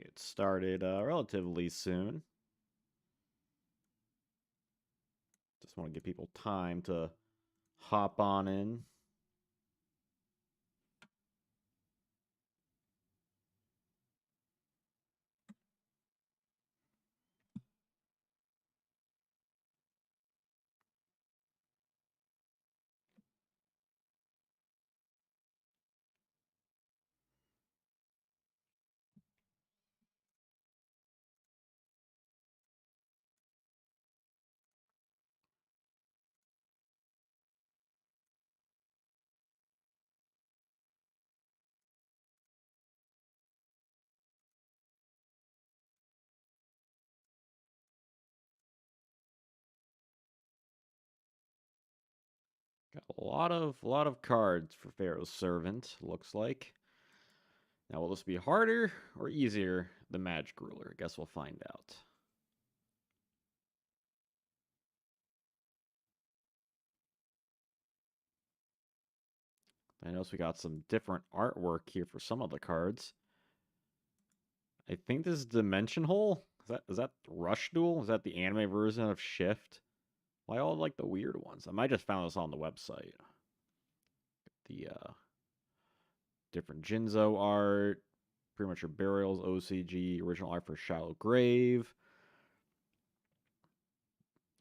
Get started relatively soon. Just want to give people time to hop on in. Got a lot of cards for Pharaoh's Servant, looks like. Now, will this be harder or easier than Magic Ruler? I guess we'll find out. I notice we got some different artwork here for some of the cards. I think this is Dimension Hole. Is that Rush Duel? Is that the anime version of Shift? Why all like the weird ones? I might just found this on the website. The different Janjo art, Premature Burials, OCG, original art for Shallow Grave.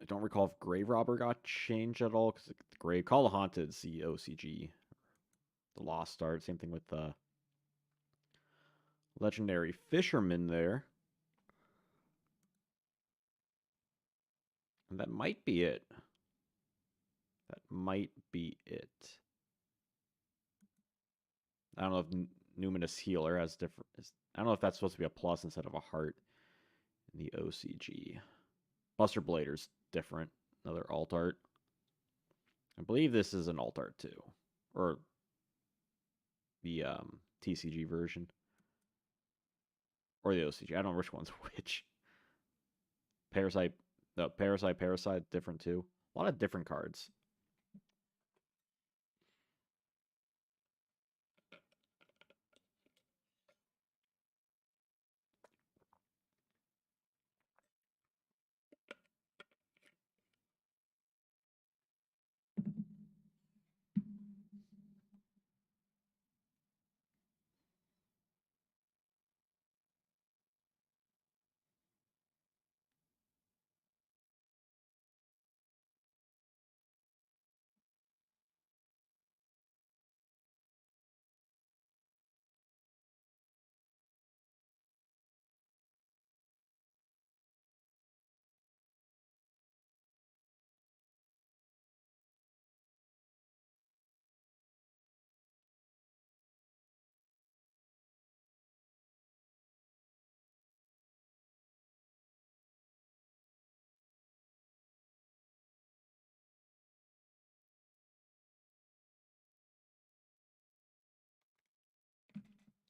I don't recall if Grave Robber got changed at all, because the Grave Call the Haunted, the OCG. The Lost art, same thing with the Legendary Fisherman there. And that might be it. That might be it. I don't know if Numinous Healer has different. I don't know if that's supposed to be a plus instead of a heart in the OCG. Buster Blader's different. Another alt art. I believe this is an alt art too. Or the TCG version. Or the OCG. I don't know which one's which. Parasite. No, Parasite, different too. A lot of different cards.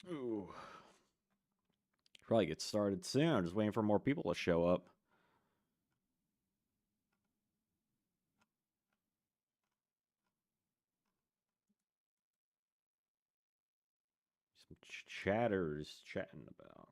Ooh. Probably get started soon. I'm just waiting for more people to show up. Some chatters chatting about.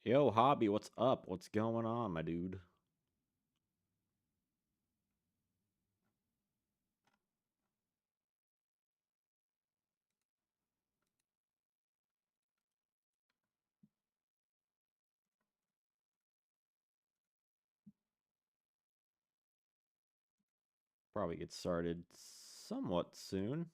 Yo, Hobby, what's up? What's going on, my dude? Probably get started somewhat soon.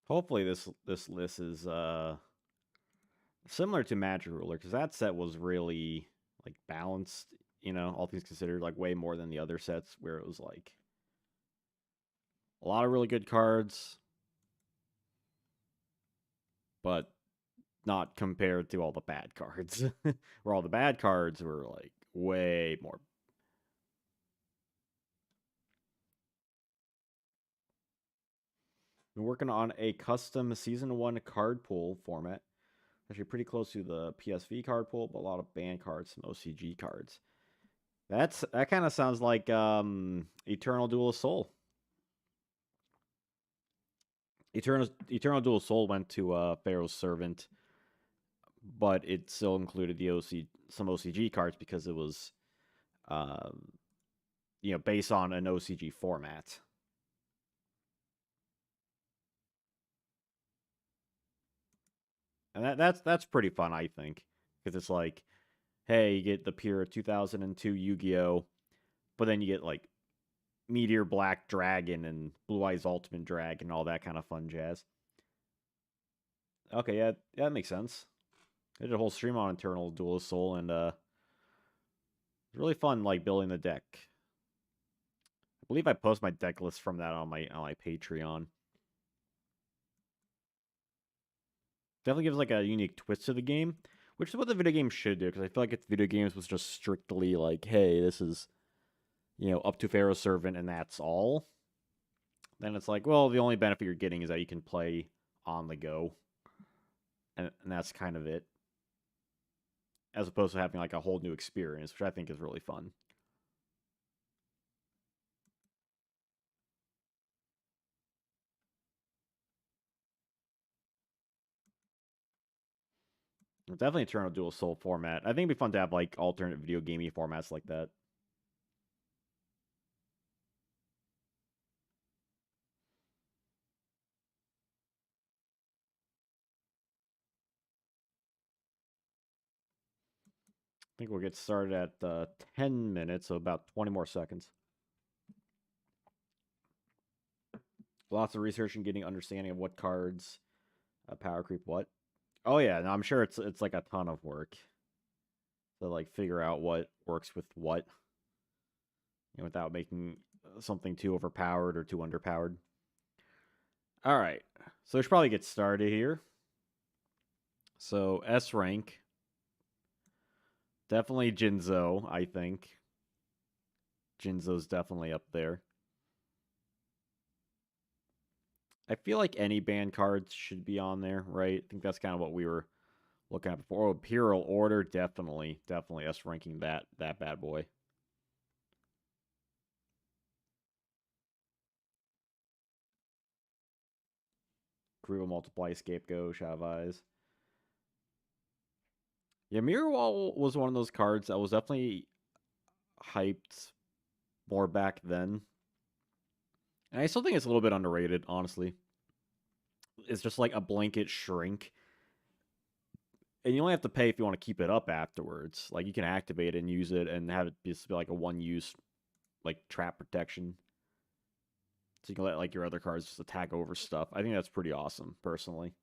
Hopefully this list is similar to Magic Ruler, because that set was really like balanced, all things considered, like way more than the other sets where it was like a lot of really good cards, but not compared to all the bad cards. Where all the bad cards were like way more. Been working on a custom season 1 card pool format. Actually pretty close to the PSV card pool, but a lot of banned cards, some OCG cards. That kind of sounds like Eternal Duel of Soul. Eternal Duel of Soul went to Pharaoh's Servant, but it still included some OCG cards because it was um, based on an OCG format. And that's pretty fun, I think, because it's like, hey, you get the pure 2002 Yu-Gi-Oh, but then you get like Meteor Black Dragon and Blue Eyes Ultimate Dragon and all that kind of fun jazz. Okay, yeah, that makes sense. I did a whole stream on Eternal Duel of Soul, and it's really fun, like building the deck. I believe I post my deck list from that on my Patreon. Definitely gives like a unique twist to the game, which is what the video game should do. Because I feel like if video games was just strictly like, hey, this is up to Pharaoh's Servant and that's all, then it's like, well, the only benefit you're getting is that you can play on the go, and that's kind of it. As opposed to having like a whole new experience, which I think is really fun. Definitely Eternal Duel Soul format. I think it'd be fun to have like alternate video gamey formats like that. I think we'll get started at 10 minutes, so about 20 more seconds. Lots of research and getting understanding of what cards power creep what. Oh yeah, no, I'm sure it's like a ton of work to like figure out what works with what, without making something too overpowered or too underpowered. All right, so we should probably get started here. So S rank, definitely Jinzo. I think Jinzo's definitely up there. I feel like any banned cards should be on there, right? I think that's kind of what we were looking at before. Oh, Imperial Order, definitely us ranking that bad boy. Kariba Multiply, Scapegoat, Chavez. Yeah, Mirror Wall was one of those cards that was definitely hyped more back then. And I still think it's a little bit underrated, honestly. It's just like a blanket shrink. And you only have to pay if you want to keep it up afterwards. Like you can activate it and use it and have it just be like a one use like trap protection. So you can let like your other cards just attack over stuff. I think that's pretty awesome, personally.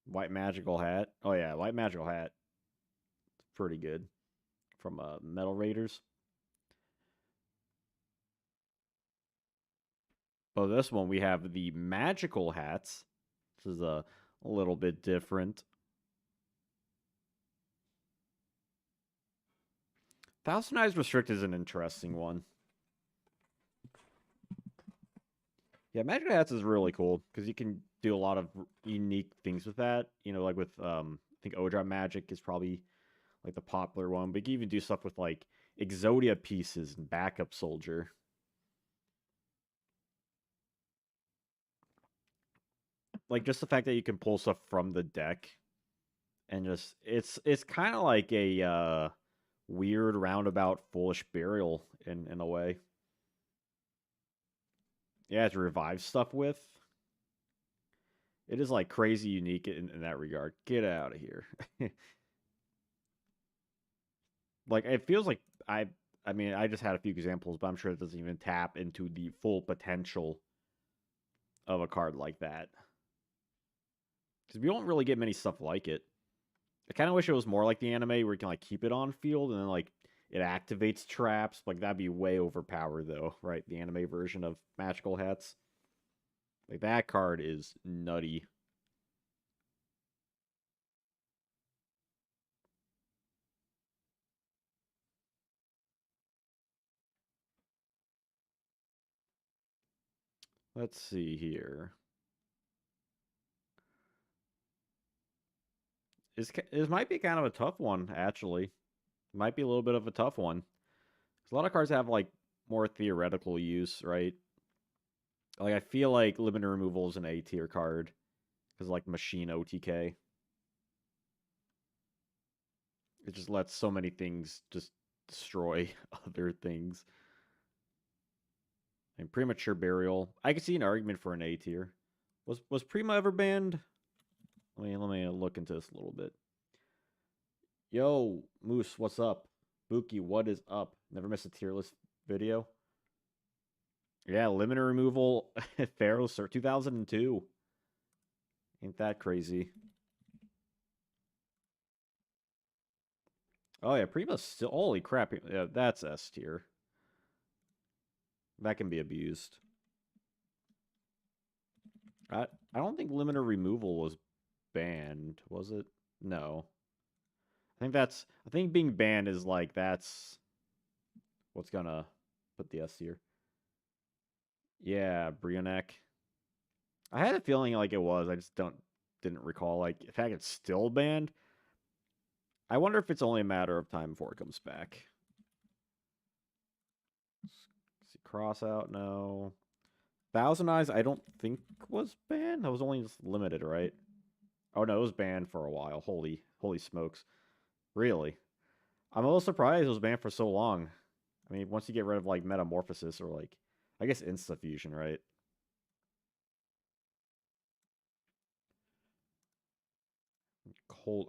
White Magical Hat. Oh yeah, White Magical Hat. Pretty good. From Metal Raiders. But this one we have the Magical Hats. This is a little bit different. Thousand Eyes Restrict is an interesting one. Yeah, Magic Hats is really cool because you can do a lot of unique things with that. Like with I think Odra Magic is probably like the popular one, but you can even do stuff with like Exodia pieces and Backup Soldier. Like just the fact that you can pull stuff from the deck and just it's kind of like a weird roundabout foolish burial in a way. Yeah, to revive stuff with. It is like crazy unique in that regard. Get out of here. Like it feels like I mean I just had a few examples, but I'm sure it doesn't even tap into the full potential of a card like that. Because we don't really get many stuff like it. I kind of wish it was more like the anime where you can like keep it on field and then like it activates traps. Like that'd be way overpowered though, right? The anime version of magical hats. Like that card is nutty. Let's see here. This might be kind of a tough one, actually. It might be a little bit of a tough one. 'Cause a lot of cards have like more theoretical use, right? Like I feel like limit removal is an A tier card because like machine OTK. It just lets so many things just destroy other things. And premature burial. I could see an argument for an A tier. Was Prima ever banned? Let me look into this a little bit. Yo, Moose, what's up? Buki, what is up? Never miss a tier list video. Yeah, limiter removal. Pharaoh, sir, 2002. Ain't that crazy? Oh yeah, Prima's still. Holy crap! Yeah, that's S tier. That can be abused. I don't think limiter removal was banned, was it? No. I think being banned is like that's what's gonna put the S tier. Yeah, Brionek. I had a feeling like it was. I just didn't recall. Like, in fact, it's still banned. I wonder if it's only a matter of time before it comes back. See, cross out, no. Thousand Eyes, I don't think was banned. That was only just limited, right? Oh no, it was banned for a while. Holy smokes! Really? I'm a little surprised it was banned for so long. I mean, once you get rid of like Metamorphosis or like, I guess Insta Fusion, right?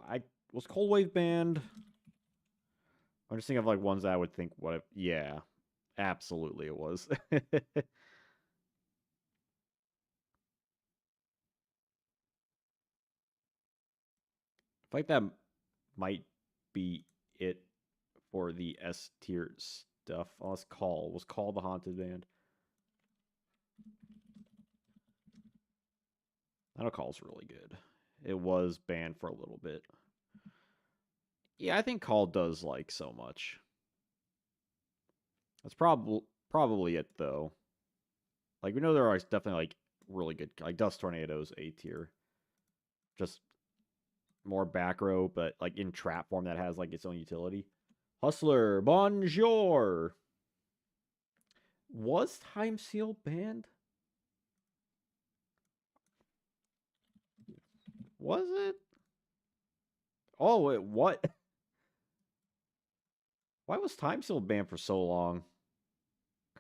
I was Cold Wave banned. I'm just thinking of like ones that I would think yeah, absolutely it was. I like that might be it for the S tier stuff. Unless Call was Call the Haunted Band. I know Call's really good. It was banned for a little bit. Yeah, I think Call does like so much. That's probably it though. Like we know there are definitely like really good like Dust Tornadoes A tier. Just more back row, but like in trap form that has like its own utility. Hustler, bonjour. Was Time Seal banned? Was it? Oh, wait, what? Why was Time Seal banned for so long?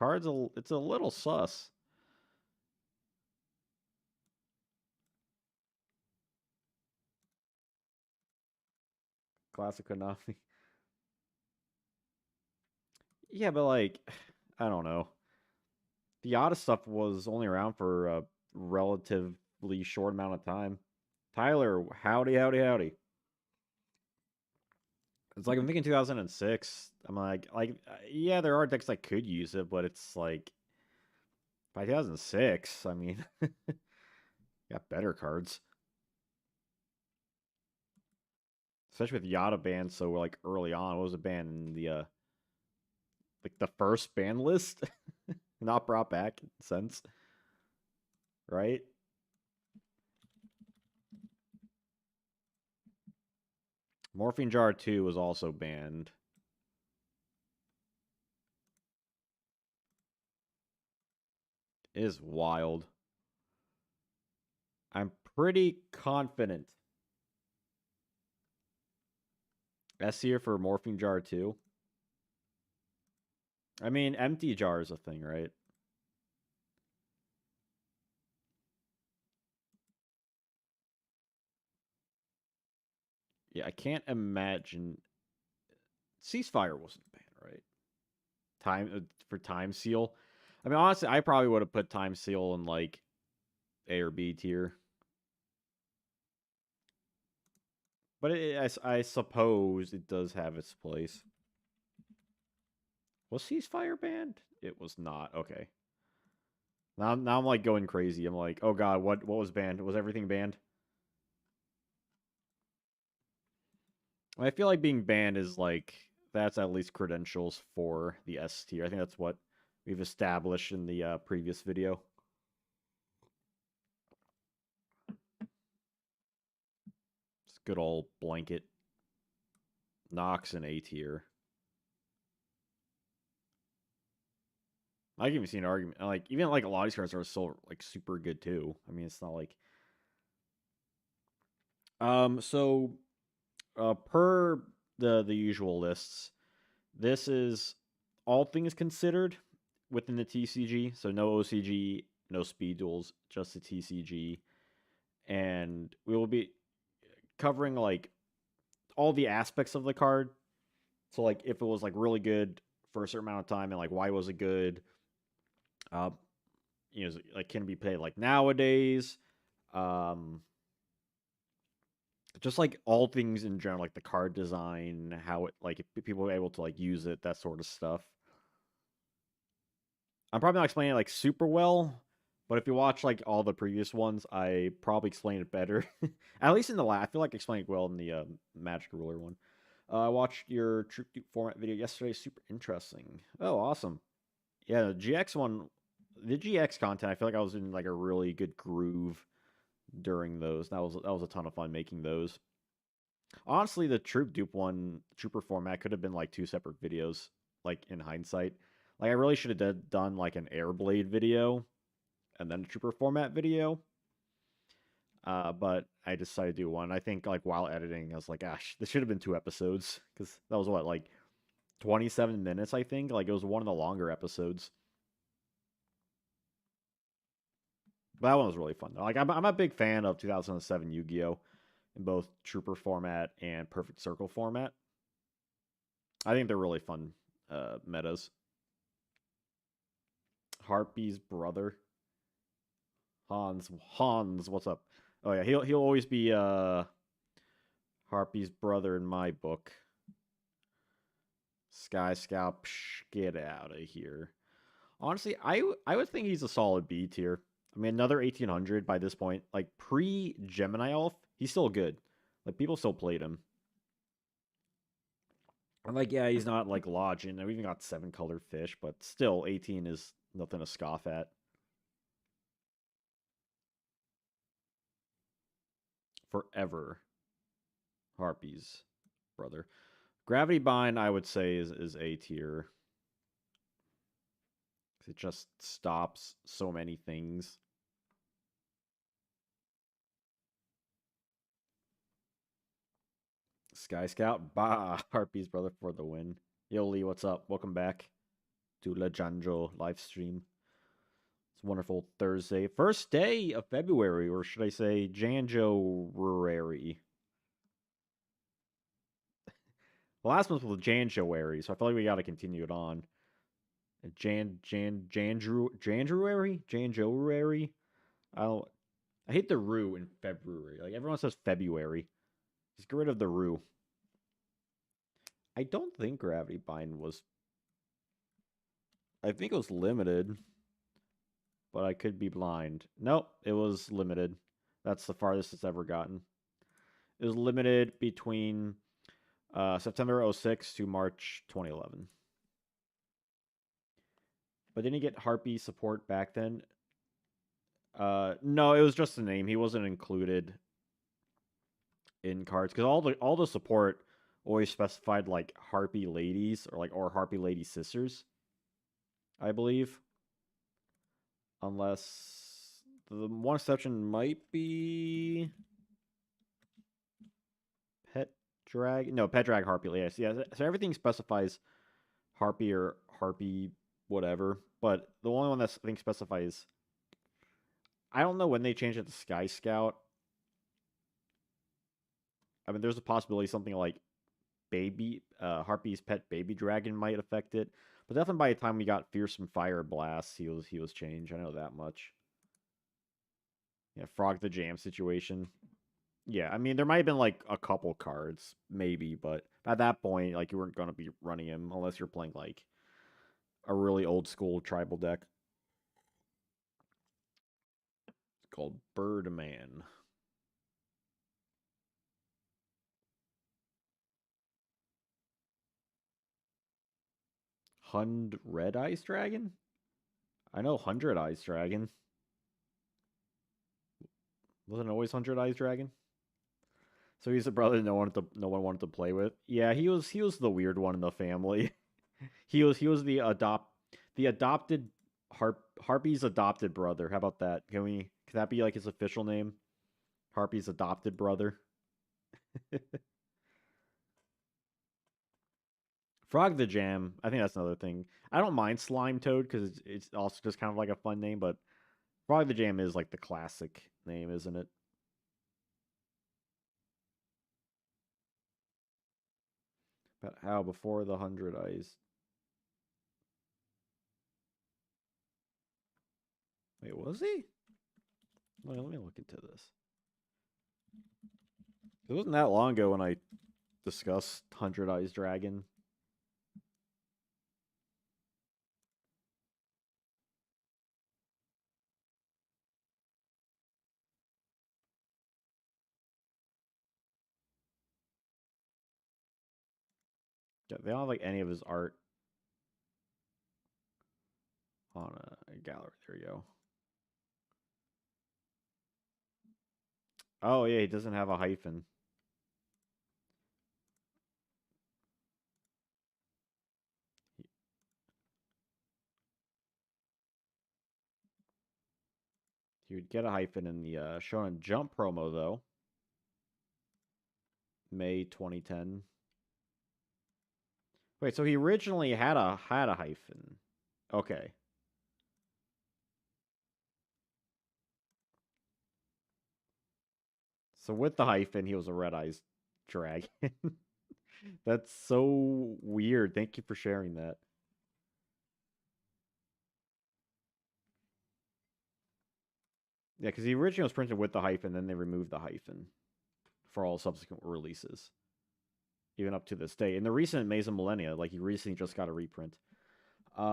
It's a little sus. Classic Konami. Yeah, but like, I don't know. The oddest stuff was only around for a relatively short amount of time. Tyler, howdy, howdy, howdy. It's like I'm thinking 2006. I'm like, yeah, there are decks that could use it, but it's like by 2006. I mean, got better cards, especially with Yada banned so like early on. What was it banned in the like the first ban list, not brought back since, right? Morphine Jar 2 was also banned. It is wild. I'm pretty confident. S here for Morphine Jar 2. I mean, empty jar is a thing, right? Yeah, I can't imagine. Ceasefire wasn't banned, right? Time for Time Seal. I mean, honestly, I probably would have put Time Seal in like A or B tier. But I suppose it does have its place. Was Ceasefire banned? It was not. Okay. Now I'm like going crazy. I'm like, oh god, what was banned? Was everything banned? I feel like being banned is like that's at least credentials for the S tier. I think that's what we've established in the previous video. It's good old blanket. Nox in A tier. I can even see an argument. Like even like a lot of these cards are still like super good too. I mean, it's not like so per the usual lists, this is all things considered within the TCG. So no OCG, no speed duels, just the TCG, and we will be covering like all the aspects of the card. So like if it was like really good for a certain amount of time, and like why was it good? Uh, like can be played like nowadays. Um, just like all things in general, like the card design, how it like if people are able to like use it, that sort of stuff. I'm probably not explaining it like super well, but if you watch like all the previous ones, I probably explained it better. At least in the last, I feel like I explained it well in the Magic Ruler one. I watched your Troop Dupe format video yesterday. Super interesting. Oh, awesome. Yeah, the GX one, the GX content. I feel like I was in like a really good groove during those. That was a ton of fun making those. Honestly, the Troop Dupe one, Trooper format could have been like two separate videos. Like in hindsight, like I really should have done like an Airblade video and then a Trooper format video. But I decided to do one. I think like while editing, I was like, gosh, this should have been two episodes because that was what like 27 minutes. I think like it was one of the longer episodes. But that one was really fun though. Like I'm a big fan of 2007 Yu-Gi-Oh in both Trooper format and Perfect Circle format. I think they're really fun metas. Harpy's brother, Hans, what's up? Oh yeah, he'll always be Harpy's brother in my book. Sky Scout, psh, get out of here. Honestly, I would think he's a solid B tier. I mean, another 1800 by this point, like pre Gemini Elf, he's still good. Like people still played him. I'm like, yeah, he's not like lodging. We even got 7 colored fish, but still, 18 is nothing to scoff at. Forever, Harpies, brother. Gravity Bind, I would say, is A tier. It just stops so many things. Sky Scout, bah, Harpies, brother, for the win. Yo, Lee, what's up? Welcome back to the Janjo live stream. It's a wonderful Thursday. First day of February, or should I say Janjo-rary. The last month was Janjo-wary, so I feel like we got to continue it on. Janjo-wary? Janjo-rary? I don't. I hate the rue in February. Like everyone says February. Just get rid of the rue. I don't think Gravity Bind was. I think it was limited, but I could be blind. Nope, it was limited. That's the farthest it's ever gotten. It was limited between September 06 to March 2011. But didn't he get Harpy support back then? No, it was just the name. He wasn't included in cards because all the support always specified like Harpy ladies or Harpy lady sisters, I believe. Unless the one exception might be Pet Drag. No, Pet Drag Harpy. Yes, yeah. So everything specifies Harpy or Harpy whatever. But the only one that I think specifies, I don't know when they changed it to Sky Scout. I mean, there's a possibility something like baby Harpy's pet baby dragon might affect it. But definitely by the time we got Fearsome Fire Blast, he was changed. I know that much. Yeah, Frog the Jam situation. Yeah, I mean, there might have been like a couple cards, maybe, but at that point, like you weren't gonna be running him unless you're playing like a really old school tribal deck. It's called Birdman. Red Ice Dragon? I know 100 Eyes Dragon. Wasn't it always 100 Eyes Dragon? So he's a brother no one wanted to play with. Yeah, he was the weird one in the family. he was the adopted Harpy's adopted brother. How about that? Can that be like his official name? Harpy's adopted brother. Frog the Jam. I think that's another thing. I don't mind Slime Toad because it's also just kind of like a fun name, but Frog the Jam is like the classic name, isn't it? But how before the 100 Eyes? Wait, was he? Wait, let me look into this. It wasn't that long ago when I discussed 100 Eyes Dragon. Yeah, they don't have like any of his art on a gallery. There you go. Oh yeah, he doesn't have a hyphen. He, he would get a hyphen in the Shonen Jump promo though. May 2010. Wait, so he originally had a hyphen. Okay. So with the hyphen, he was a red eyes dragon. That's so weird. Thank you for sharing that. Yeah, because he originally was printed with the hyphen, then they removed the hyphen for all subsequent releases, even up to this day. In the recent Maze of Millennia, like he recently just got a reprint. Do.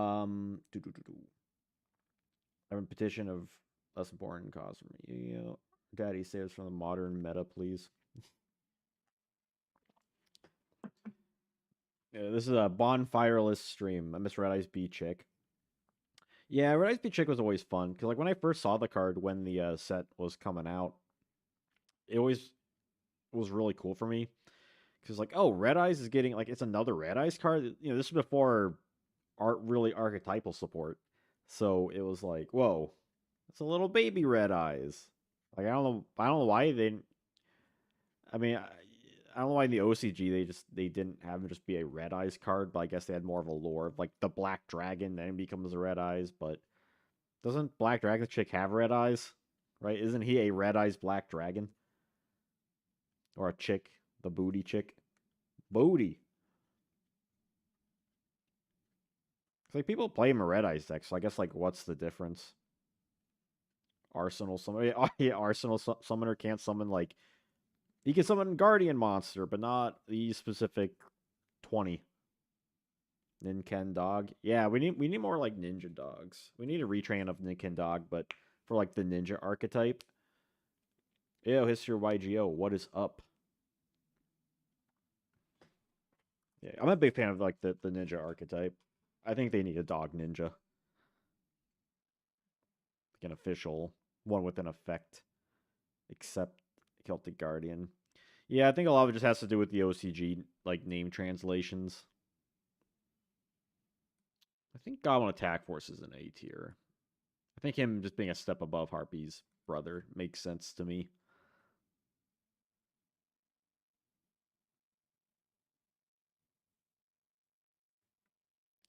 I'm a petition of less important cause for me. You know, Daddy saves from the modern meta, please. Yeah, this is a bonfireless stream. I miss Red Eyes B Chick. Yeah, Red Eyes B Chick was always fun because like when I first saw the card when the set was coming out, it always was really cool for me because like oh Red Eyes is getting like it's another Red Eyes card. You know this is before art really archetypal support, so it was like whoa, it's a little baby Red Eyes. Like I don't know why they didn't. I mean I don't know why in the OCG they didn't have him just be a Red Eyes card, but I guess they had more of a lore of like the Black Dragon then becomes the Red Eyes, but doesn't Black Dragon chick have red eyes? Right? Isn't he a red eyes Black Dragon? Or a chick? The booty chick? Booty. It's like people play him a red eyes deck, so I guess like what's the difference? Arsenal summon yeah, Arsenal summoner can't summon like he can summon Guardian monster, but not the specific 20. Ninken dog. Yeah, we need more like ninja dogs. We need a retrain of Ninken dog, but for like the ninja archetype. Ew, history of Yugioh. What is up? Yeah, I'm a big fan of like the ninja archetype. I think they need a dog ninja, like an official one with an effect, except Celtic Guardian. Yeah, I think a lot of it just has to do with the OCG like name translations. I think Goblin Attack Force is an A tier. I think him just being a step above Harpy's brother makes sense to me.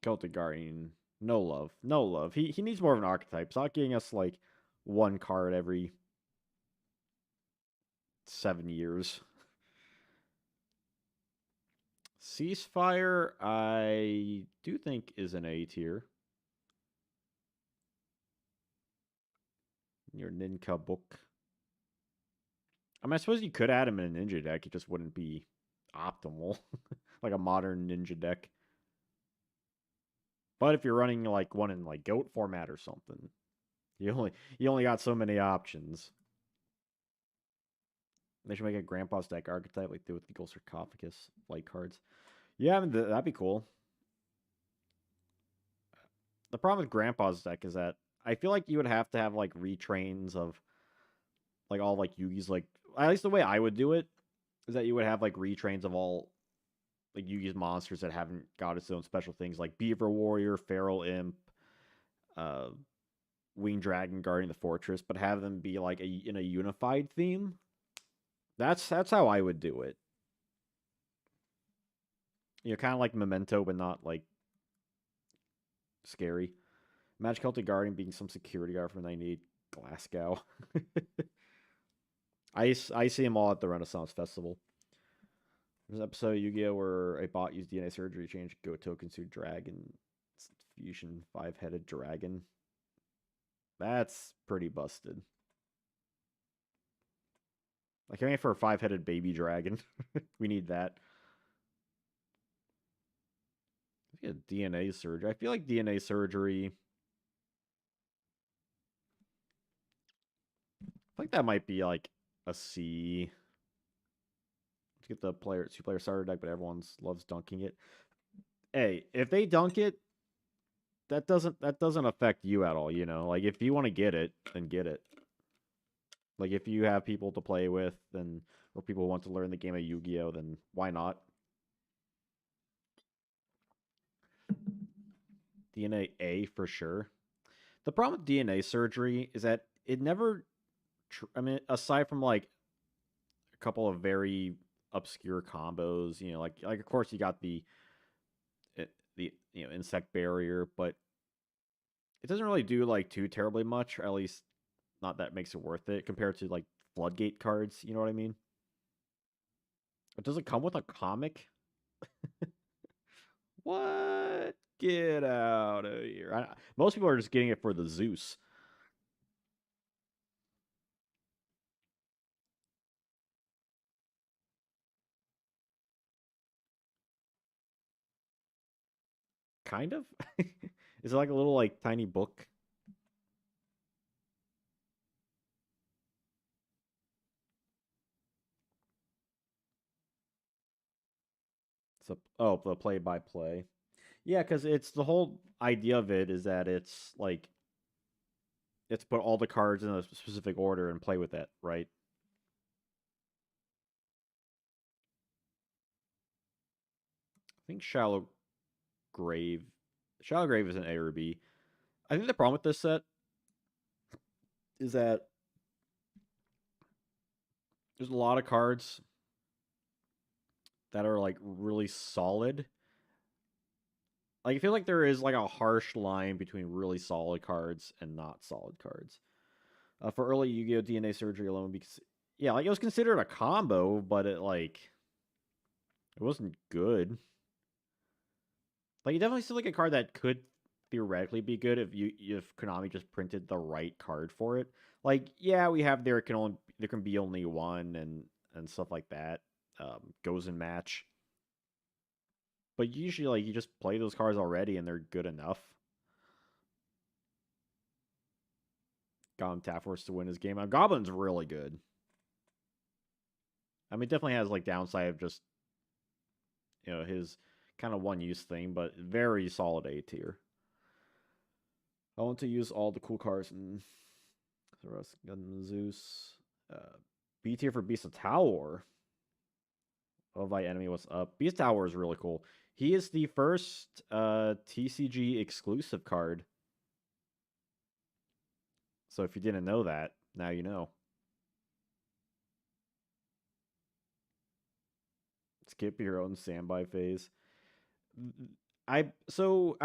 Celtic Guardian, no love, no love. He needs more of an archetype. Stop getting us like one card every 7 years. Ceasefire, I do think is an A tier. Your Ninka book. mean, I suppose you could add him in a ninja deck. It just wouldn't be optimal, like a modern ninja deck. But if you're running like one in like goat format or something, you only got so many options. They should make a Grandpa's deck archetype like they do with Legal Sarcophagus light cards. Yeah, I mean, that'd be cool. The problem with Grandpa's deck is that I feel like you would have to have like retrains of like all like Yugi's like at least the way I would do it is that you would have like retrains of all like Yugi's monsters that haven't got its own special things like Beaver Warrior, Feral Imp, uh, Winged Dragon guarding the fortress, but have them be like in a unified theme. That's how I would do it. You know, kind of like Memento, but not like scary. Magic Celtic Guardian being some security guard from 98 Glasgow. I see them all at the Renaissance Festival. There's an episode of Yu-Gi-Oh! Where a bot used DNA surgery to change Go tokens to Dragon Fusion 5-headed dragon. That's pretty busted. Like, I'm aiming for a 5-headed baby dragon. We need that. DNA surgery. I feel like DNA surgery. I think that might be like a C. Let's get the two-player starter deck, but everyone's loves dunking it. Hey, if they dunk it, that doesn't affect you at all. You know, like if you want to get it, then get it. Like if you have people to play with, then or people who want to learn the game of Yu-Gi-Oh, then why not? DNA A for sure. The problem with DNA surgery is that it never. I mean, aside from like a couple of very obscure combos, you know, like of course you got the insect barrier, but it doesn't really do like too terribly much, or at least not that makes it worth it compared to like floodgate cards. You know what I mean? But does it come with a comic? What? Get out of here! Most people are just getting it for the Zeus. Kind of. Is it like a little like tiny book? It's a the play by play. Yeah, because it's the whole idea of it is that it's like it's put all the cards in a specific order and play with it, right? I think Grave, Shallow Grave is an A or B. I think the problem with this set is that there's a lot of cards that are like really solid. Like I feel like there is like a harsh line between really solid cards and not solid cards. For early Yu-Gi-Oh! DNA surgery alone, because yeah, like it was considered a combo, but it wasn't good. Like it definitely seems like a card that could theoretically be good if Konami just printed the right card for it. Like yeah, we have there can be only one and stuff like that. Goes in match. But usually, like you just play those cards already, and they're good enough. Goblin Tap Force to win his game. Goblin's really good. I mean, it definitely has like downside of just his kind of one use thing, but very solid A tier. I want to use all the cool cards and Zeus. B tier for Beast of Tower. Oh, my enemy, what's up? Beast Tower is really cool. He is the first TCG exclusive card. So if you didn't know that, now you know. Skip your own standby phase. I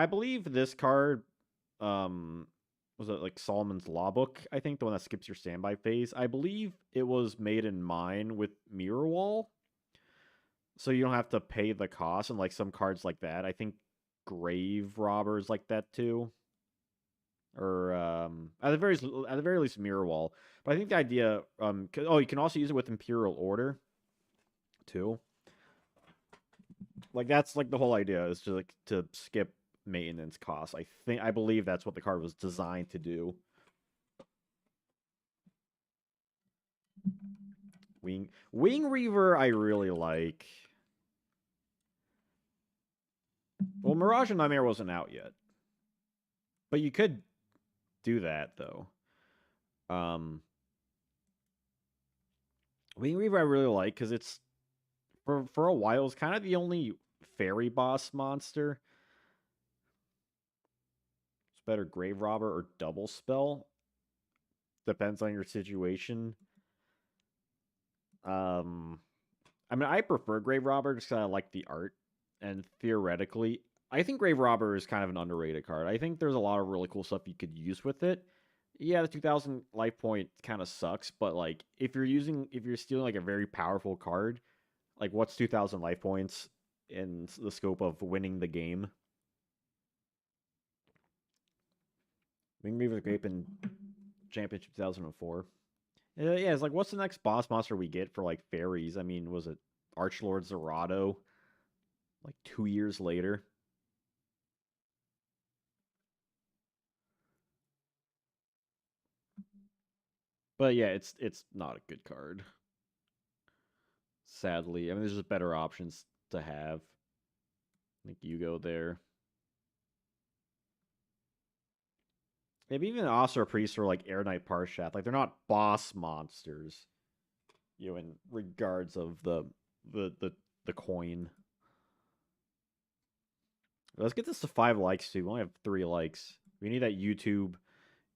believe this card was it like Solomon's Law Book, I think, the one that skips your standby phase. I believe it was made in mine with Mirror Wall. So you don't have to pay the cost, and like some cards like that. I think Grave Robbers like that too. or at the very least mirror wall. But I think the idea, you can also use it with Imperial Order too. Like that's like the whole idea is to skip maintenance costs. I believe that's what the card was designed to do. Wing Reaver I really like. Well, Mirage and Nightmare wasn't out yet, but you could do that though. Um, Wing Reaver I really like because it's for a while it's kind of the only fairy boss monster. It's better Grave Robber or Double Spell. Depends on your situation. Um, I mean, I prefer Grave Robber just because I like the art, and theoretically, I think Grave Robber is kind of an underrated card. I think there's a lot of really cool stuff you could use with it. Yeah, the 2000 life point kind of sucks, but like if you're stealing like a very powerful card, like what's 2000 life points in the scope of winning the game? Wing Reaver Grape in Championship 2004. Yeah, it's like what's the next boss monster we get for like fairies? I mean, was it Archlord Zerato? Like 2 years later. But yeah, it's not a good card. Sadly, I mean, there's just better options to have. I think Yugioh there. Maybe even Asura Priest or like Air Knight Parshath. Like they're not boss monsters. In regards of the the the coin. Let's get this to 5 likes too. We only have 3 likes. We need that YouTube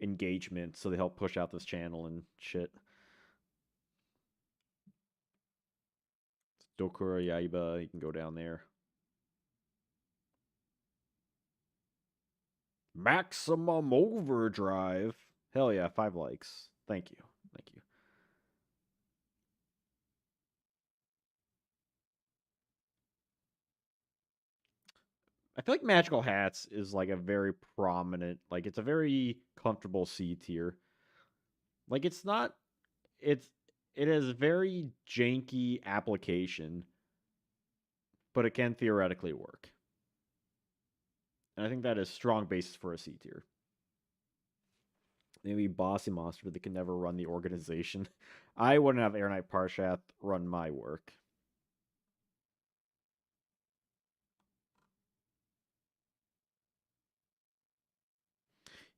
engagement so they help push out this channel and shit. Dokura Yaiba, you can go down there. Maximum Overdrive. Hell yeah, 5 likes. Thank you. Thank you. I feel like Magical Hats is like a very prominent, like it's a very comfortable C tier. Like it's not it's it is very janky application, but it can theoretically work. And I think that is strong basis for a C tier. Maybe bossy monster that can never run the organization. I wouldn't have Air Knight Parshath run my work.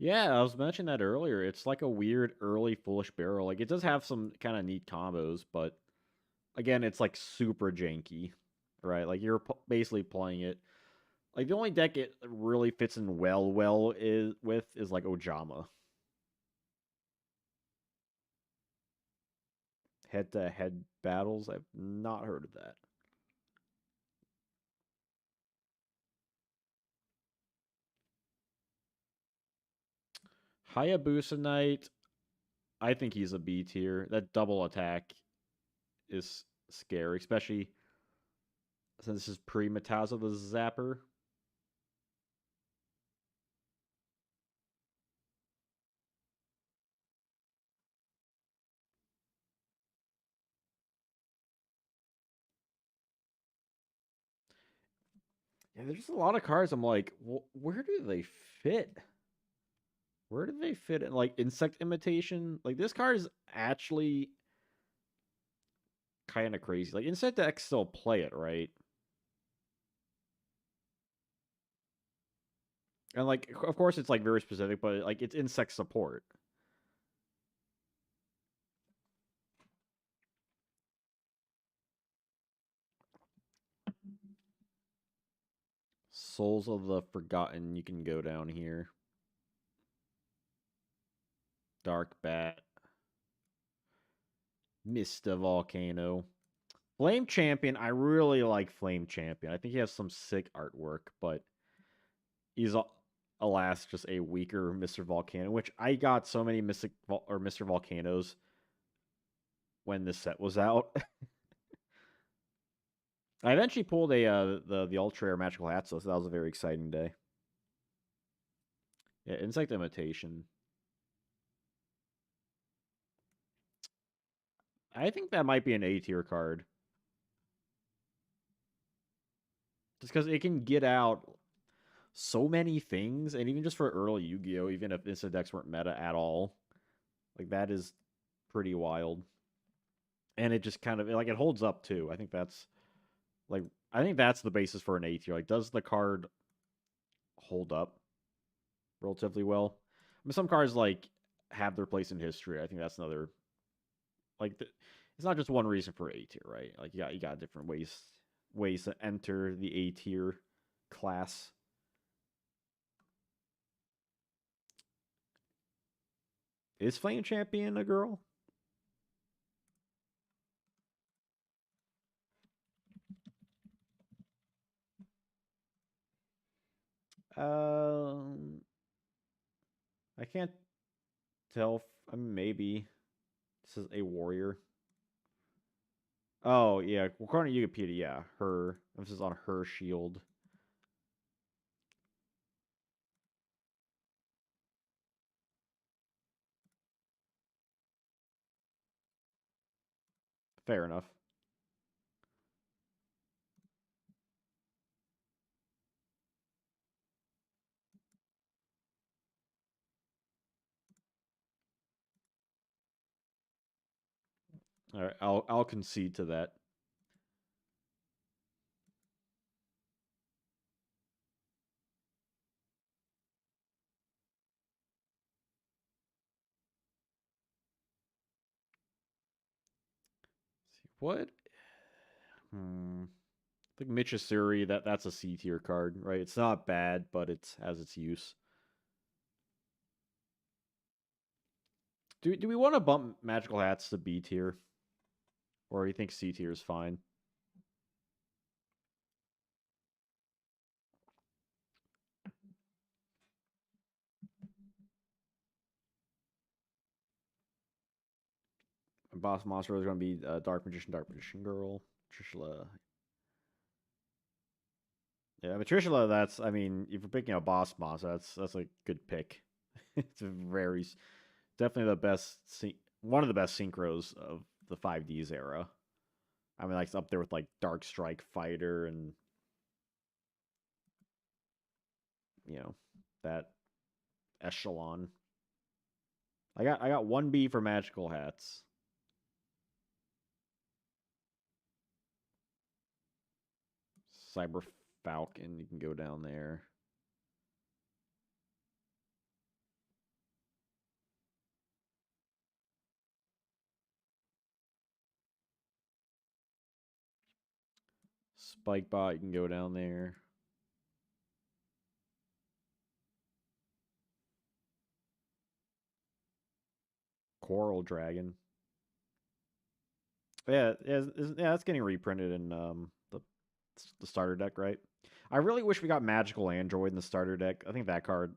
Yeah, I was mentioning that earlier. It's like a weird early foolish barrel. Like it does have some kind of neat combos, but again, it's like super janky, right? Like you're basically playing it. Like the only deck it really fits in well is like Ojama. Head to head battles. I've not heard of that. Hayabusa Knight. I think he's a B tier. That double attack is scary, especially since this is pre Mataza the Zapper. Yeah, there's just a lot of cards. I'm like, where do they fit? Where do they fit in? Like insect imitation? Like this card is actually kind of crazy. Like insect decks still play it, right? And like, of course, it's like very specific, but like it's insect support. Souls of the Forgotten. You can go down here. Dark Bat. Mista Volcano. Flame Champion. I really like Flame Champion. I think he has some sick artwork, but he's alas just a weaker Mr. Volcano, which I got so many Mr. Volcanoes when this set was out. I eventually pulled a the Ultra Rare Magical Hat, so that was a very exciting day. Yeah, insect imitation. I think that might be an A tier card. Just because it can get out so many things, and even just for early Yu-Gi-Oh, even if instant decks weren't meta at all, like that is pretty wild. And it just kind of like it holds up too. Like I think that's the basis for an A tier. Like, does the card hold up relatively well? I mean, some cards like have their place in history. I think that's another like it's not just one reason for A tier, right? Like you got different ways to enter the A tier class. Is Flame Champion a girl? Um, I can't tell. I mean, maybe this is a warrior. Oh yeah, according to Wikipedia, yeah, her emphasis on her shield. Fair enough. All right, I'll concede to that. What? Hmm. I think Michizuri, that's a C tier card, right? It's not bad, but it has its use. Do we want to bump Magical Hats to B tier, or do you think C tier is fine? Boss monster is going to be Dark Magician Girl, Trishula. Yeah, but Trishula, that's I mean, if you're picking a boss monster, that's a good pick. It's a very definitely the best, one of the best synchros of the 5Ds era. I mean, like it's up there with like Dark Strike Fighter and you know that echelon. I got 1B for Magical Hats. Cyber Falcon, you can go down there. Spikebot, you can go down there. Coral Dragon. Yeah, that's getting reprinted in the starter deck, right? I really wish we got Magical Android in the starter deck. I think that card,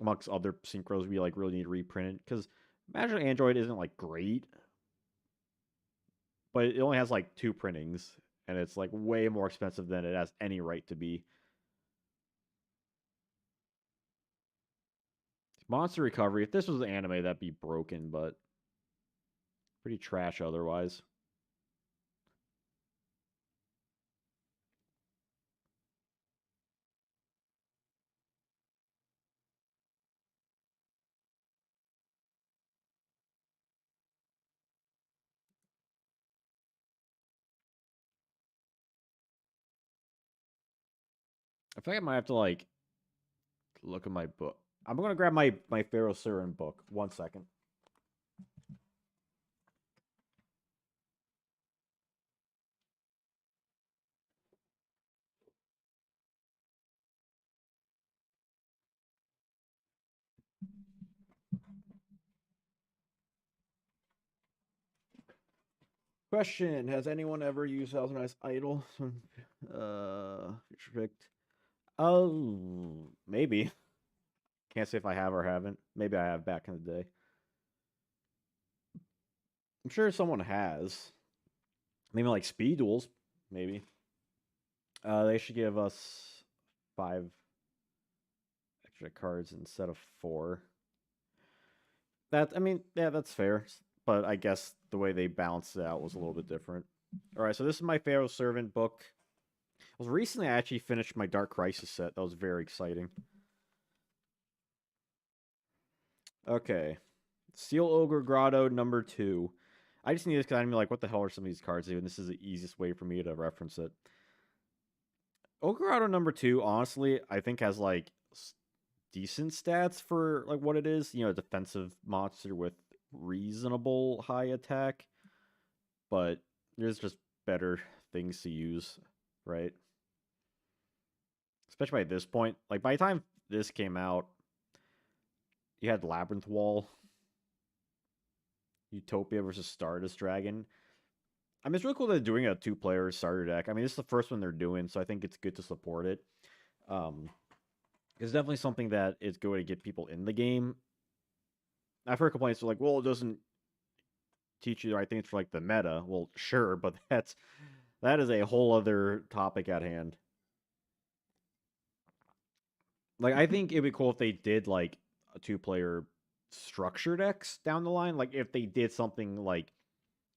amongst other synchros, we like really need reprinted because Magical Android isn't like great, but it only has like 2 printings, and it's like way more expensive than it has any right to be. Monster Recovery. If this was an anime, that'd be broken, but pretty trash otherwise. I feel like I might have to like look at my book. I'm gonna grab my Pharaoh Siren book. 1 second. Question: has anyone ever used Thousand Eyes Idol? Future picked. Oh, maybe. Can't say if I have or haven't. Maybe I have back in the day. I'm sure someone has. Maybe like speed duels. Maybe. They should give us 5 extra cards instead of 4. That I mean, yeah, that's fair. But I guess the way they balanced it out was a little bit different. All right, so this is my Pharaoh Servant book. Well, recently I actually finished my Dark Crisis set. That was very exciting. Okay, Steel Ogre Grotto number 2. I just need this because I'm like, what the hell are some of these cards doing? This is the easiest way for me to reference it. Ogre Grotto number 2, honestly, I think has like decent stats for like what it is. You know, a defensive monster with reasonable high attack, but there's just better things to use, right? Especially by this point. Like by the time this came out, you had Labyrinth Wall, Utopia versus Stardust Dragon. I mean, it's really cool that they're doing a 2-player starter deck. I mean, this is the first one they're doing, so I think it's good to support it. It's definitely something that is going to get people in the game. I've heard complaints like, well, it doesn't teach you the right things for like the meta. Well, sure, but that is a whole other topic at hand. Like, I think it'd be cool if they did like a 2-player structure decks down the line. Like, if they did something like,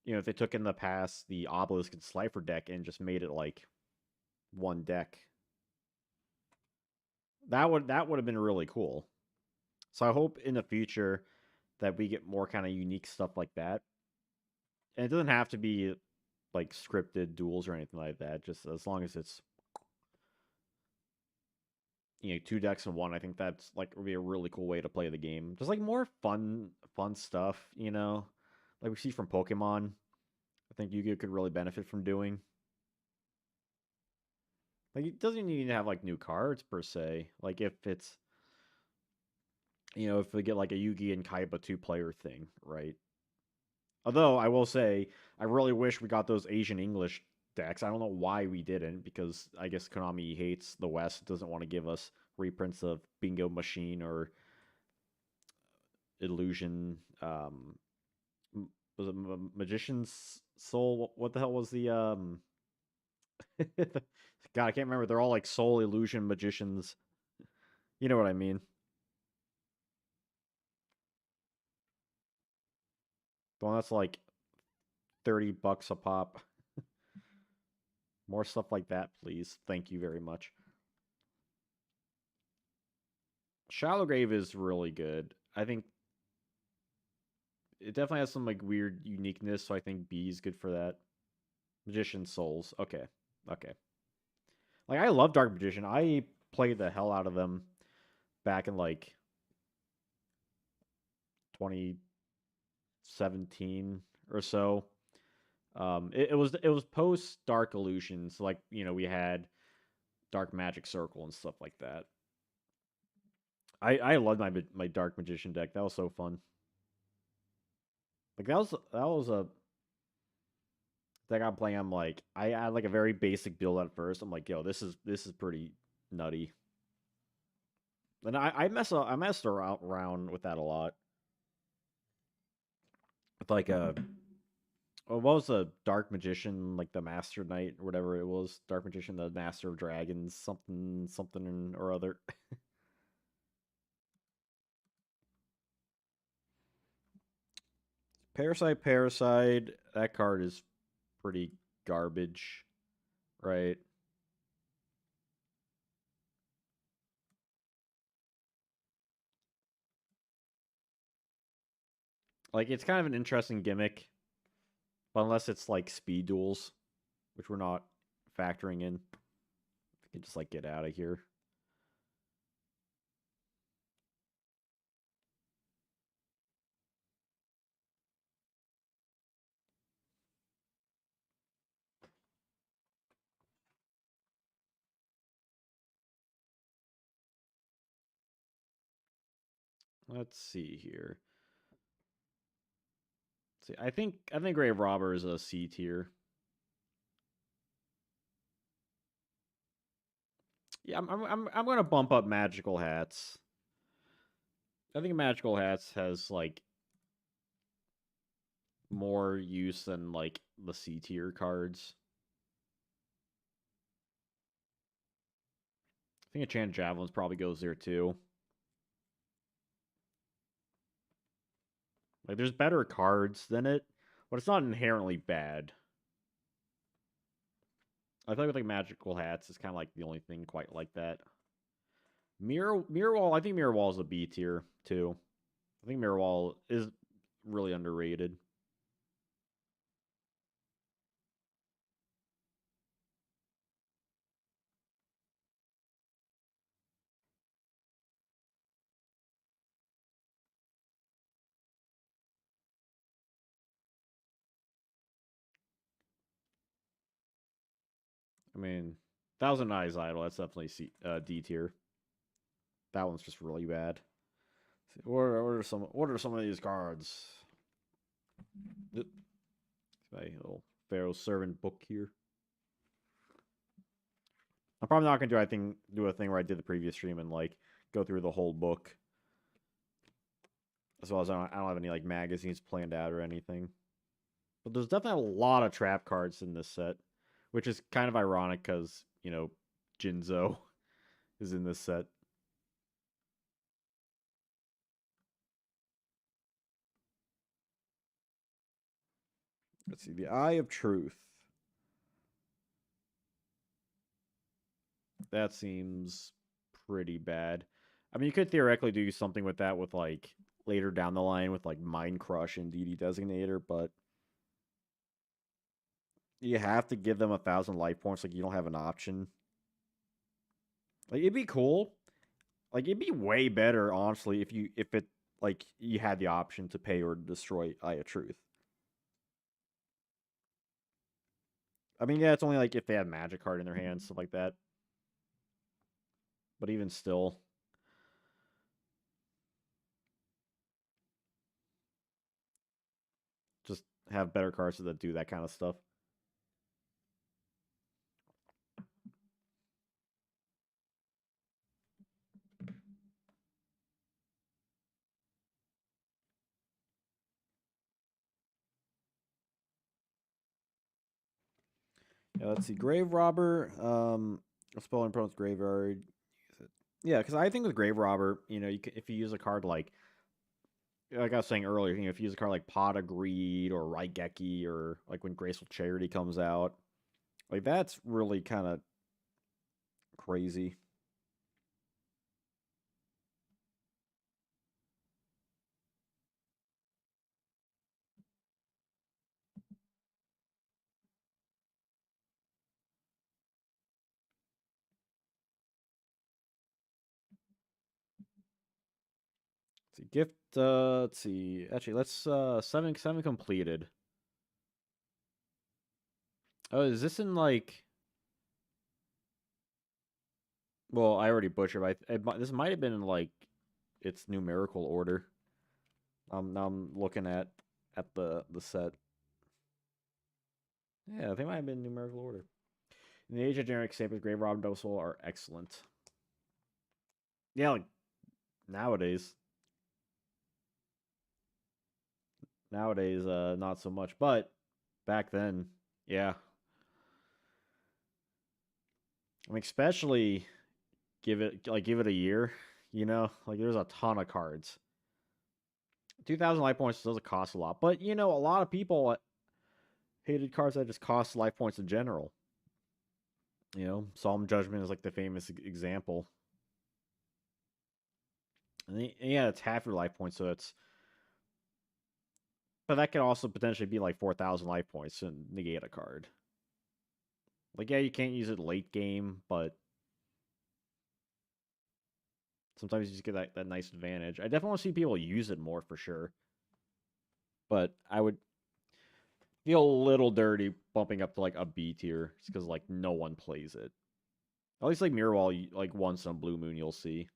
you know, if they took in the past the Obelisk and Slifer deck and just made it like one deck, that would have been really cool. So I hope in the future that we get more kind of unique stuff like that. And it doesn't have to be like scripted duels or anything like that. Just as long as it's, you know, 2 decks in 1, I think that's like would be a really cool way to play the game. Just like more fun stuff, you know, like we see from Pokemon. I think Yu-Gi-Oh could really benefit from doing. Like it doesn't need to have like new cards per se. Like if it's, you know, if we get like a Yugi and Kaiba 2-player thing, right? Although I will say, I really wish we got those Asian English decks. I don't know why we didn't, because I guess Konami hates the West, doesn't want to give us reprints of Bingo Machine or Illusion. Was it Magician's Soul? What the hell was the God, I can't remember. They're all like Soul Illusion Magicians. You know what I mean? The one that's like $30 a pop. More stuff like that, please. Thank you very much. Shallow Grave is really good. I think it definitely has some like weird uniqueness, so I think B is good for that. Magician Souls. Okay. Okay. Like I love Dark Magician. I played the hell out of them back in like 2017 or so. It was post Dark Illusions, so like, you know, we had Dark Magic Circle and stuff like that. I loved my Dark Magician deck. That was so fun. Like that was a deck I'm playing. I'm like, I had like a very basic build at first. I'm like, yo, this is pretty nutty. And I messed around with that a lot. With like a what was the Dark Magician, like the Master Knight or whatever it was? Dark Magician, the Master of Dragons, something or other. Parasite. That card is pretty garbage, right? Like it's kind of an interesting gimmick, but unless it's like speed duels, which we're not factoring in, we can just like get out of here. Let's see here. Let's see, I think Grave Robber is a C tier. Yeah, I'm gonna bump up Magical Hats. I think Magical Hats has like more use than like the C tier cards. I think a Chan Javelins probably goes there too. Like, there's better cards than it, but it's not inherently bad. I feel like with like magical hats, it's kind of like the only thing quite like that. Mirror Wall, I think Mirror Wall is a B tier too. I think Mirror Wall is really underrated. I mean, Thousand Eyes Idol, that's definitely D tier. That one's just really bad. What are some of these cards? My little Pharaoh servant book here. I'm probably not gonna do a thing where I did the previous stream and like go through the whole book. As well as I don't have any like magazines planned out or anything. But there's definitely a lot of trap cards in this set, which is kind of ironic because Janjo is in this set. Let's see, the Eye of Truth. That seems pretty bad. I mean, you could theoretically do something with that with like later down the line with like Mind Crush and DD Designator, but you have to give them 1,000 life points. Like you don't have an option. Like it'd be cool. Like it'd be way better, honestly, if it like you had the option to pay or destroy Eye of Truth. I mean, yeah, it's only like if they had Magic card in their hands, stuff like that. But even still, just have better cards that do that kind of stuff. Yeah, let's see. Grave Robber. Spelling Prone's Graveyard. Yeah, because I think with Grave Robber, if you use a card like I was saying earlier, if you use a card like Pot of Greed or Raigeki or like when Graceful Charity comes out, like that's really kind of crazy. Let's see, gift. Let's see. Actually, let's seven completed. Oh, is this in like? Well, I already butchered. This might have been in like its numerical order. Now I'm looking at the set. Yeah, they might have been in numerical order. In the age of generic staples, Grave Robber Double Soul are excellent. Yeah, like nowadays. Nowadays, not so much. But back then, yeah. I mean, especially give it a year. Like there's a ton of cards. 2,000 life points doesn't cost a lot, but a lot of people hated cards that just cost life points in general. Solemn Judgment is like the famous example. And yeah, it's half your life points, so it's. But that could also potentially be like 4,000 life points and negate a card. Like, yeah, you can't use it late game, but sometimes you just get that nice advantage. I definitely want to see people use it more for sure. But I would feel a little dirty bumping up to like a B tier just because like no one plays it. At least like Mirror Wall, like once on Blue Moon, you'll see.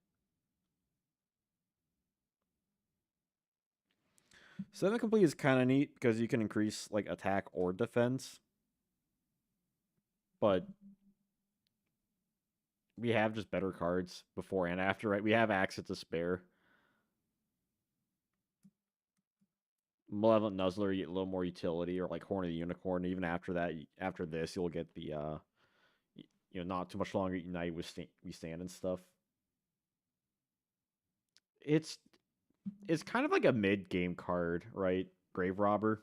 Seven complete is kind of neat because you can increase like attack or defense, but we have just better cards before and after. Right, we have access to spare. Malevolent Nuzzler, get a little more utility, or like Horn of the Unicorn. Even after that, after this, you'll get the not too much longer Unite with we stand and stuff. It's It's kind of like a mid-game card, right? Grave Robber,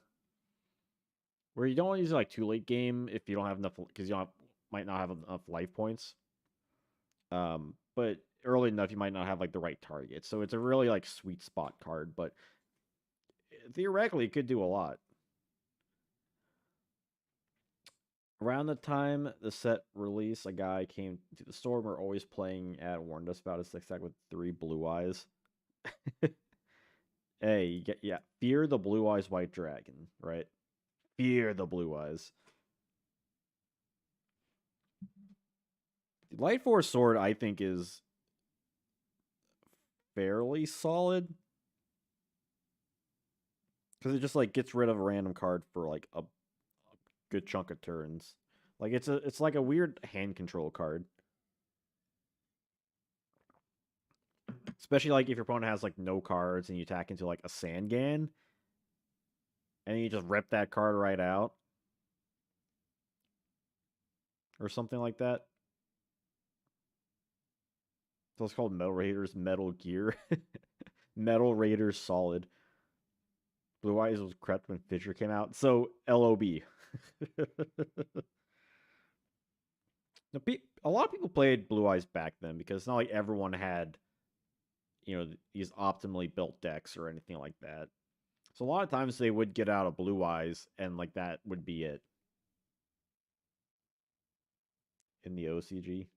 where you don't want to use it like too late game if you don't have enough, because you don't might not have enough life points. But early enough, you might not have like the right target. So it's a really like sweet spot card, but theoretically, it could do a lot. Around the time the set release, a guy came to the store. We're always playing at warned us about a six deck with 3 blue eyes. Hey, you get yeah, fear the blue eyes white dragon, right? Fear the blue eyes. Light Force Sword, I think, is fairly solid because it just like gets rid of a random card for like a good chunk of turns. Like it's like a weird hand control card, especially like if your opponent has like no cards and you attack into like a Sangan and you just rip that card right out or something like that. So it's called Metal Raiders Metal Gear. Metal Raiders Solid. Blue Eyes was crept when Fissure came out. So LOB. A lot of people played Blue Eyes back then because it's not like everyone had, these optimally built decks or anything like that. So a lot of times they would get out of Blue Eyes and like that would be it in the OCG.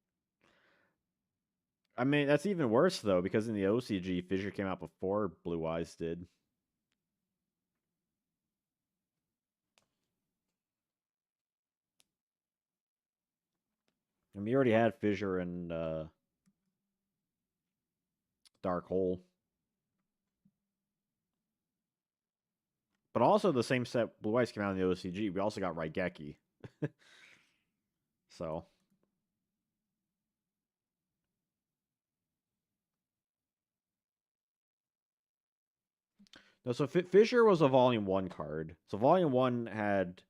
I mean, that's even worse though because in the OCG, Fissure came out before Blue Eyes did. I mean, you already had Fissure and Dark Hole. But also the same set Blue Eyes came out in the OCG. We also got Raigeki. So no, so Fissure was a Volume 1 card. So Volume 1 had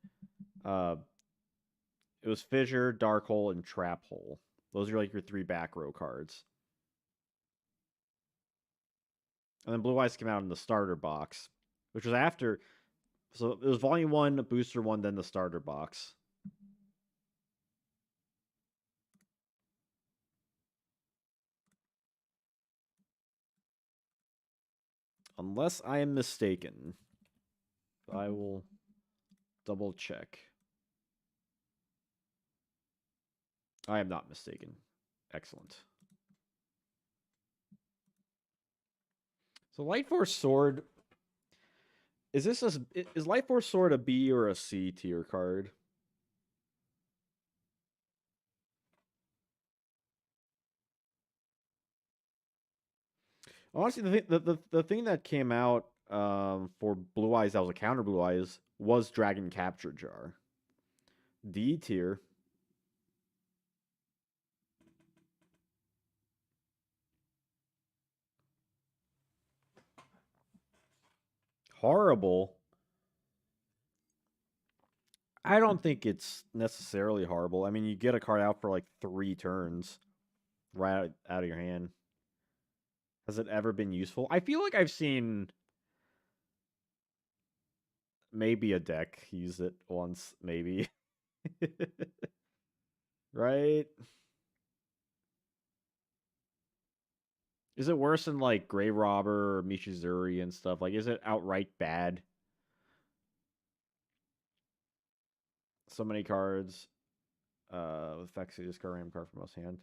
uh it was Fissure, Dark Hole, and Trap Hole. Those are like your 3 back row cards. And then Blue Eyes came out in the starter box, which was after. So it was Volume 1, Booster 1, then the starter box. Unless I am mistaken. I will double check. I am not mistaken. Excellent. So Light Force Sword. Is Light Force Sword a B or a C tier card? Honestly, the thing that came out for Blue Eyes that was a counter Blue Eyes was Dragon Capture Jar. D tier. Horrible. I don't think it's necessarily horrible. I mean, you get a card out for like 3 turns right out of your hand. Has it ever been useful? I feel like I've seen maybe a deck use it once, maybe. Right? Is it worse than like Grave Robber or Mishizuri and stuff? Like, is it outright bad? So many cards. Effects you discard random card from most hand.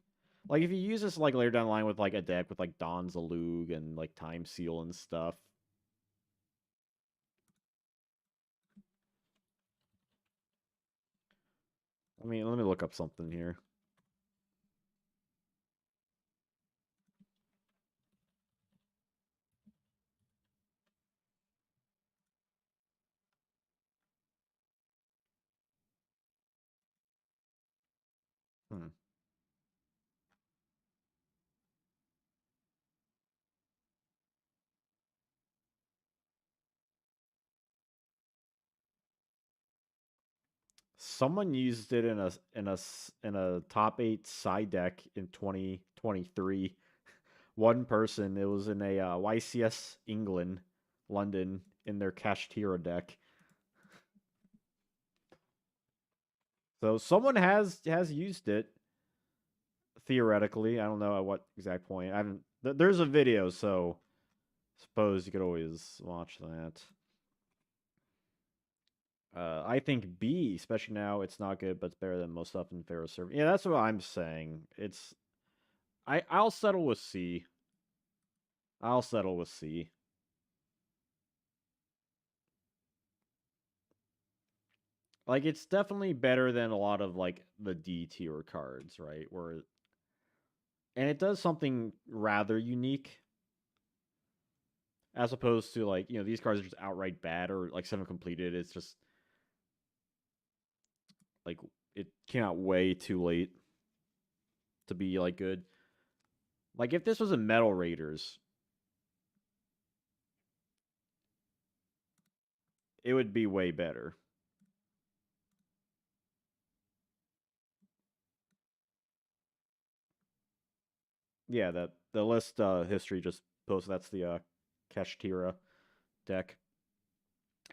Like, if you use this like later down the line with like a deck with like Don Zalug and like Time Seal and stuff. I mean, let me look up something here. Hmm. Someone used it in a top 8 side deck in 2023 one person. It was in a YCS England, London, in their Kashtira deck. So someone has used it theoretically. I don't know at what exact point. I haven't. There's a video, so suppose you could always watch that. I think B, especially now, it's not good, but it's better than most stuff in Pharaoh server. Yeah, that's what I'm saying. I'll settle with C. I'll settle with C. Like it's definitely better than a lot of like the D tier cards, right? And it does something rather unique as opposed to like, these cards are just outright bad or like seven completed. It's just like it came out way too late to be like good. Like if this was a Metal Raiders, it would be way better. Yeah, that the list history just posts that's the Kashtira deck.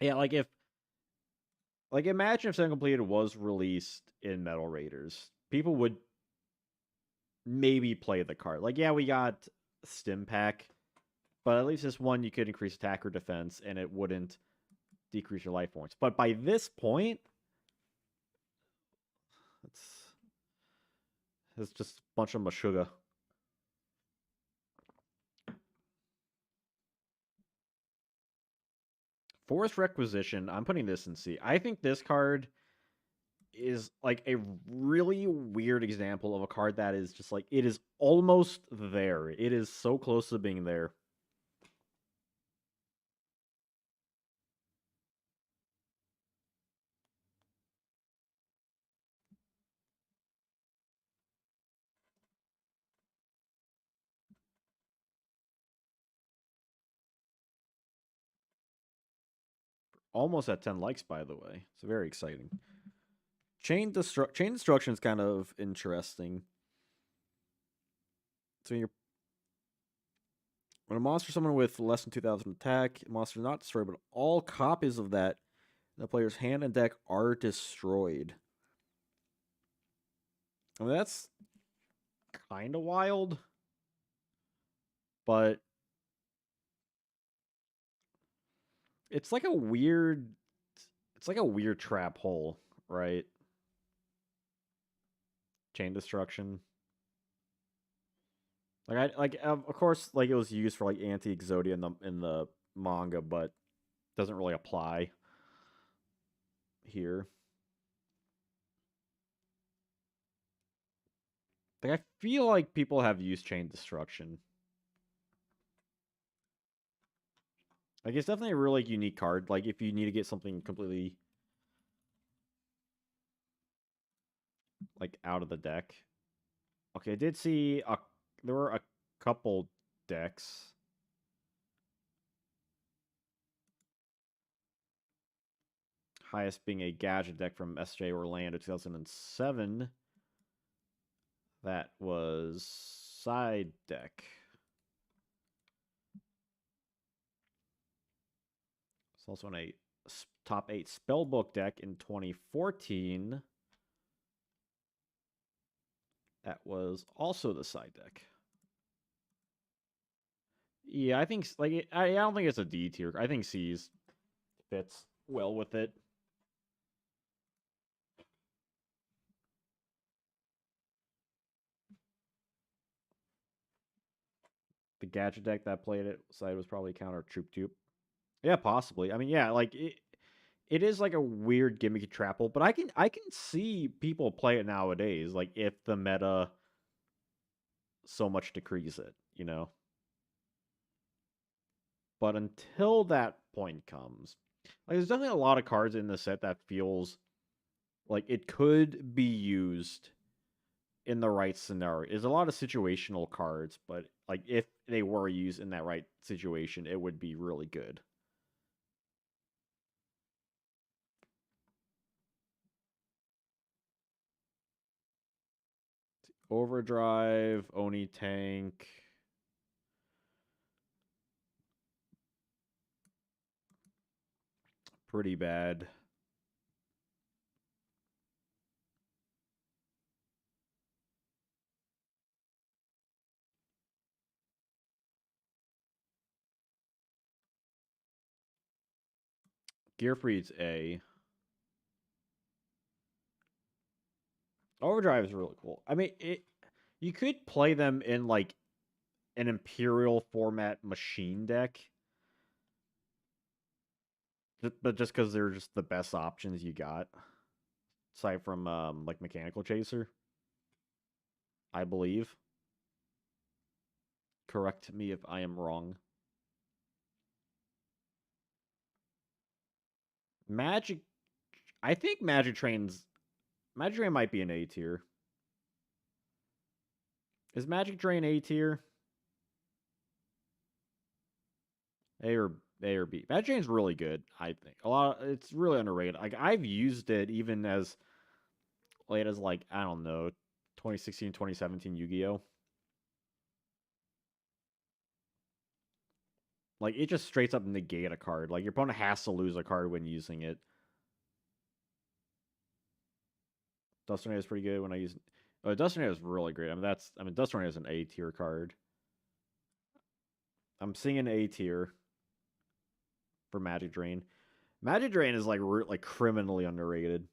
Yeah, like imagine if Seven Completed was released in Metal Raiders. People would maybe play the card. Like, yeah, we got Stim Pack, but at least this one you could increase attack or defense and it wouldn't decrease your life points. But by this point, it's it's just a bunch of Meshuggah. Force Requisition, I'm putting this in C. I think this card is like a really weird example of a card that is just like it is almost there. It is so close to being there. Almost at 10 likes, by the way. It's very exciting. Chain Destruction is kind of interesting. So when a monster summon with less than 2,000 attack, monster not destroyed, but all copies of that in the player's hand and deck are destroyed. I mean, that's kind of wild, but it's like a weird. It's like a weird trap hole, right? Chain Destruction. Of course, like it was used for like anti Exodia in the manga, but doesn't really apply here. Like I feel like people have used Chain Destruction. Like it's definitely a really unique card. Like if you need to get something completely like out of the deck. Okay, I did see there were a couple decks. Highest being a gadget deck from SJ Orlando 2007. That was side deck. It's also in a top 8 spellbook deck in 2014. That was also the side deck. Yeah, I think like I don't think it's a D tier. I think C's fits well with it. The gadget deck that played it side was probably counter Troop Troop. Yeah, possibly. I mean, yeah, like it is like a weird gimmicky trapple, but I can see people play it nowadays. Like if the meta so much decrease it. But until that point comes, like there's definitely a lot of cards in the set that feels like it could be used in the right scenario. There's a lot of situational cards, but like if they were used in that right situation, it would be really good. Overdrive, Oni Tank. pretty bad. Gear Freed's A. Overdrive is really cool. I mean, you could play them in like an Imperial format machine deck, but just because they're just the best options you got, aside from like Mechanical Chaser, I believe. Correct me if I am wrong. Magic, I think Magic Train might be an A tier. Is Magic Train A tier? A or A or B? Magic Train's really good. I think it's really underrated. Like I've used it even as late as like I don't know, 2016, 2017 Yu-Gi-Oh. Like it just straight up negate a card. Like your opponent has to lose a card when using it. Dust Tornado is pretty good when I use. Oh, Dust Tornado is really great. I mean Dust Tornado is an A tier card. I'm seeing an A tier for Magic Drain. Magic Drain is like criminally underrated.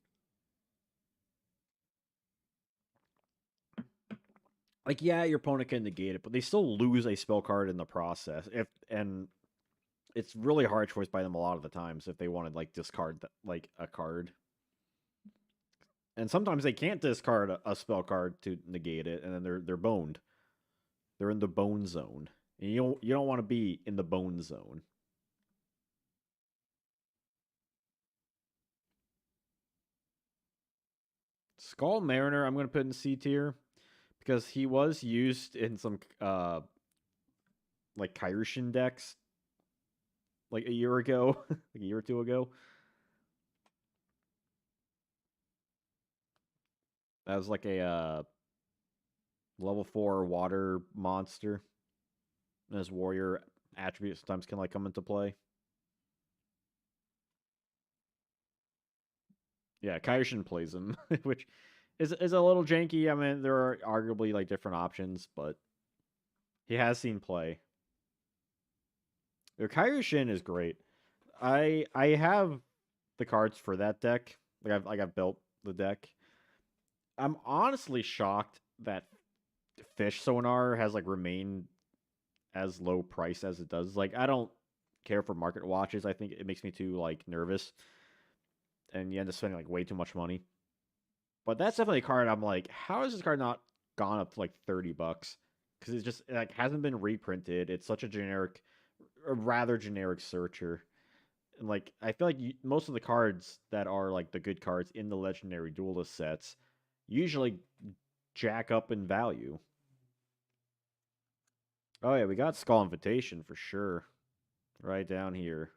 Like yeah, your opponent can negate it, but they still lose a spell card in the process. If and it's really hard choice by them a lot of the times if they want to like discard like a card. And sometimes they can't discard a spell card to negate it, and then they're boned. They're in the bone zone, and you don't want to be in the bone zone. Skull Mariner, I'm going to put in C tier because he was used in some like Kairishin decks like a year ago, like a year or two ago. That was like a level 4 water monster. And his warrior attributes sometimes can like come into play. Yeah, Kairishin plays him, which is a little janky. I mean, there are arguably like different options, but he has seen play. Kairishin is great. I have the cards for that deck. I've built the deck. I'm honestly shocked that Fish Sonar has like remained as low price as it does. Like I don't care for market watches. I think it makes me too like nervous, and you end up spending like way too much money. But that's definitely a card I'm like, how is this card not gone up to like $30? Because it just like hasn't been reprinted. It's such a rather generic searcher. And like I feel like most of the cards that are like the good cards in the legendary duelist sets usually jack up in value. Oh yeah, we got Skull Invitation for sure. Right down here.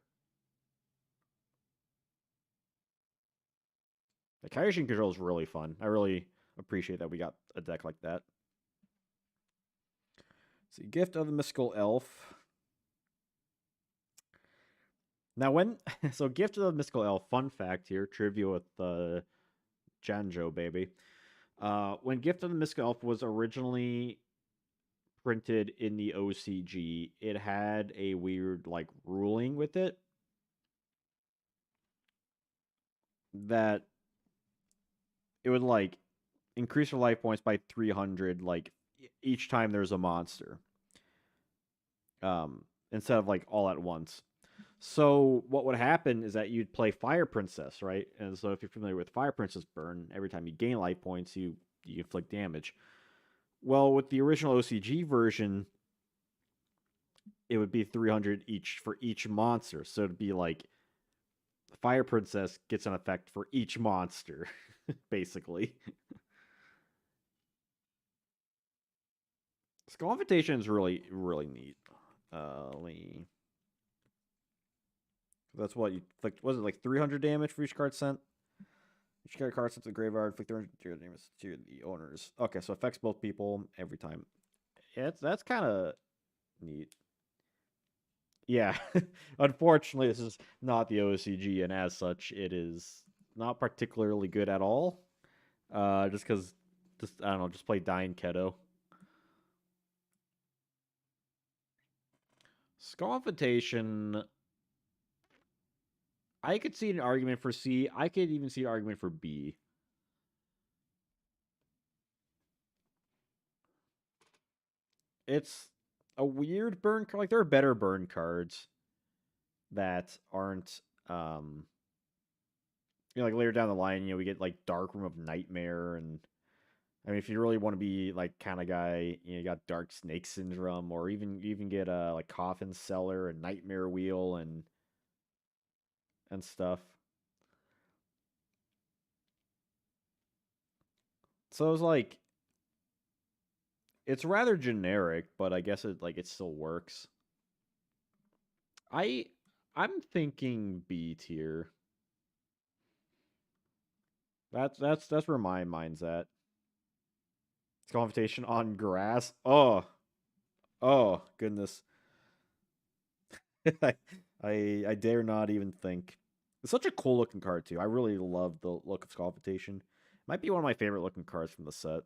The Kaioshin control is really fun. I really appreciate that we got a deck like that. So, Gift of the Mystical Elf. Now, so Gift of the Mystical Elf. Fun fact here, trivia with Janjo baby. When Gift of the Mystical Elf was originally printed in the OCG, it had a weird like ruling with it that it would like increase your life points by 300 like each time there's a monster. Instead of like all at once. So what would happen is that you'd play Fire Princess, right? And so if you're familiar with Fire Princess Burn, every time you gain life points, you inflict damage. Well, with the original OCG version, it would be 300 each for each monster. So it'd be like Fire Princess gets an effect for each monster, basically. Skull Invitation is really, really neat. That's what you like. Was it like 300 damage for each card sent? Each card sent to the graveyard, inflict 300 damage to the owners. Okay, so affects both people every time. Yeah, that's kind of neat. Yeah, unfortunately, this is not the OCG, and as such, it is not particularly good at all. Just because, just I don't know, just play Dying Keto. Scarification, I could see an argument for C. I could even see an argument for B. It's a weird burn card. Like there are better burn cards that aren't like later down the line, we get like Dark Room of Nightmare, and I mean, if you really want to be like kind of guy, you got Dark Snake Syndrome, or even you even get like Coffin Cellar and Nightmare Wheel and stuff. So it's like it's rather generic, but I guess it still works. I I'm thinking B tier. That's where my mind's at. Confrontation on grass. Oh goodness. I, I dare not even think. It's such a cool looking card too. I really love the look of Confrontation. Might be one of my favorite looking cards from the set.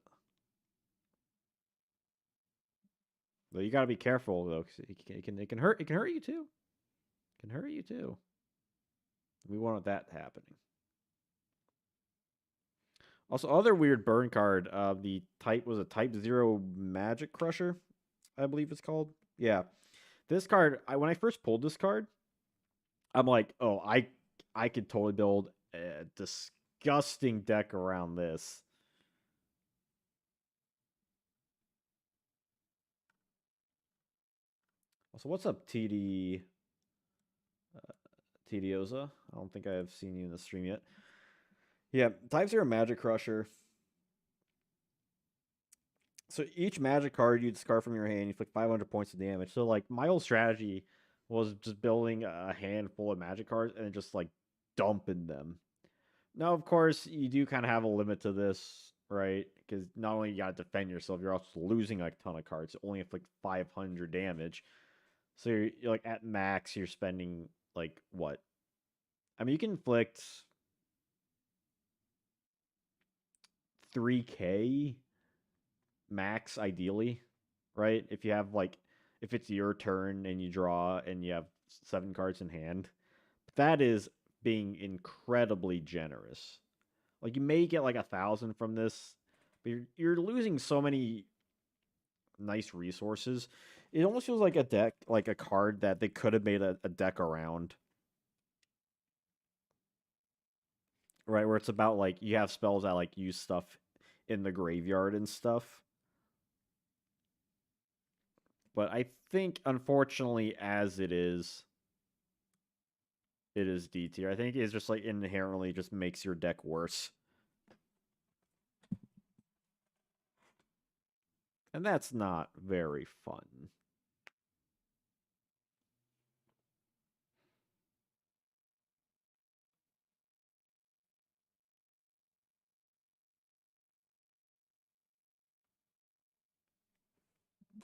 Though you gotta be careful though, 'cause it can hurt you too. It can hurt you too. We want that happening. Also, other weird burn card. The type was a Type Zero Magic Crusher, I believe it's called. Yeah, this card. When I first pulled this card, I'm like, oh, I could totally build a disgusting deck around this. Also, what's up, TDOza? I don't think I've seen you in the stream yet. Yeah, Type Zero Magic Crusher. So each magic card you discard from your hand, you inflict 500 points of damage. So like my whole strategy was just building a handful of magic cards and just like dumping them. Now, of course, you do kind of have a limit to this, right? Because not only you got to defend yourself, you're also losing a ton of cards. Only inflict 500 damage. So you're like at max, you're spending like what? I mean, you can inflict 3K max ideally, right? If you have like if it's your turn and you draw and you have 7 cards in hand, that is being incredibly generous. Like you may get like 1,000 from this, but you're losing so many nice resources. It almost feels like a deck, like a card that they could have made a deck around, right? Where it's about like you have spells that like use stuff in the graveyard and stuff. But I think, unfortunately, as it is D tier. I think it's just like inherently just makes your deck worse. And that's not very fun.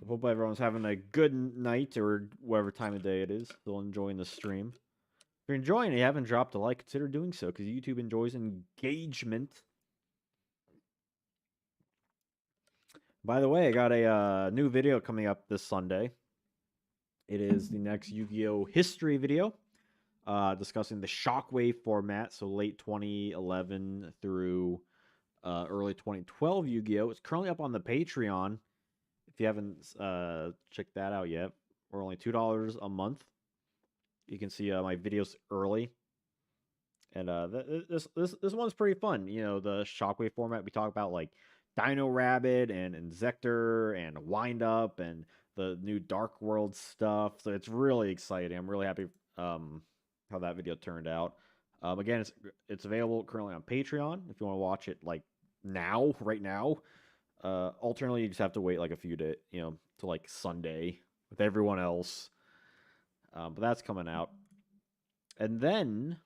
Hope everyone's having a good night or whatever time of day it is. Still enjoying the stream. If you're enjoying it, you haven't dropped a like, consider doing so because YouTube enjoys engagement. By the way, I got a new video coming up this Sunday. It is the next Yu-Gi-Oh! History video discussing the Shockwave format, so late 2011 through early 2012 Yu-Gi-Oh! It's currently up on the Patreon. If you haven't checked that out yet, we're only $2 a month. You can see my videos early, and this one's pretty fun. The Shockwave format. We talk about like Dino Rabbit and Inzektor and Wind Up and the new Dark World stuff. So it's really exciting. I'm really happy how that video turned out. Again, it's available currently on Patreon if you want to watch it like now, right now. Alternately, you just have to wait like a few days, to like Sunday with everyone else. But that's coming out, and then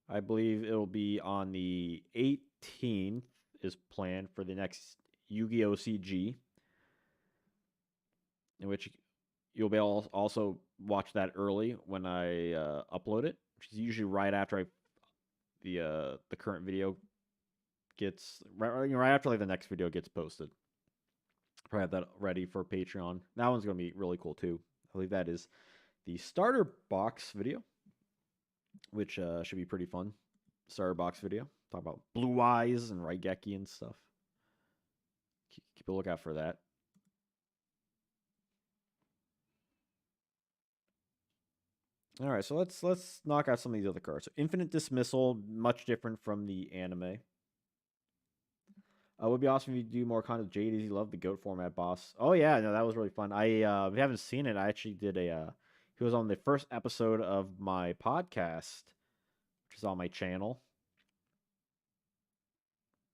I believe it'll be on the 18th is planned for the next Yu-Gi-Oh! CG, in which you'll be able to also watch that early when I upload it, which is usually right after the current video gets right after like the next video gets posted. Probably have that ready for Patreon. That one's gonna be really cool too. I believe that is the starter box video, which should be pretty fun. Starter box video. Talk about Blue Eyes and Raigeki and stuff. Keep a lookout for that. All right, so let's knock out some of these other cards. So Infinite Dismissal, much different from the anime. Would be awesome if you do more kind of JDZ. Love the goat format boss. Oh yeah, no, that was really fun. If you haven't seen it, I actually did a. He was on the first episode of my podcast, which is on my channel.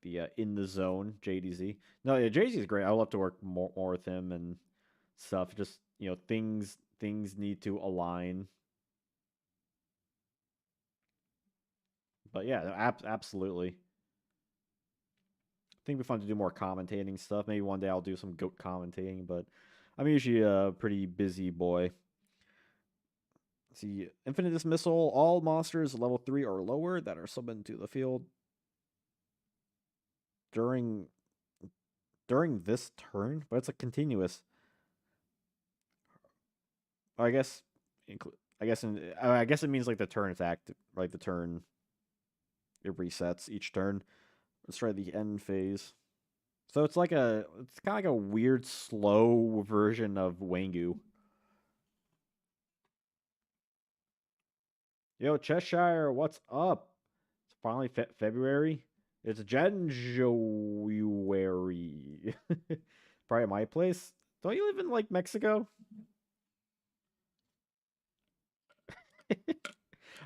The In the Zone JDZ. No, yeah, JDZ is great. I would love to work more with him and stuff. Just things need to align. But yeah, absolutely. I think it'd be fun to do more commentating stuff. Maybe one day I'll do some goat commentating, but I'm usually a pretty busy boy. Let's see, Infinite Dismissal. All monsters level 3 or lower that are summoned to the field during this turn, but it's a continuous. I guess, I guess it means like the turn is active, like the turn it resets each turn. Let's try the end phase. So it's kind of like a weird slow version of Wangu. Yo, Cheshire, what's up? It's finally February. It's Janjo. Probably my place. Don't you live in like Mexico?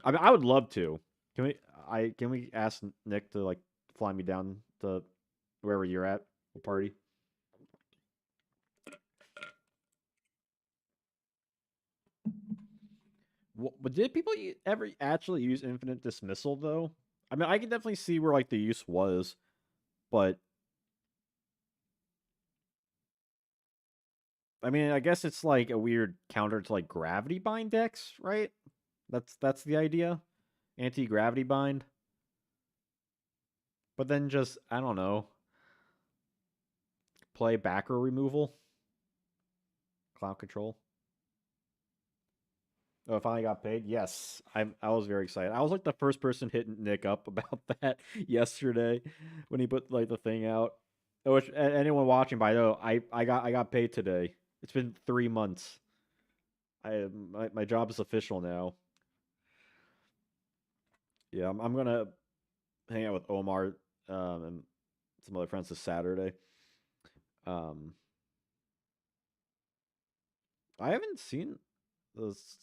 I mean, I would love to. Can we ask Nick to like fly me down to wherever you're at? We'll party. But did people ever actually use infinite dismissal though? I mean, I can definitely see where like the use was, but I mean, I guess it's like a weird counter to like gravity bind decks, right? That's the idea. Anti-gravity bind. But then just I don't know, play backer removal, cloud control. Oh, I finally got paid. Yes, I was very excited. I was like the first person hitting Nick up about that yesterday when he put like the thing out. Which anyone watching, by the way, I got paid today. It's been 3 months. My job is official now. Yeah, I'm gonna hang out with Omar and some other friends this Saturday. Um, I haven't seen this.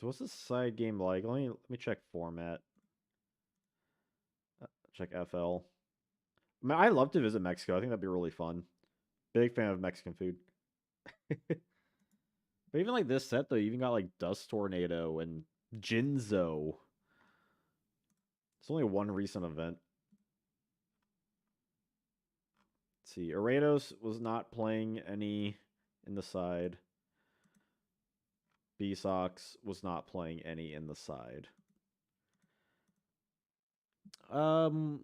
What's this side game like? Let me check format. Check FL. I mean, I'd love to visit Mexico. I think that'd be really fun. Big fan of Mexican food. But even like this set though, you even got like Dust Tornado and Jinzo. It's only one recent event. Let's see, Arados was not playing any in the side. B-Sox was not playing any in the side. Um,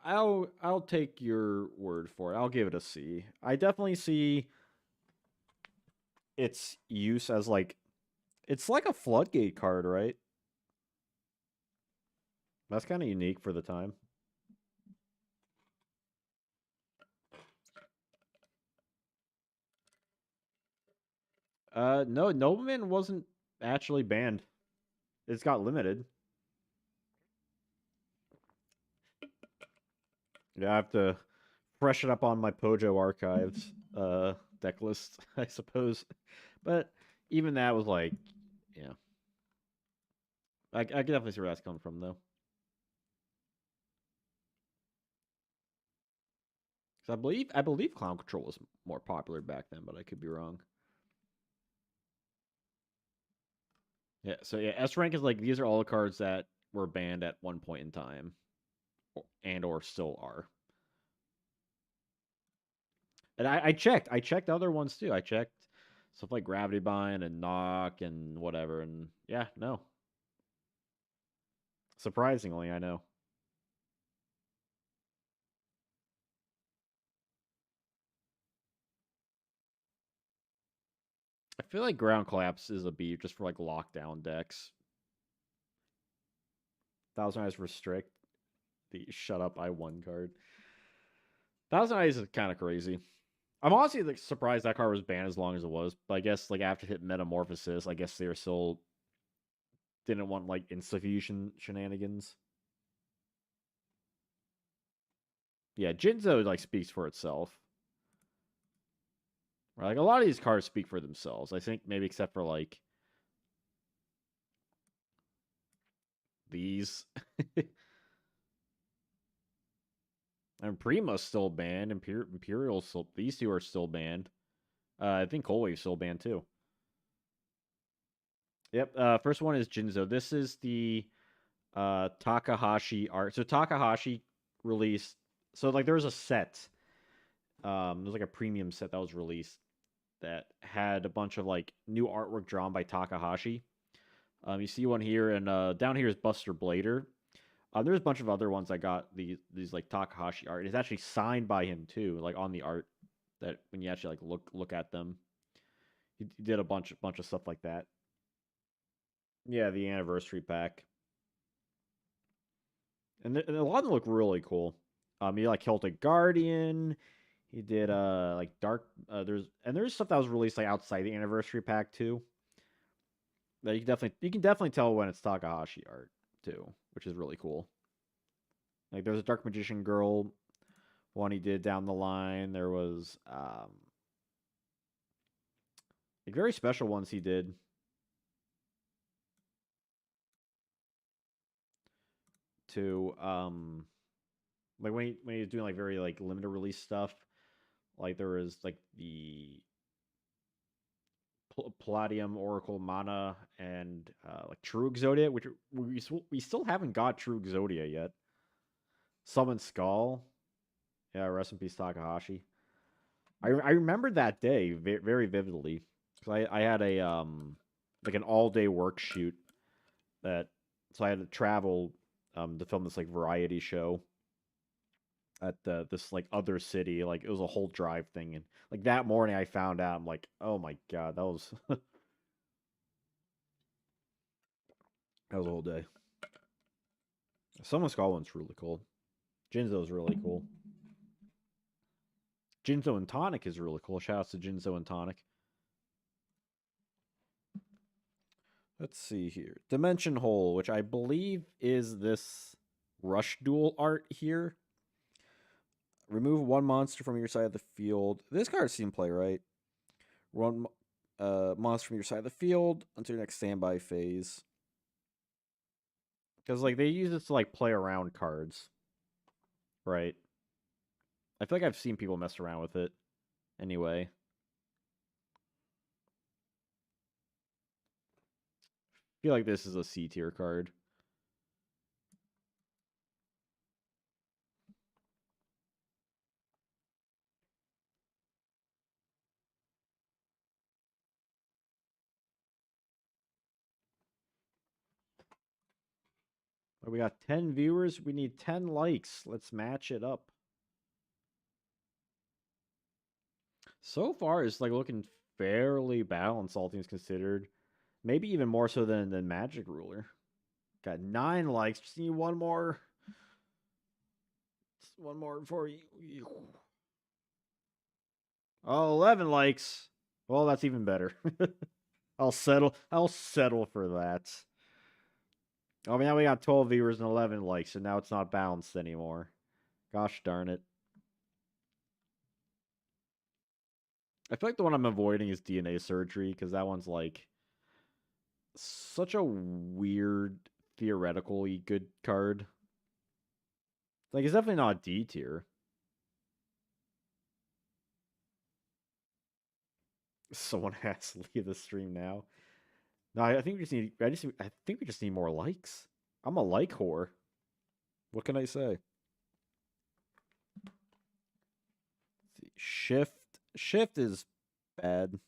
I'll take your word for it. I'll give it a C. I definitely see its use as like it's like a floodgate card, right? That's kind of unique for the time. No, Nobleman wasn't actually banned. It's got limited. Yeah, I have to freshen up on my Pojo archives deck list, I suppose. But even that was like, yeah, I can definitely see where that's coming from though. Because I believe Clown Control was more popular back then, but I could be wrong. Yeah, so yeah, S rank is like these are all the cards that were banned at one point in time, and or still are. And I checked other ones too. I checked Stuff like Gravity Bind and Knock and whatever. And yeah, no. Surprisingly, I know. I feel like Ground Collapse is a beat just for like lockdown decks. Thousand Eyes Restrict, the Shut Up I Won card. Thousand Eyes is kind of crazy. I'm honestly like surprised that card was banned as long as it was. But I guess like after hit Metamorphosis, I guess they were still didn't want like insta-fusion shenanigans. Yeah, Jinzo like speaks for itself. Right? Like a lot of these cards speak for themselves. I think maybe except for like these. And Prima's still banned. Imperial still. These two are still banned. I think Cold Wave's still banned too. Yep. First one is Jinzo. This is the Takahashi art. So Takahashi released. So like there was a set. There's like a premium set that was released that had a bunch of like new artwork drawn by Takahashi. You see one here, and down here is Buster Blader. There's a bunch of other ones I got these like Takahashi art. It's actually signed by him too, like on the art. That when you actually like look at them, he did a bunch of stuff like that. Yeah, the anniversary pack, and a lot of them look really cool. He like Celtic Guardian. He did like Dark. There's stuff that was released like outside the anniversary pack too. That you can definitely tell when it's Takahashi art too, which is really cool. Like there's a Dark Magician Girl one he did down the line. There was like very special ones he did to like when he was doing like very like limited release stuff. Like there was like the Palladium Oracle Mana and like True Exodia, which we still haven't got True Exodia yet. Summon Skull, yeah, rest in peace Takahashi. I remember that day very vividly because I had a like an all day work shoot that so I had to travel to film this like variety show at this like other city. Like it was a whole drive thing, and like that morning I found out. I'm like, oh my god, that was that was a whole day. Someone Skull one's really cool. Jinzo's really cool. Jinzo and Tonic is really cool. Shout out to Jinzo and Tonic. Let's see here. Dimension Hole, which I believe is this Rush Duel art here. Remove one monster from your side of the field. This card's team play, right? One monster from your side of the field until your next standby phase. Because like they use this to like play around cards, right? I feel like I've seen people mess around with it. Anyway, I feel like this is a C tier card. We got 10 viewers. We need 10 likes. Let's match it up. So far, it's like looking fairly balanced, all things considered. Maybe even more so than Magic Ruler. Got 9 likes. Just need one more. Just one more before you. Oh, 11 likes. Well, that's even better. I'll settle. I'll settle for that. Oh, now we got 12 viewers and 11 likes, and now it's not balanced anymore. Gosh darn it. I feel like the one I'm avoiding is DNA surgery because that one's like such a weird, theoretically good card. Like, it's definitely not D tier. Someone has to leave the stream now. No, I think we just need. I think we just need more likes. I'm a like whore. What can I say? Shift is bad.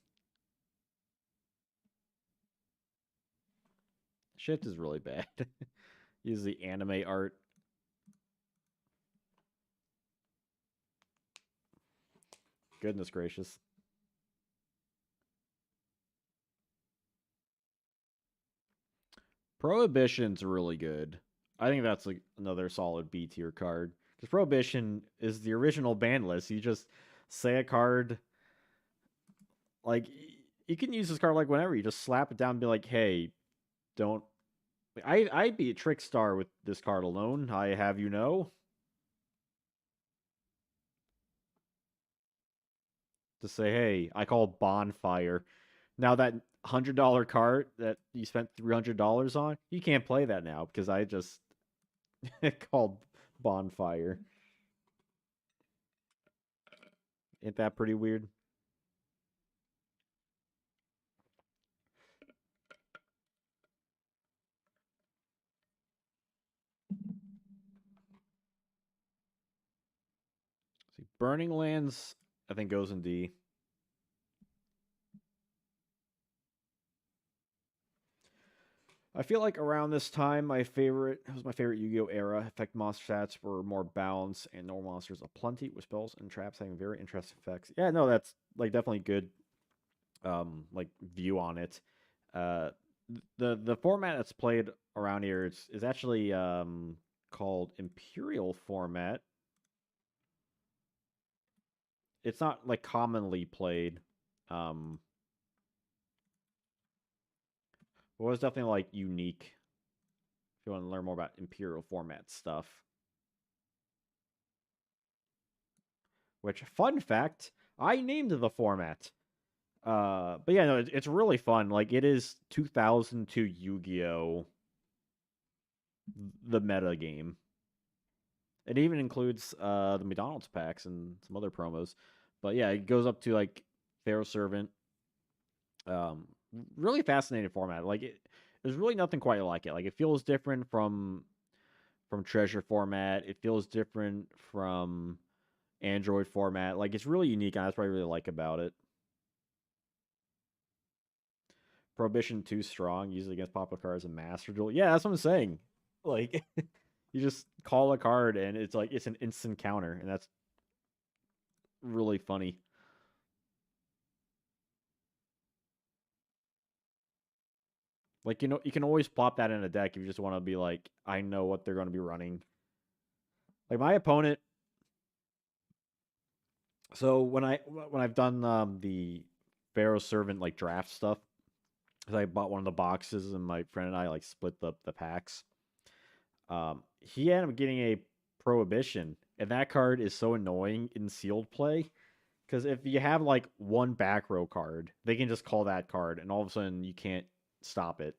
Shift is really bad. Use the anime art. Goodness gracious. Prohibition's really good. I think that's like another solid B tier card. Because Prohibition is the original ban list. You just say a card like you can use this card like whenever. You just slap it down and be like, hey, don't I'd be a trick star with this card alone. I have you know. To say, hey, I call bonfire. Now that $100 card that you spent $300 on, you can't play that now because I just called bonfire. Ain't that pretty weird? See, Burning Lands, I think goes in D. I feel like around this time, my favorite Yu-Gi-Oh era. Effect monster stats were more balanced and normal monsters aplenty with spells and traps having very interesting effects. Yeah, no, that's like definitely good like view on it. Uh the format that's played around here is actually called Imperial format. It's not like commonly played. Um it was definitely like unique if you want to learn more about Imperial format stuff. Which, fun fact, I named the format. But yeah, no, it's really fun. Like it is 2002 Yu-Gi-Oh, the meta game. It even includes the McDonald's packs and some other promos. But yeah, it goes up to like Pharaoh Servant. Um, really fascinating format. There's really nothing quite like it. Like it feels different from Treasure format. It feels different from Android format. Like it's really unique, and that's what I really like about it. Prohibition too strong, usually against popular cards and Master Duel. Yeah, that's what I'm saying. Like you just call a card and it's like it's an instant counter, and that's really funny. Like you can always plop that in a deck if you just want to be like, I know what they're going to be running. Like my opponent. So when I've done the Pharaoh Servant like draft stuff, because I bought one of the boxes and my friend and I like split the packs. He ended up getting a Prohibition, and that card is so annoying in sealed play. Because if you have like one back row card, they can just call that card, and all of a sudden you can't stop it.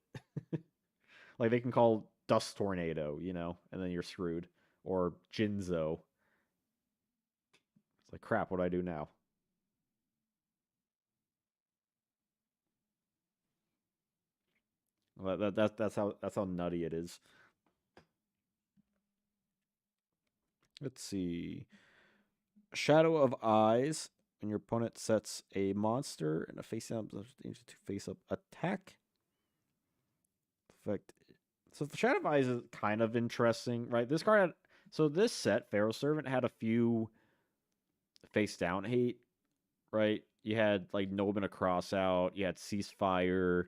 Like they can call Dust Tornado, and then you're screwed. Or Jinzo. It's like crap. What do I do now? That's how nutty it is. Let's see. Shadow of Eyes. When your opponent sets a monster and a face up to face up attack effect. So the Shadow of Eyes is kind of interesting, right? So this set, Pharaoh Servant, had a few face down hate, right? You had like Nobin a cross out, you had Ceasefire,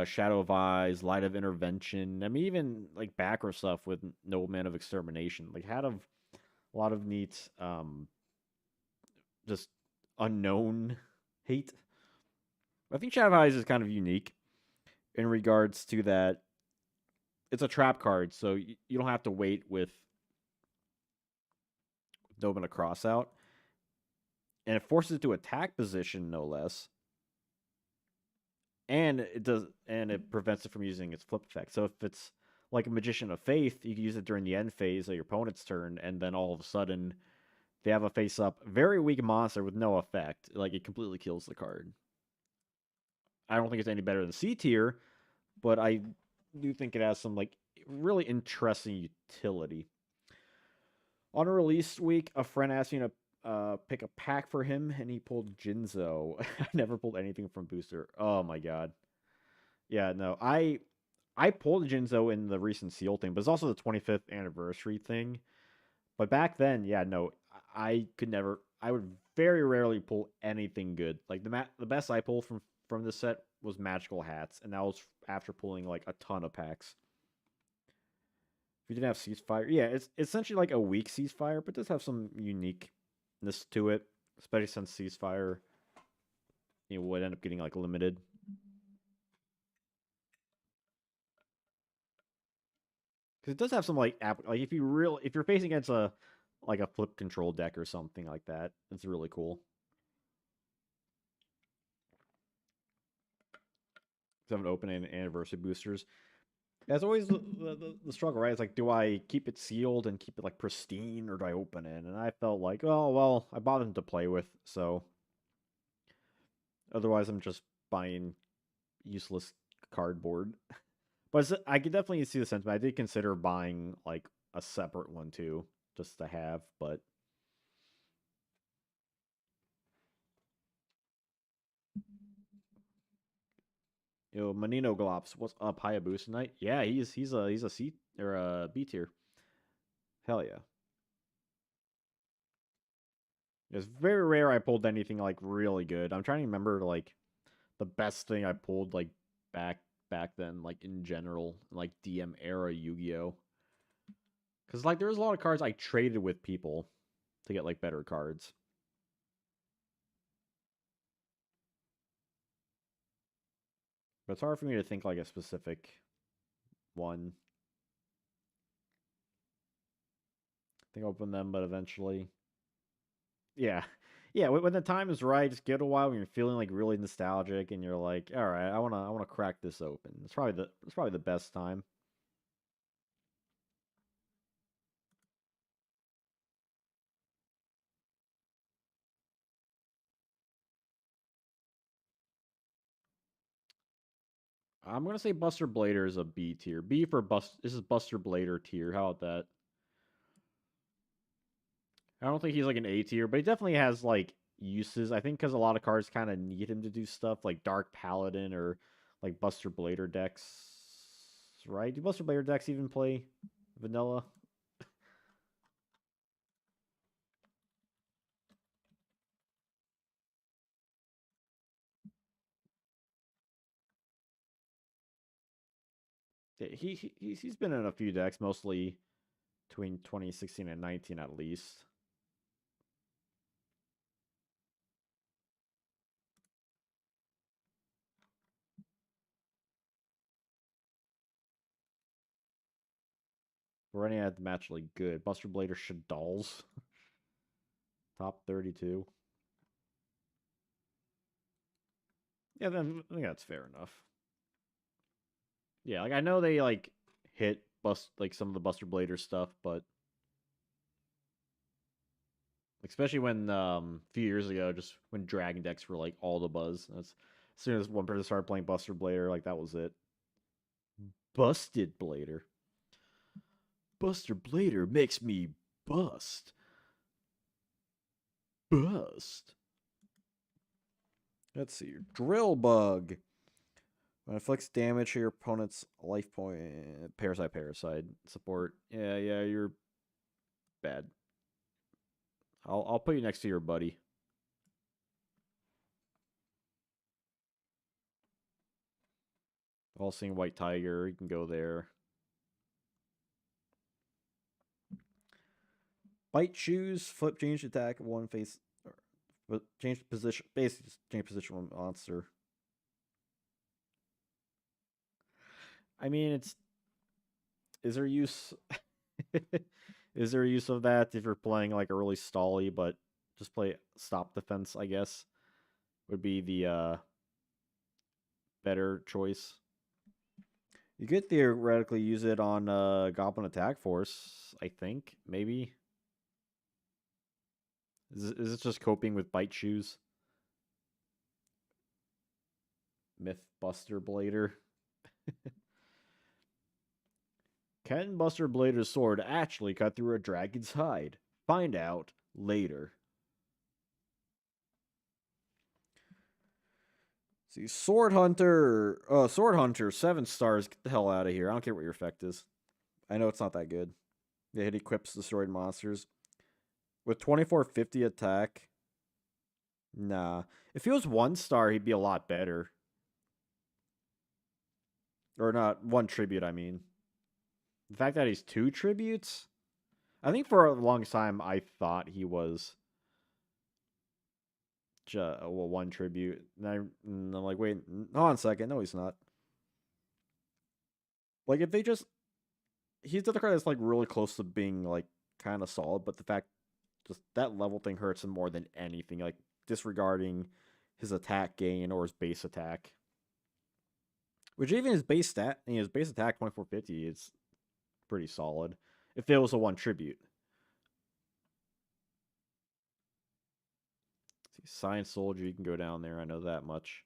Shadow of Eyes, Light of Intervention. I mean, even like backer stuff with Nobleman of Extermination. Like had a lot of neat, just unknown hate. I think Shadow of Eyes is kind of unique in regards to that. It's a trap card, so you don't have to wait with Nobin a cross out, and it forces it to attack position no less, and it prevents it from using its flip effect. So if it's like a Magician of Faith, you can use it during the end phase of your opponent's turn, and then all of a sudden they have a face up very weak monster with no effect. Like it completely kills the card. I don't think it's any better than C tier, but I do think it has some like really interesting utility. On a release week, a friend asked me to pick a pack for him, and he pulled Jinzo. I never pulled anything from Booster. Oh my god. Yeah, no, I I pulled Jinzo in the recent seal thing, but it's also the 25th anniversary thing. But back then, yeah, no, I could never. I would very rarely pull anything good. Like the best I pulled from this set was magical hats, and that was after pulling like a ton of packs. If you didn't have ceasefire, yeah, it's essentially like a weak ceasefire, but does have some uniqueness to it, especially since ceasefire would end up getting like limited. Because it does have some like like if you're facing against a like a flip control deck or something like that, it's really cool. 7 open and anniversary boosters. That's always the struggle, right? It's like, do I keep it sealed and keep it like pristine, or do I open it? And I felt like, oh well, I bought them to play with, so otherwise I'm just buying useless cardboard. But I could definitely see the sentiment. I did consider buying like a separate one too, just to have, but Manino Glops, what's up, Hayabusa Knight? Yeah, he's a C or a B tier. Hell yeah. It's very rare I pulled anything like really good. I'm trying to remember like the best thing I pulled like back back then, like in general, like DM era Yu-Gi-Oh. Because like there's a lot of cards I traded with people to get like better cards. But it's hard for me to think like a specific one. I think I'll open them, but eventually. Yeah. Yeah, when the time is right, just give it a while when you're feeling like really nostalgic and you're like, all right, I wanna crack this open. It's probably the best time. I'm gonna say Buster Blader is a B tier. B for This is Buster Blader tier. How about that? I don't think he's like an A tier, but he definitely has like uses. I think because a lot of cards kind of need him to do stuff like Dark Paladin or like Buster Blader decks. Right? Do Buster Blader decks even play vanilla? He's been in a few decks, mostly between 2016 and 19 at least. We're running at the match like good. Buster Blader Shadalls. Top 32. Yeah, then I think that's fair enough. Yeah, like I know they like hit bust like some of the Buster Blader stuff, but especially when a few years ago, just when Dragon decks were like all the buzz. That's as soon as one person started playing Buster Blader, like that was it. Busted Blader. Buster Blader makes me bust. Let's see. Drill Bug. When it inflicts damage to your opponent's life point, parasite support. Yeah, you're bad. I'll put you next to your buddy. All seeing White Tiger. You can go there. Bite shoes, flip change attack, one face, but change position. Basically, just change position one monster. I mean, it's is there use? Is there use of that if you're playing like a really stally, but just play stop defense? I guess would be the better choice. You could theoretically use it on Goblin Attack Force. I think maybe. Is it just coping with bite shoes? Myth Buster Blader. Can Buster Blader's sword actually cut through a dragon's hide? Find out later. See, Sword Hunter. Sword Hunter, 7 stars. Get the hell out of here. I don't care what your effect is. I know it's not that good. Yeah, it equips destroyed monsters. With 2450 attack. Nah. If he was 1 star, he'd be a lot better. Or not, 1 tribute, I mean. The fact that he's 2 tributes? I think for a long time I thought he was just, well, 1 tribute. And I'm like, wait, hold on a second. No, he's not. Like, if they just. He's the other card that's, like, really close to being, like, kind of solid, but the fact just that level thing hurts him more than anything. Like, disregarding his attack gain or his base attack. Which even his base stat, his base attack 2450 is pretty solid. If it was a 1 tribute. See, Science Soldier, you can go down there. I know that much.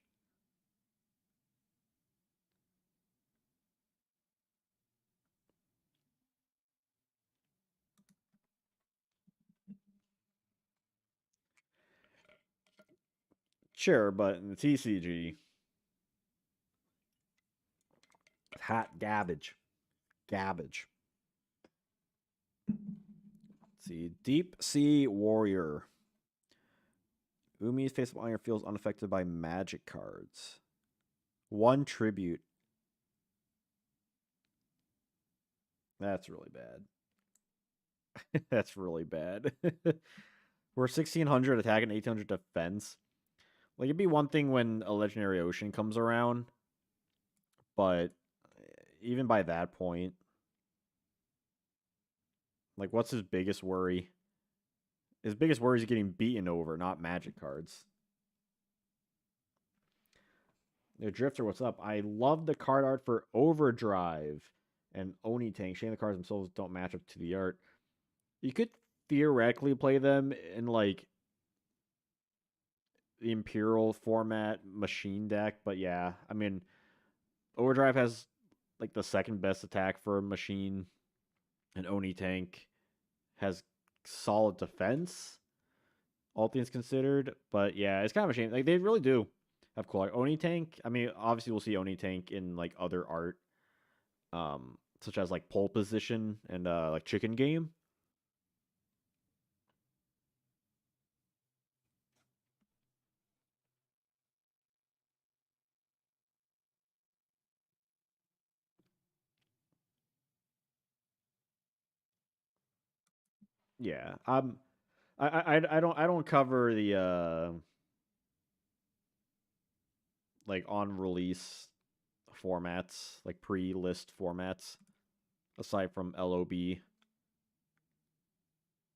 Sure, but in the TCG, hot garbage. Garbage. Let's see. Deep Sea Warrior. Umi's face of iron feels unaffected by magic cards. 1 tribute. That's really bad. That's really bad. We're 1600 attack and 1800 defense. Like, it'd be one thing when a legendary ocean comes around, but even by that point, like, what's his biggest worry? His biggest worry is getting beaten over, not magic cards. The Drifter, what's up? I love the card art for Overdrive and Oni Tank. Shame the cards themselves don't match up to the art. You could theoretically play them in, like, the Imperial format machine deck, but yeah, I mean, Overdrive has, like, the second best attack for a machine, and Oni Tank has solid defense, all things considered. But yeah, it's kind of a shame. Like, they really do have cool, like, Oni Tank. I mean, obviously we'll see Oni Tank in, like, other art, such as, like, Pole Position and like Chicken Game. Yeah, I don't cover the like, on release formats, like pre-list formats, aside from LOB.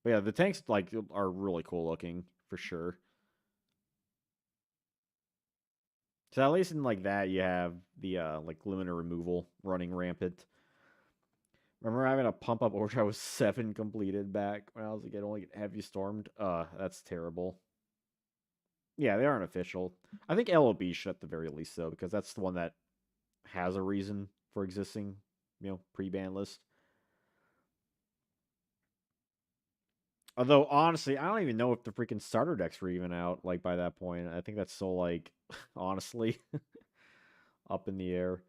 But yeah, the tanks, like, are really cool looking for sure. So at least in, like, that, you have the like, limiter removal running rampant. Remember having a pump up overdrive with 7 completed back when I was, like, it only heavy stormed. That's terrible. Yeah, they aren't official. I think LOB should at the very least, though, because that's the one that has a reason for existing, pre-ban list. Although, honestly, I don't even know if the freaking starter decks were even out, like, by that point. I think that's still, like, honestly, up in the air.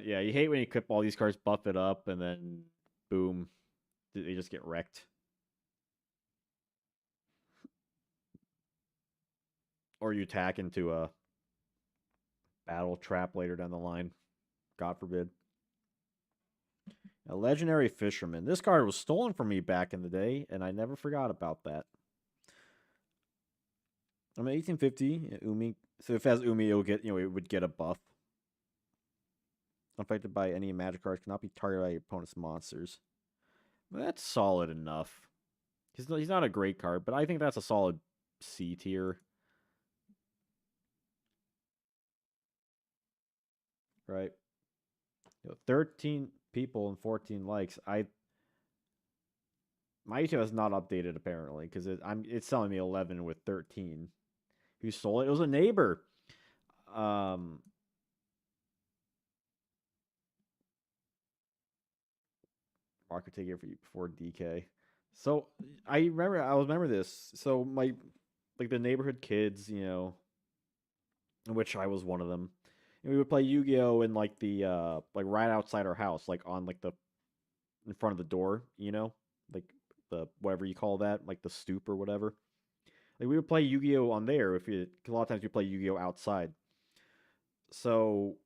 Yeah, you hate when you equip all these cards, buff it up, and then boom, they just get wrecked. Or you tack into a battle trap later down the line. God forbid. A legendary fisherman. This card was stolen from me back in the day, and I never forgot about that. I'm at 1850. Umi. So if it has Umi, it would get a buff. Unaffected by any magic cards, cannot be targeted by your opponent's monsters. That's solid enough. He's not a great card, but I think that's a solid C tier. Right? 13 people and 14 likes. My YouTube has not updated apparently because it's telling me 11 with 13. Who stole it? It was a neighbor. Um, Market take it for you before DK. So I remember this. So my, like, the neighborhood kids, which I was one of them. And we would play Yu-Gi-Oh in like the like right outside our house, like on like the in front of the door, like the whatever you call that, like the stoop or whatever. Like we would play Yu-Gi-Oh on there if you, cause a lot of times we play Yu-Gi-Oh outside. So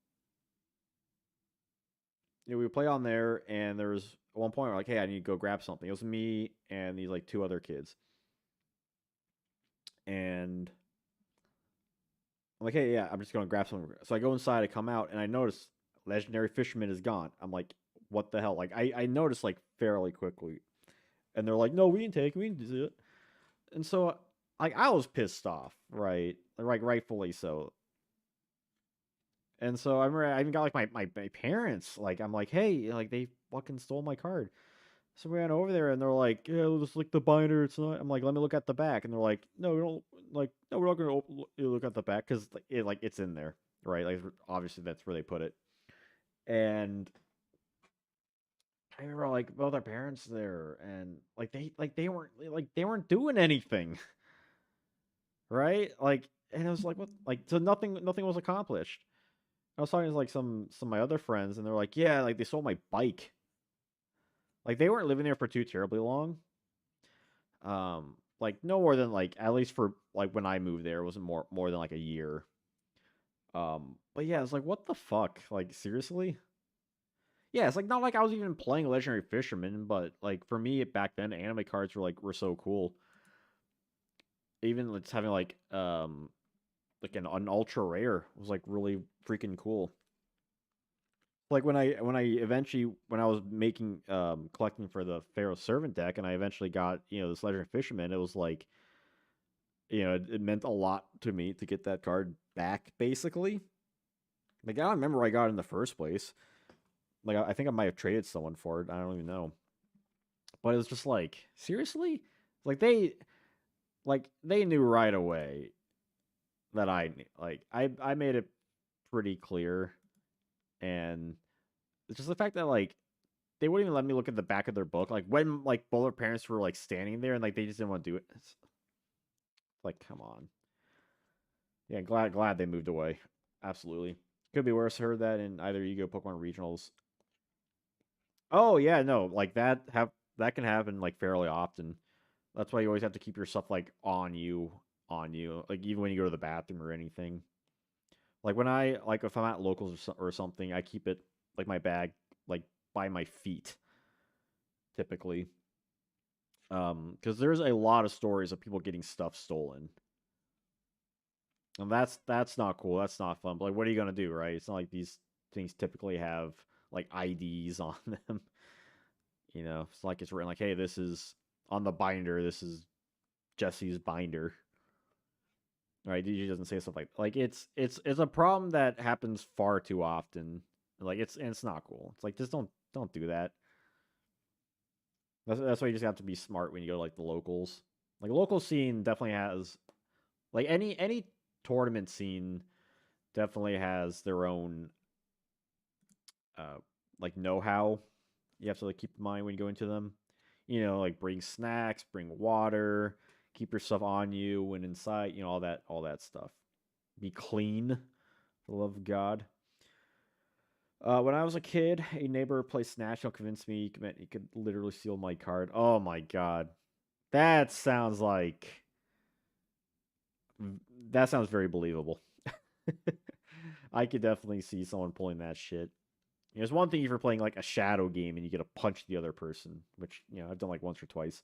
we would play on there, and there was at one point we're like, hey, I need to go grab something. It was me and these like two other kids, and I'm like, hey, yeah, I'm just gonna grab something. So I go inside, I come out, and I notice Legendary Fisherman is gone. I'm like, what the hell? Like I noticed like fairly quickly, and they're like, no, we didn't take it, we didn't do it. And so like I was pissed off, right? Like rightfully so. And so I remember I even got like my parents. Like I'm like, hey, like they fucking stole my card. So we went over there and they're like, yeah, we'll just look the binder. It's not. I'm like, let me look at the back. And they're like, no, we don't. Like, no, we're not gonna look at the back because like it's in there, right? Like obviously that's where they put it. And I remember like both our parents there, and like they weren't doing anything, right? Like, and I was like, what? Like, so nothing was accomplished. I was talking to like some of my other friends, and they're like, yeah, like they stole my bike. Like they weren't living there for too terribly long. Like no more than like at least for like when I moved there, it wasn't more than like a year. But yeah, it's like what the fuck? Like seriously? Yeah, it's like not like I was even playing Legendary Fisherman, but like for me back then, anime cards were so cool. Even it's having like an ultra rare was like really freaking cool. Like when I was making collecting for the Pharaoh servant deck, and I eventually got this Legendary Fisherman, it was like it meant a lot to me to get that card back. Basically, like I don't remember where I got it in the first place. Like I think I might have traded someone for it. I don't even know. But it was just like seriously, like they knew right away that I made it pretty clear, and it's just the fact that like they wouldn't even let me look at the back of their book. Like when like both our parents were like standing there and like they just didn't want to do it. It's like come on. Yeah, glad they moved away. Absolutely. Could be worse. Heard that in either Yu-Gi-Oh! Pokemon regionals. Oh yeah, no, like that can happen like fairly often. That's why you always have to keep your stuff like on you, like even when you go to the bathroom or anything. Like when I like if I'm at locals or something, I keep it like my bag like by my feet typically. Because there's a lot of stories of people getting stuff stolen, and that's not cool. That's not fun. But like, what are you gonna do, right? It's not like these things typically have like IDs on them. It's like it's written like, hey, this is on the binder. This is Jesse's binder, right? He doesn't say stuff like it's a problem that happens far too often. Like it's not cool. It's like just don't do that. That's why you just have to be smart when you go to like the locals. Like local scene definitely has like any tournament scene definitely has their own uh like know-how you have to like keep in mind when you go into them. Like bring snacks, bring water, keep your stuff on you when inside, all that stuff. Be clean, for the love of God. When I was a kid, a neighbor played Snatch and convinced me he could literally steal my card. Oh my God. That sounds like that sounds very believable. I could definitely see someone pulling that shit. There's one thing if you're playing like a shadow game and you get to punch the other person, which I've done like once or twice.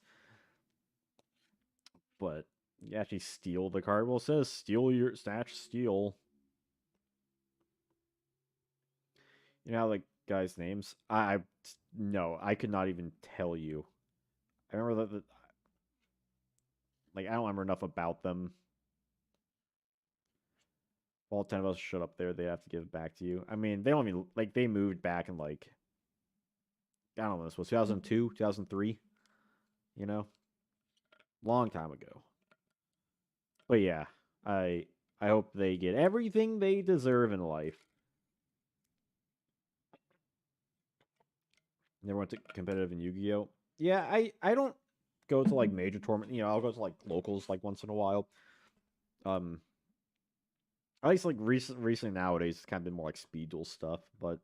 But you actually steal the card. Well, it says steal your snatch, steal. Like guys' names. I no, I could not even tell you. I remember that like I don't remember enough about them. All 10 of us showed up there, they have to give it back to you. I mean, they don't even like they moved back in like I don't know. This was 2002, 2003. You know, long time ago. But yeah, I I hope they get everything they deserve in life. Never went to competitive in Yu-Gi-Oh. Yeah, I don't go to like major tournament. I'll go to like locals like once in a while. Um, At least like recently nowadays, it's kind of been more like speed duel stuff. But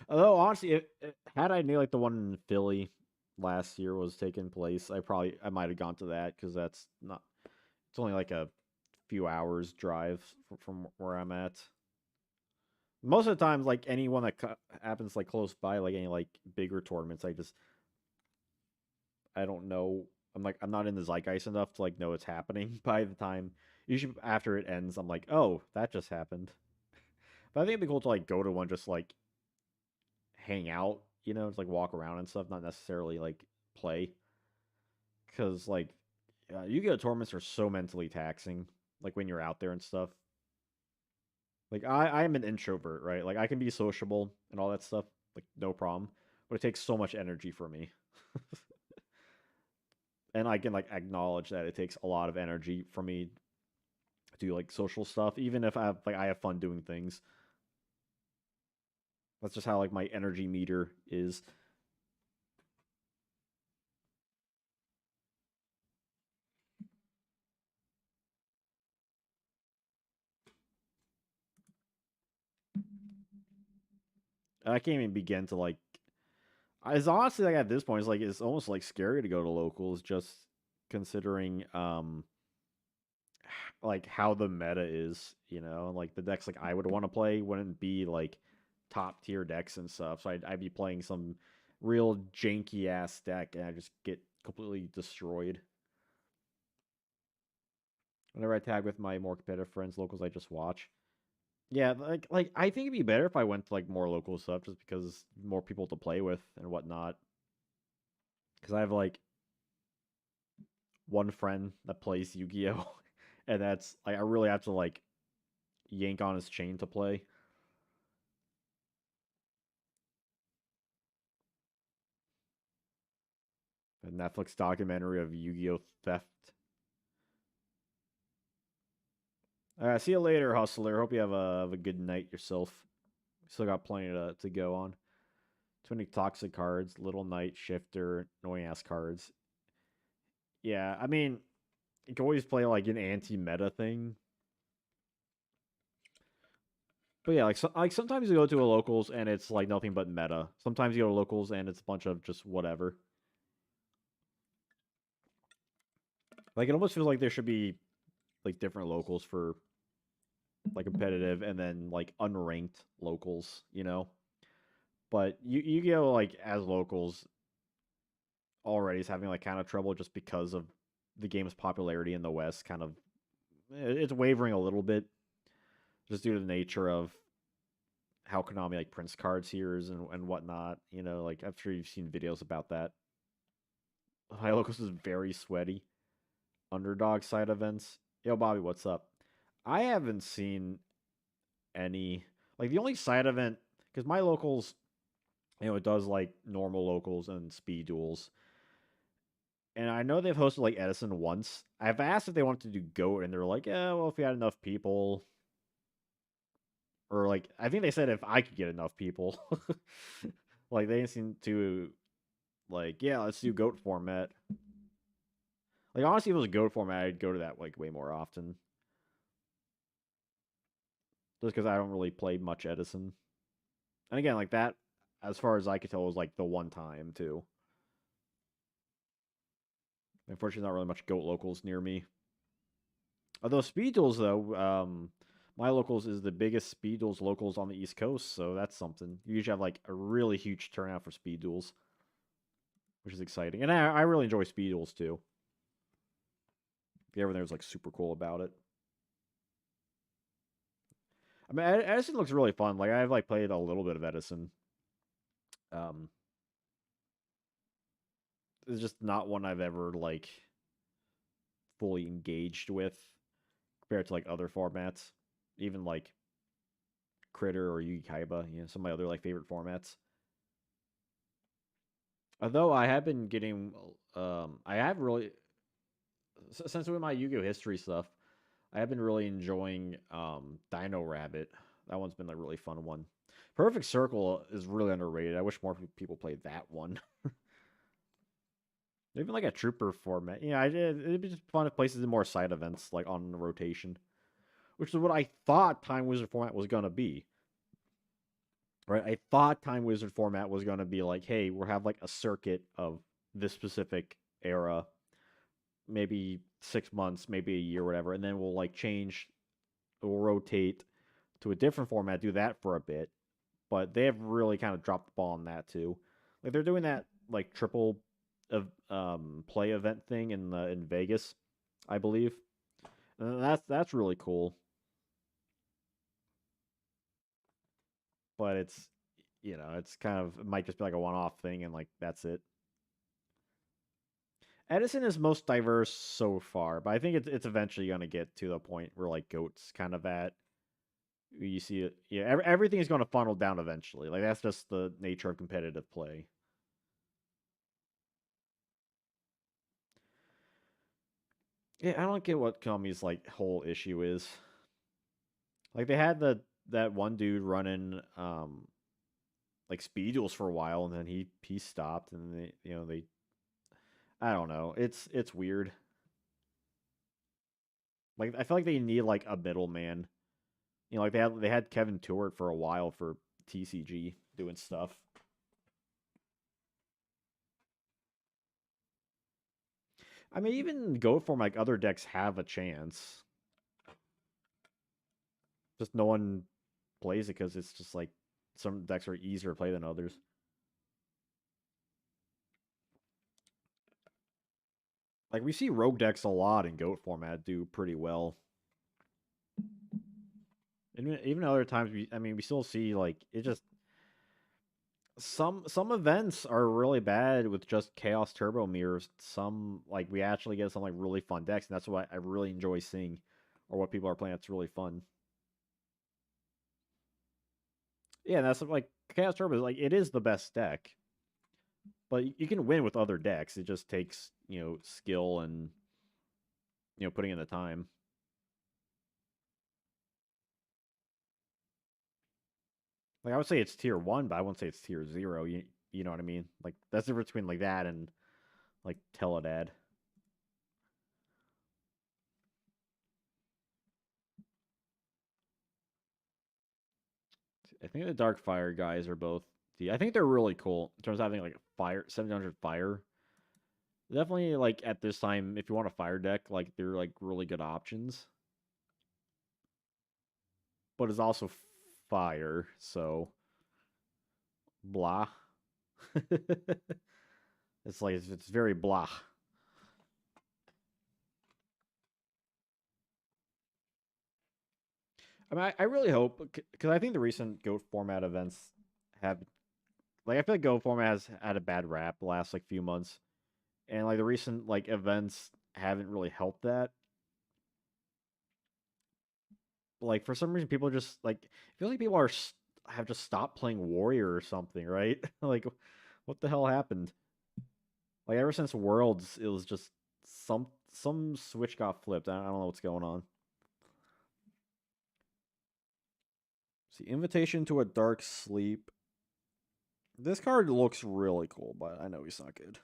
although honestly, had I knew like the one in Philly last year was taking place, I might have gone to that because that's not. It's only like a few hours drive from where I'm at. Most of the times, like anyone that happens like close by, like any like bigger tournaments, I don't know. I'm not in the zeitgeist enough to like know it's happening by the time. Usually after it ends, I'm like, oh, that just happened. But I think it'd be cool to like go to one just like hang out, just like walk around and stuff, not necessarily like play. Because like Yu-Gi-Oh tournaments are so mentally taxing. Like when you're out there and stuff. Like I am an introvert, right? Like I can be sociable and all that stuff, like no problem. But it takes so much energy for me. And I can like acknowledge that it takes a lot of energy for me to do like social stuff, even if I have fun doing things. That's just how like my energy meter is. And I can't even begin to like. It's honestly like at this point, it's almost like scary to go to locals, just considering like how the meta is, like the decks like I would want to play wouldn't be like top tier decks and stuff. So I'd be playing some real janky ass deck, and I just get completely destroyed. Whenever I tag with my more competitive friends, locals I just watch. Yeah, like I think it'd be better if I went to like more local stuff, just because more people to play with and whatnot. Because I have like one friend that plays Yu-Gi-Oh, and that's like I really have to like yank on his chain to play. A Netflix documentary of Yu-Gi-Oh theft. See you later, hustler. Hope you have a good night yourself. Still got plenty to go on. Too many toxic cards, little night shifter, annoying ass cards. Yeah, I mean, you can always play like an anti-meta thing. But yeah, like sometimes you go to a locals and it's like nothing but meta. Sometimes you go to locals and it's a bunch of just whatever. Like it almost feels like there should be like different locals for like competitive and then like unranked locals. But Yu-Gi-Oh like as locals already is having like kind of trouble just because of the game's popularity in the West. Kind of, it's wavering a little bit just due to the nature of how Konami like prints cards here and whatnot. Like I'm sure you've seen videos about that. High locals is very sweaty. Underdog side events. Yo, Bobby, what's up? I haven't seen any like the only side event because my locals, it does like normal locals and speed duels. And I know they've hosted like Edison once. I've asked if they wanted to do GOAT, and they're like, yeah, well, if we had enough people, or like I think they said if I could get enough people. Like they didn't seem to like, yeah, let's do GOAT format. Like honestly, if it was a GOAT format, I'd go to that like way more often. Just because I don't really play much Edison. And again, like that, as far as I could tell, was like the one time too. Unfortunately, not really much GOAT locals near me. Although speed duels, though, my locals is the biggest speed duels locals on the East Coast, so that's something. You usually have like a really huge turnout for speed duels, which is exciting. And I really enjoy speed duels too. Everything was like super cool about it. I mean, Edison looks really fun. Like I've like played a little bit of Edison. Um, it's just not one I've ever like fully engaged with compared to like other formats, even like Critter or Yugi Kaiba. Some of my other like favorite formats. Although I have been getting, I have really since with my Yu-Gi-Oh history stuff, I have been really enjoying Dino Rabbit. That one's been a really fun one. Perfect Circle is really underrated. I wish more people played that one. Even like a trooper format. Yeah, it'd be just fun if places did more side events like on the rotation, which is what I thought Time Wizard format was gonna be. Right, I thought Time Wizard format was gonna be like, hey, we'll have like a circuit of this specific era, maybe 6 months, maybe a year, whatever, and then we'll like change, we'll rotate to a different format, do that for a bit. But they have really kind of dropped the ball on that too. Like they're doing that like triple of play event thing in Vegas, I believe. And that's really cool. But it's it's kind of, it might just be like a one off thing and like that's it. Edison is most diverse so far, but I think it's eventually gonna get to the point where like Goat's kind of at. You see it, yeah. Everything is going to funnel down eventually. Like that's just the nature of competitive play. Yeah, I don't get what Kami's like whole issue is. Like they had that one dude running like speed duels for a while, and then he stopped, and they I don't know. It's weird. Like I feel like they need like a middleman. Like they had Kevin Tewart for a while for TCG doing stuff. I mean, even go for like other decks have a chance. Just no one plays it because it's just like some decks are easier to play than others. Like we see rogue decks a lot in goat format do pretty well. And even other times, we still see like it just some events are really bad with just chaos turbo mirrors. Some like we actually get some like really fun decks, and that's what I really enjoy seeing, or what people are playing. That's really fun. Yeah, and that's like chaos turbo is like it is the best deck, but you can win with other decks. It just takes skill and putting in the time. Like I would say it's tier one, but I wouldn't say it's tier zero. You know what I mean? Like that's the difference between like that and like Teledad. I think the Darkfire guys are both. I think they're really cool in terms of having like a fire 700 fire. Definitely like at this time, if you want a fire deck, like they're like really good options. But it's also fire, so blah. It's like it's very blah. I mean, I really hope because I think the recent Goat format events have like I feel like Go format has had a bad rap the last like few months, and like the recent like events haven't really helped that. Like for some reason, people just like I feel like people have just stopped playing Warrior or something, right? Like, what the hell happened? Like ever since Worlds, it was just some switch got flipped. I don't know what's going on. See, Invitation to a Dark Sleep. This card looks really cool, but I know he's not good.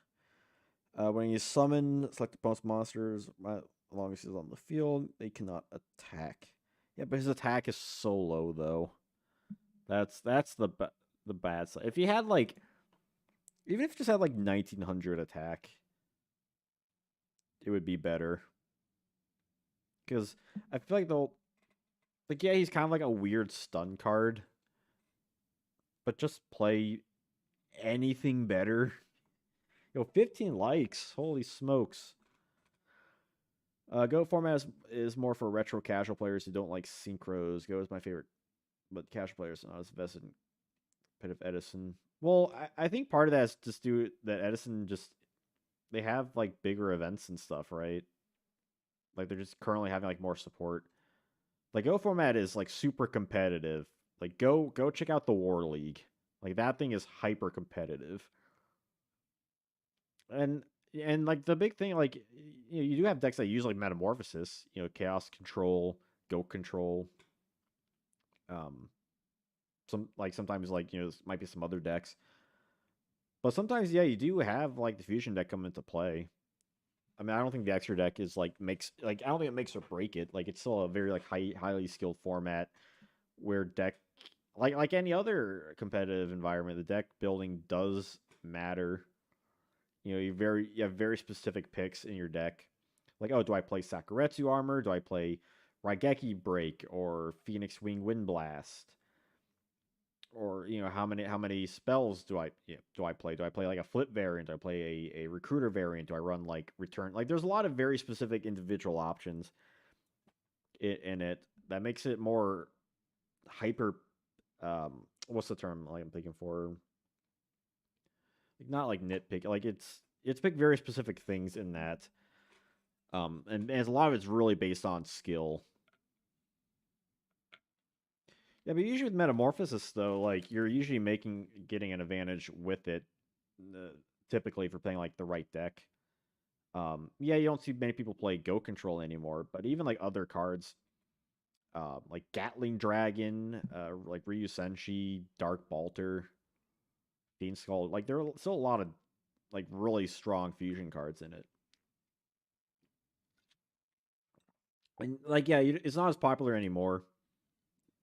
When you summon, select opponent's monsters. As long as he's on the field, they cannot attack. Yeah, but his attack is so low though. That's the bad side. If he had like, even if he just had like 1900 attack, it would be better. Because I feel like they'll like yeah, he's kind of like a weird stun card, but just play anything better. 15 likes. Holy smokes. Go format is more for retro casual players who don't like synchros. Go is my favorite, but casual players are not as vested in competitive Edison. Well, I think part of that is just due that Edison just they have like bigger events and stuff, right? Like they're just currently having like more support. Like Go format is like super competitive. Like go check out the War League. Like that thing is hyper competitive. And like the big thing, like you do have decks that use like Metamorphosis, Chaos Control, Goat Control. Um, sometimes like might be some other decks, But sometimes, yeah, you do have like the fusion deck come into play. I mean, I don't think the extra deck is like makes like I don't think it makes or break it. Like it's still a very like highly skilled format where deck like any other competitive environment, the deck building does matter. You know, you have very specific picks in your deck. Like, oh, do I play Sakuretsu armor? Do I play Raigeki Break or Phoenix Wing Wind Blast? Or how many spells do I play? Do I play like a flip variant? Do I play a recruiter variant? Do I run like return? Like there's a lot of very specific individual options in it that makes it more hyper. What's the term like I'm thinking for? Like, not like nitpick. Like it's pick very specific things in that. And a lot of it's really based on skill. Yeah, but usually with Metamorphosis though, like you're usually getting an advantage with it, uh, typically for playing like the right deck. Yeah, you don't see many people play Go Control anymore, but even like other cards, like Gatling Dragon, like Ryu Senshi, Dark Balter, Fiend Skull, like there are still a lot of like really strong fusion cards in it. And like yeah, it's not as popular anymore,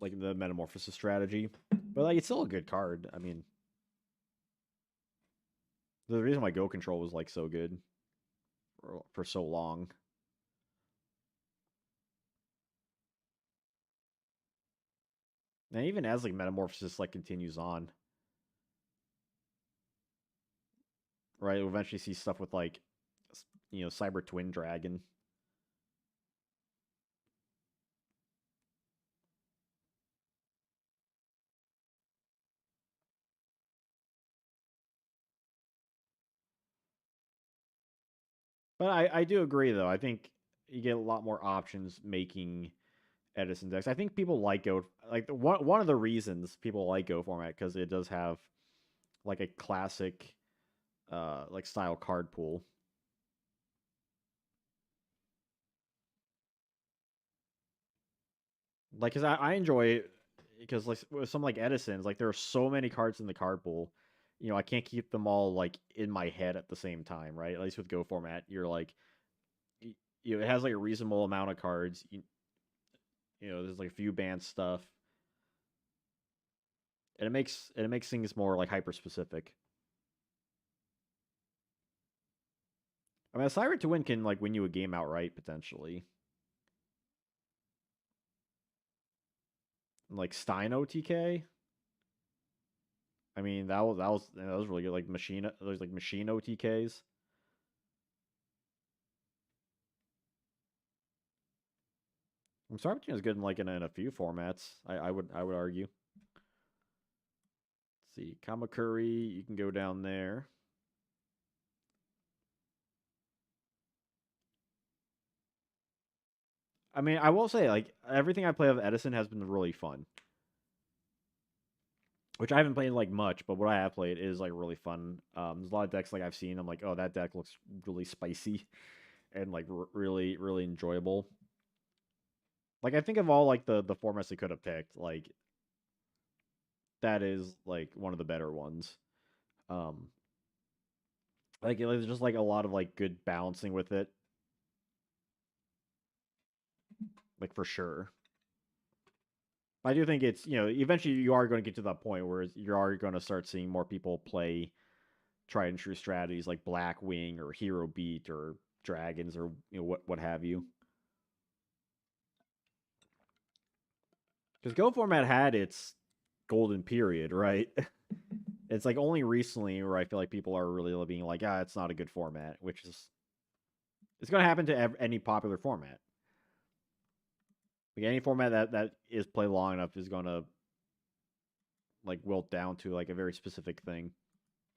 like the Metamorphosis strategy, but like it's still a good card. I mean, the reason why Go Control was like so good for so long. And even as like Metamorphosis like continues on, right? We'll eventually see stuff with like Cyber Twin Dragon. But I do agree though. I think you get a lot more options making Edison decks. I think people like Go like one of the reasons people like Go format because it does have like a classic like style card pool. Like, cause I enjoy it because like with some like Edison's, like there are so many cards in the card pool. I can't keep them all like in my head at the same time, right? At least with Go format, you're like, it has like a reasonable amount of cards. There's like a few banned stuff, and it makes things more like hyper specific. I mean, a Siren to win can like win you a game outright potentially. Like Stein OTK. I mean, that was really good. Like machine, there's like machine OTKs. I'm sorry, is good in like in a few formats. I would argue. Let's see, Kamakuri, you can go down there. I mean, I will say like everything I play of Edison has been really fun. Which I haven't played like much, but what I have played is like really fun. There's a lot of decks like I've seen. I'm like, oh, that deck looks really spicy and like really really enjoyable. Like I think of all like the formats they could have picked, like that is like one of the better ones. Um, like there's just like a lot of like good balancing with it, like for sure. I do think it's eventually you are going to get to that point where you are going to start seeing more people play tried and true strategies like Blackwing or Hero Beat or Dragons or what have you. Because Go format had its golden period, right? It's like only recently where I feel like people are really being like, it's not a good format, which is it's going to happen to any popular format. Like any format that is played long enough is going to like wilt down to like a very specific thing,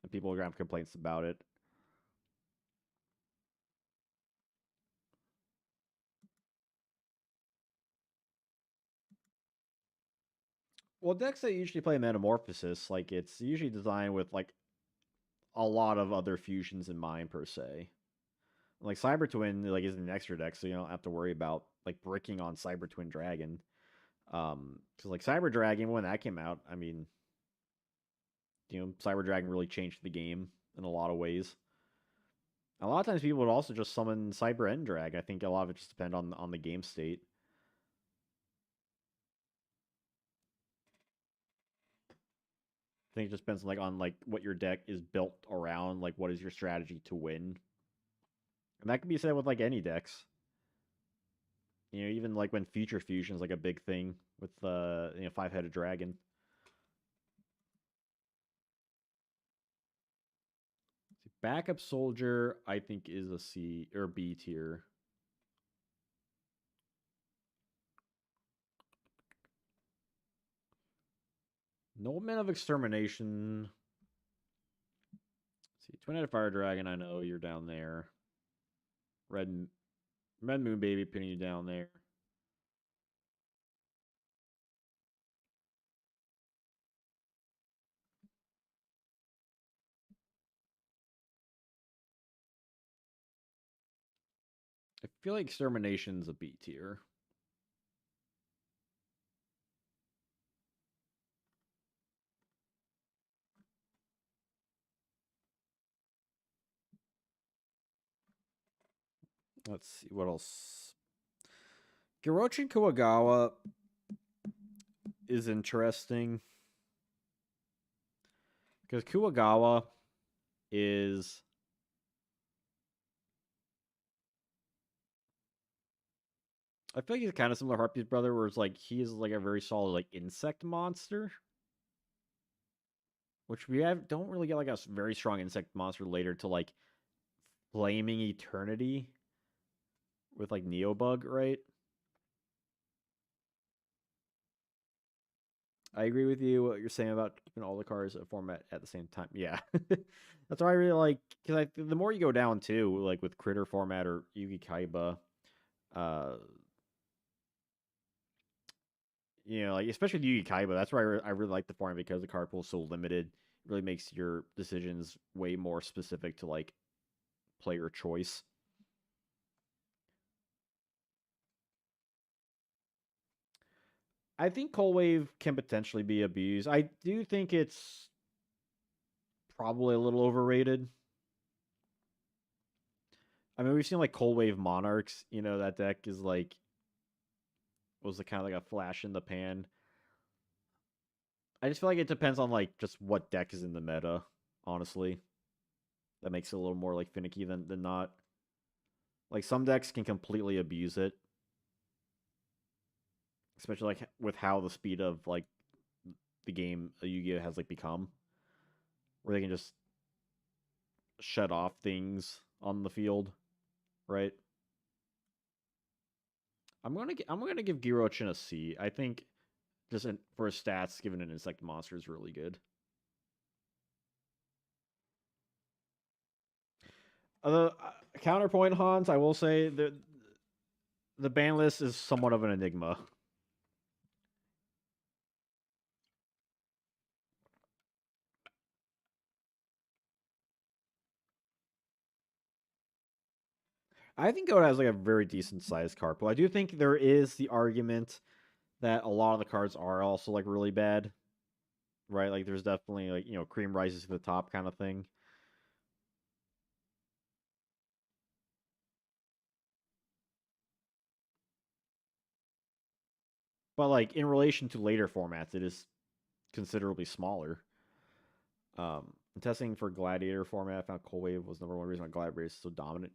and people are going to have complaints about it. Well, decks that usually play Metamorphosis, like it's usually designed with like a lot of other fusions in mind per se. Like Cyber Twin, like is an extra deck, so you don't have to worry about like bricking on Cyber Twin Dragon. Because like Cyber Dragon when that came out, I mean, Cyber Dragon really changed the game in a lot of ways. A lot of times people would also just summon Cyber End Drag. I think a lot of it just depends on the game state. I think it just depends on what your deck is built around, like what is your strategy to win. And that can be said with like any decks. Even like when Future Fusion is like a big thing with five-headed dragon. Backup Soldier, I think, is a C or B tier. Nobleman of Extermination. Let's see, Twin-Headed Fire Dragon, I know you're down there. Red Moon Baby putting you down there. I feel like Extermination's a B tier. Let's see what else. Girochin Kuwagawa is interesting because Kuwagawa is I feel like he's kind of similar to Harpy's brother, where it's like he is like a very solid like insect monster, which we don't really get like a very strong insect monster later to like Flaming Eternity with like Neobug, right? I agree with you what you're saying about keeping all the cards format at the same time. Yeah, that's why I really like because the more you go down too, like with Critter format or Yugi Kaiba, uh, like especially Yugi Kaiba, that's why I really like the format because the card pool is so limited. It really makes your decisions way more specific to like player choice. I think Cold Wave can potentially be abused. I do think it's probably a little overrated. I mean, we've seen like Cold Wave Monarchs. That deck is like was the kind of like a flash in the pan. I just feel like it depends on like just what deck is in the meta. Honestly, that makes it a little more like finicky than not. Like some decks can completely abuse it, especially like with how the speed of like the game Yu-Gi-Oh has like become, where they can just shut off things on the field, right? I'm gonna give Girochin a C. I think just for his stats, given an insect monster is really good. The counterpoint, Hans, I will say that the ban list is somewhat of an enigma. I think Goat has like a very decent sized card pool. I do think there is the argument that a lot of the cards are also like really bad, right? Like there's definitely like cream rises to the top kind of thing. But like in relation to later formats, it is considerably smaller. Testing for Gladiator format, I found Cold Wave was number one reason why Gladiator is so dominant.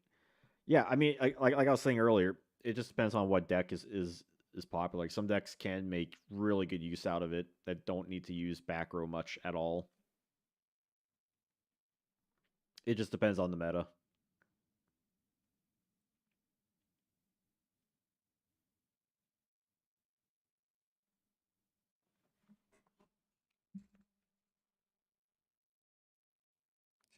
Yeah, I mean, like I was saying earlier, it just depends on what deck is popular. Like some decks can make really good use out of it that don't need to use back row much at all. It just depends on the meta.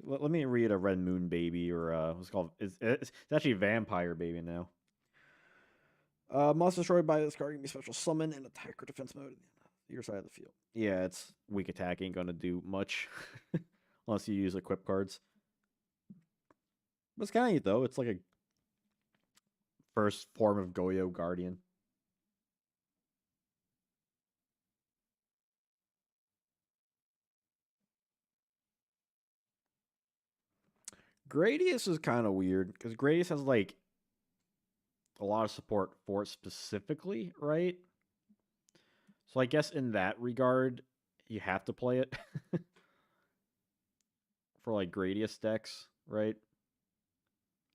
Let me read a Red Moon Baby or what's it called. It's actually Vampire Baby now. Monster destroyed by this card can be special summon and attack or defense mode. Your side of the field. Yeah, it's weak attack ain't gonna do much unless you use equip cards. But it's kind of neat though. It's like a first form of Goyo Guardian. Gradius is kind of weird because Gradius has like a lot of support for it specifically, right? So I guess in that regard, you have to play it for like Gradius decks, right?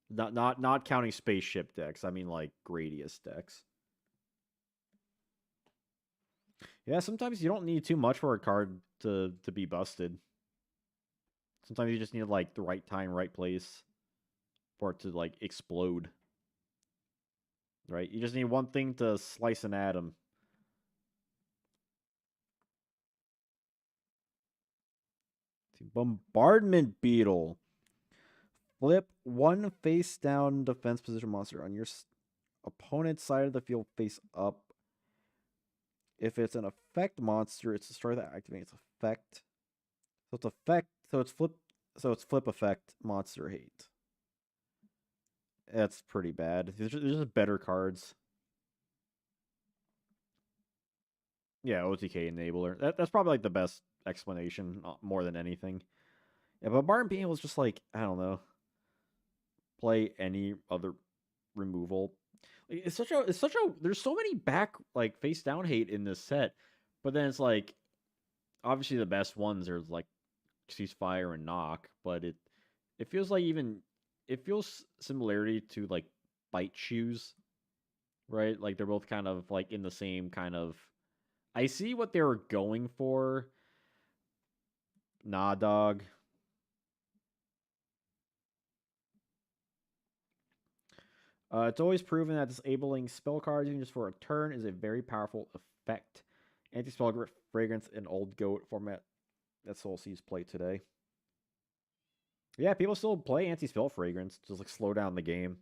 Not counting spaceship decks. I mean like Gradius decks. Yeah, sometimes you don't need too much for a card to be busted. Sometimes you just need like the right time, right place for it to like explode. Right? You just need one thing to slice an atom. Bombardment Beetle. Flip one face down defense position monster on your opponent's side of the field face up. If it's an effect monster, it's destroy that activates effect. So it's effect. So it's flip. So it's flip effect monster hate. That's pretty bad. There's just better cards. Yeah, OTK enabler. That's probably like the best explanation, more than anything. Yeah, but Barton Beetle is just like I don't know. Play any other removal. Like, it's such a there's so many back like face down hate in this set, but then it's like obviously the best ones are like ceasefire and knock, but it feels like even it feels similarity to like bite shoes, right? Like they're both kind of like in the same kind of. I see what they were going for. Nah, dog. It's always proven that disabling spell cards even just for a turn is a very powerful effect. Anti-spell fragrance in old goat format that Soul sees play today. Yeah, people still play anti-spell fragrance, just like slow down the game.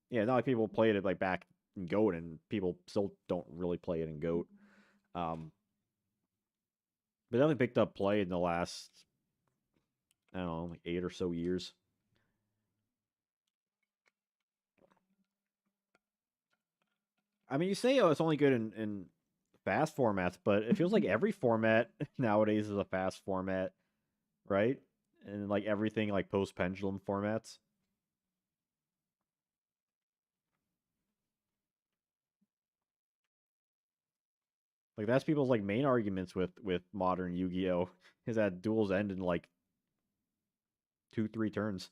Yeah, not like people played it like back in goat, and people still don't really play it in goat. But definitely picked up play in the last I don't know like 8 or so years. I mean, you say oh it's only good in fast formats, but it feels like every format nowadays is a fast format, right? And like everything like post pendulum formats. Like that's people's like main arguments with modern Yu-Gi-Oh is that duels end in like 2 3 turns.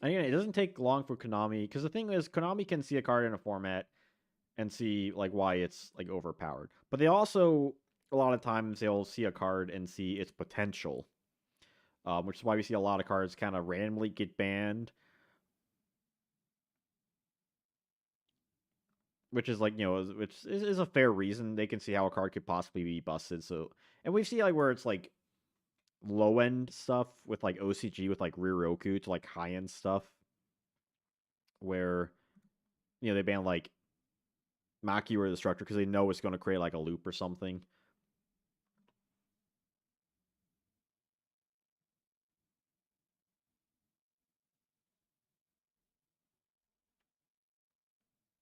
And again, it doesn't take long for Konami because the thing is Konami can see a card in a format and see like why it's like overpowered. But they also a lot of times they'll see a card and see its potential, which is why we see a lot of cards kind of randomly get banned, which is like which is a fair reason. They can see how a card could possibly be busted. So, and we see like where it's like low end stuff with like OCG with like Riroku to like high end stuff where they ban like Maki or the structure because they know it's going to create like a loop or something.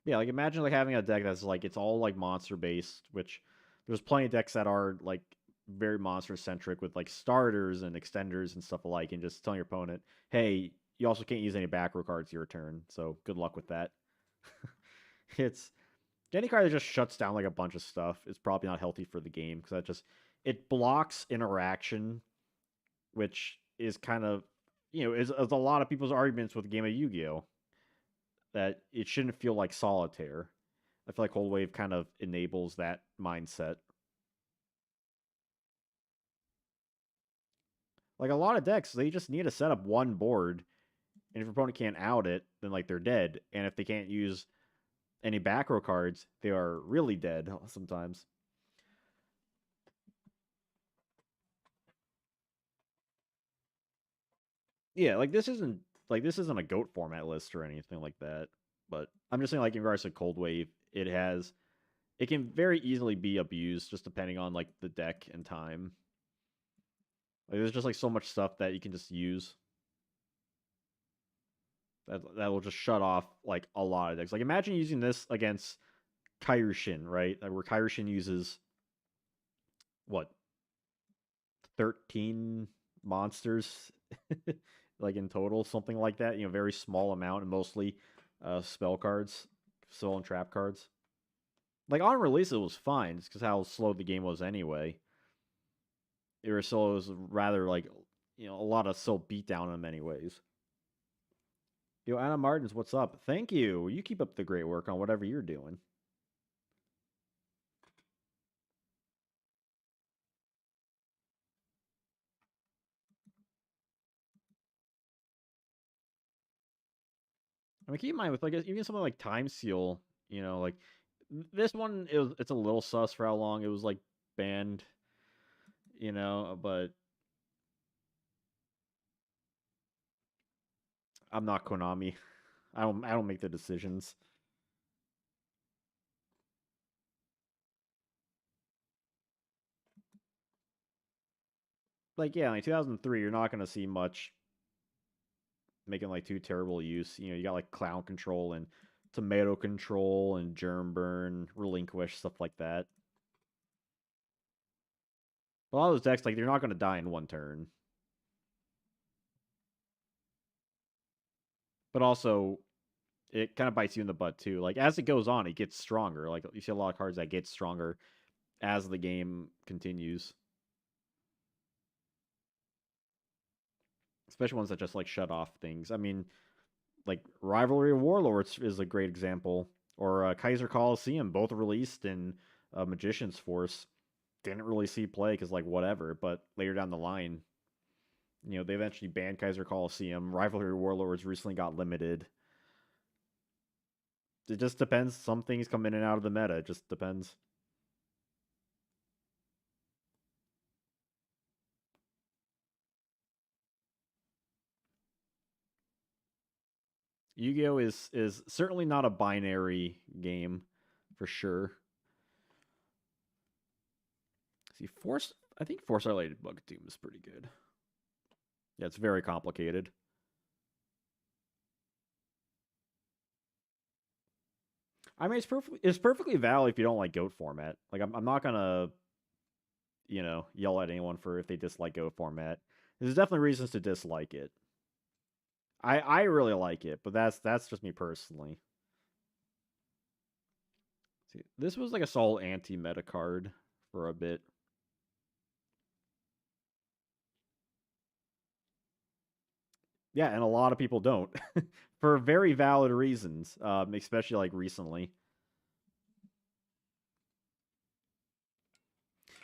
Yeah, like imagine like having a deck that's like it's all like monster based, which there's plenty of decks that are like very monster centric with like starters and extenders and stuff alike, and just telling your opponent, hey, you also can't use any back row cards your turn, so good luck with that. It's any card that just shuts down like a bunch of stuff is probably not healthy for the game because that just it blocks interaction, which is kind of is a lot of people's arguments with the game of Yu-Gi-Oh that it shouldn't feel like solitaire. I feel like Cold Wave kind of enables that mindset. Like a lot of decks, they just need to set up one board, and if your opponent can't out it, then like they're dead. And if they can't use any back row cards, they are really dead sometimes. Yeah, like this isn't a goat format list or anything like that. But I'm just saying, like in regards to Cold Wave, it can very easily be abused just depending on like the deck and time. Like there's just like so much stuff that you can just use. That will just shut off like a lot of decks. Like imagine using this against Kairishin, right? Where Kairishin uses what 13 monsters, like in total, something like that. You know, very small amount, and mostly spell cards, spell and trap cards. Like on release, it was fine, just because how slow the game was anyway. It was rather like a lot of still beat down in many ways. Yo, Anna Martins, what's up? Thank you. You keep up the great work on whatever you're doing. I mean, keep in mind with like even something like Time Seal, like this one it's a little sus for how long it was like banned, but I'm not Konami. I don't make the decisions. Like yeah, like 2003, you're not gonna see much making like too terrible use. You got like Clown Control and Tomato Control and Germ Burn, Relinquish, stuff like that. A lot of those decks, like they're not gonna die in one turn. But also it kind of bites you in the butt too. Like as it goes on, it gets stronger. Like you see a lot of cards that get stronger as the game continues, especially ones that just like shut off things. I mean, like Rivalry of Warlords is a great example, or Kaiser Coliseum, both released in Magician's Force. Didn't really see play because like whatever, but later down the line, they eventually banned Kaiser Coliseum. Rivalry of Warlords recently got limited. It just depends. Some things come in and out of the meta. It just depends. Yu-Gi-Oh is certainly not a binary game, for sure. See, Force. I think Force Related Bug Doom is pretty good. Yeah, it's very complicated. I mean, it's perfectly valid if you don't like Goat format. Like, I'm not gonna yell at anyone for if they dislike Goat format. There's definitely reasons to dislike it. I really like it, but that's just me personally. See, this was like a solid anti-meta card for a bit. Yeah, and a lot of people don't, for very valid reasons, especially like recently.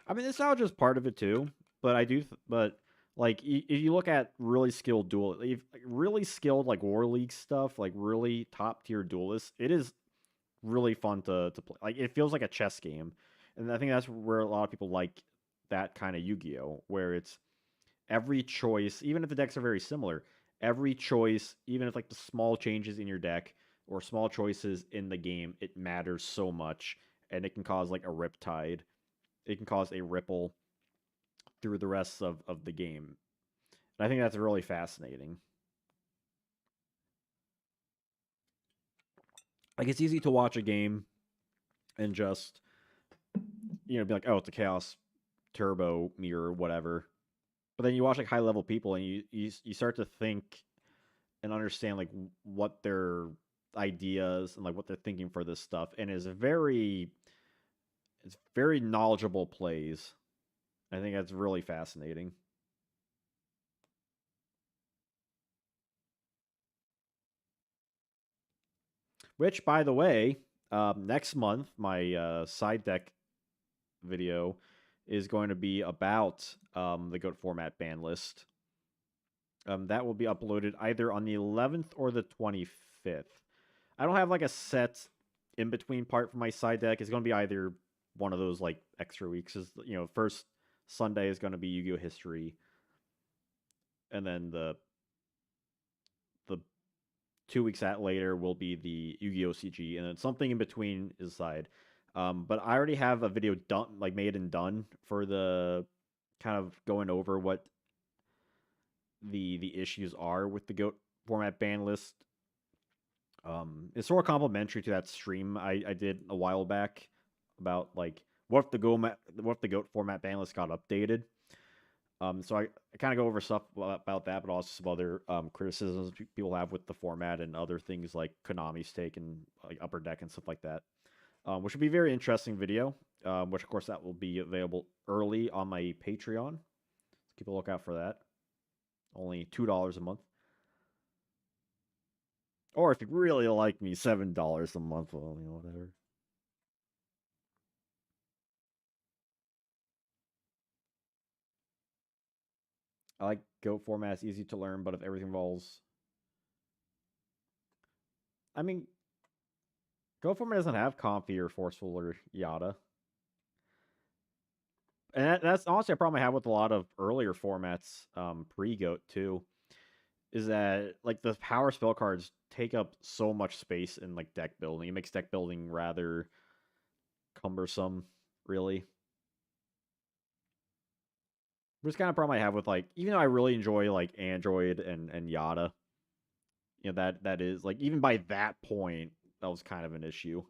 I mean, nostalgia is part of it too, but but like if you look at really skilled really skilled like War League stuff, like really top tier duelists, it is really fun to play. Like it feels like a chess game, and I think that's where a lot of people like that kind of Yu-Gi-Oh, where it's every choice, even if the decks are very similar, every choice, even if like the small changes in your deck or small choices in the game, it matters so much, and it can cause like a riptide. It can cause a ripple through the rest of the game. And I think that's really fascinating. Like it's easy to watch a game and just be like, oh, it's a chaos turbo mirror, whatever. But then you watch like high level people and you start to think and understand like what their ideas and like what they're thinking for this stuff, and it's very knowledgeable plays. I think that's really fascinating. Which, by the way, next month my side deck video is going to be about the GOAT format ban list. That will be uploaded either on the 11th or the 25th. I don't have like a set in between part for my side deck. It's going to be either one of those like extra weeks. Is first Sunday is going to be Yu-Gi-Oh history, and then the 2 weeks at later will be the Yu-Gi-Oh CG, and then something in between is side. But I already have a video done, like made and done for the kind of going over what the issues are with the GOAT format ban list. It's sort of complimentary to that stream I did a while back about like what if the goat format ban list got updated. So I kind of go over stuff about that, but also some other criticisms people have with the format and other things like Konami's take and like Upper Deck and stuff like that. Which will be a very interesting video. Which of course that will be available early on my Patreon. So keep a lookout for that. Only $2 a month. Or if you really like me, $7 a month. Well, whatever. I like Goat format. It's easy to learn, but if everything involves, I mean, Goat format doesn't have Comfy or Forceful or Yada. And that's honestly a problem I have with a lot of earlier formats, pre-Goat too, is that like the power spell cards take up so much space in like deck building. It makes deck building rather cumbersome, really. Which kind of problem I have with like, even though I really enjoy like Android and Yada, that is like even by that point that was kind of an issue.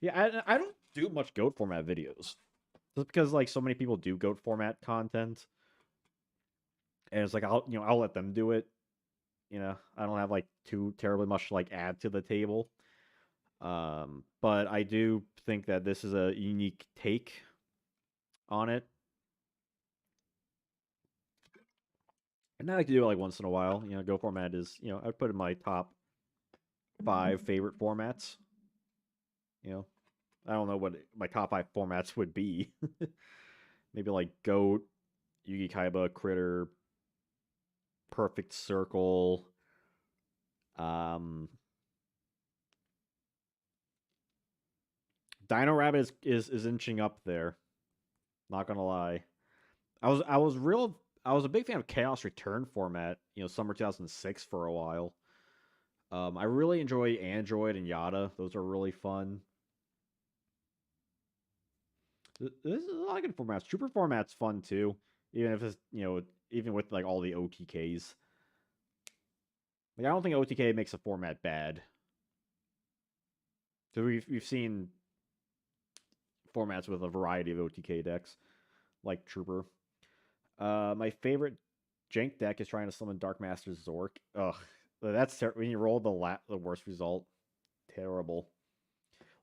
Yeah, I don't do much goat format videos just because like so many people do goat format content, and it's like I'll let them do it. I don't have like too terribly much to like add to the table. But I do think that this is a unique take on it, and I like to do it like once in a while. Go format is I'd put in my top 5 favorite formats. You know, I don't know what my top 5 formats would be. Maybe like goat, Yugi Kaiba, Critter, Perfect Circle. Um, Dino Rabbit is inching up there. Not gonna lie. I was a big fan of Chaos Return format. Summer 2006 for a while. I really enjoy Android and Yada. Those are really fun. This is a lot of good formats. Trooper format's fun too. Even if it's even with like all the OTKs. Like I don't think OTK makes a format bad. So we've seen formats with a variety of OTK decks, like Trooper. My favorite jank deck is trying to summon Dark Master Zork. Ugh, that's when you roll the worst result. Terrible.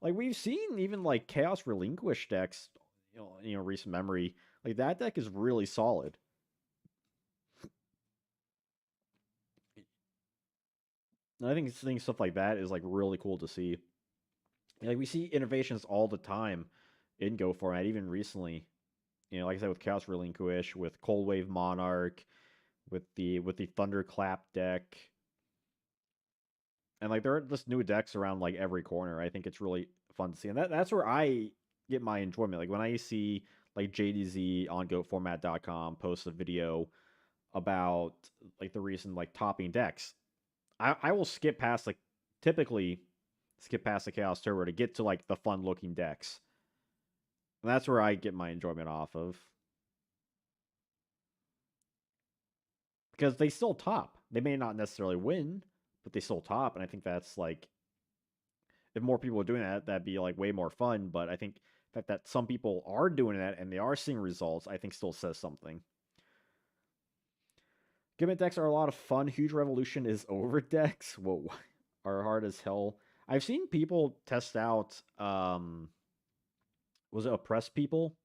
Like we've seen even like Chaos Relinquish decks, recent memory. Like that deck is really solid. And I think seeing stuff like that is like really cool to see. Like we see innovations all the time in Go format, even recently. Like I said, with Chaos Relinquish, with Cold Wave Monarch, with the Thunderclap deck, and like there are just new decks around like every corner. I think it's really fun to see, and that's where I get my enjoyment. Like when I see like JDZ on GoFormat.com post a video about like the recent like topping decks, I will typically skip past the Chaos Turbo to get to like the fun looking decks. And that's where I get my enjoyment off of. Because they still top. They may not necessarily win, but they still top. And I think that's like, if more people are doing that, that'd be like way more fun. But I think that some people are doing that and they are seeing results, I think still says something. Gimmick decks are a lot of fun. Huge Revolution is over decks. Whoa, are hard as hell. I've seen people test out. Was it Oppress People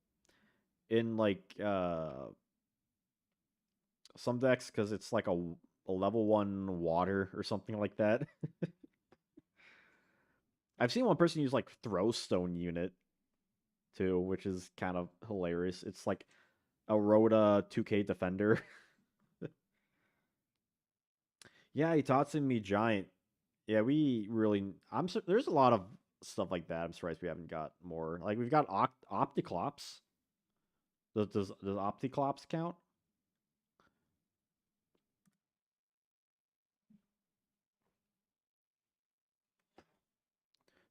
in like some decks because it's like a level 1 water or something like that. I've seen one person use like Throwstone unit too, which is kind of hilarious. It's like a Rhoda 2K defender. Yeah, Itatsumi Giant. Yeah, we really. There's a lot of stuff like that. I'm surprised we haven't got more. Like we've got Opticlops. Does Opticlops count?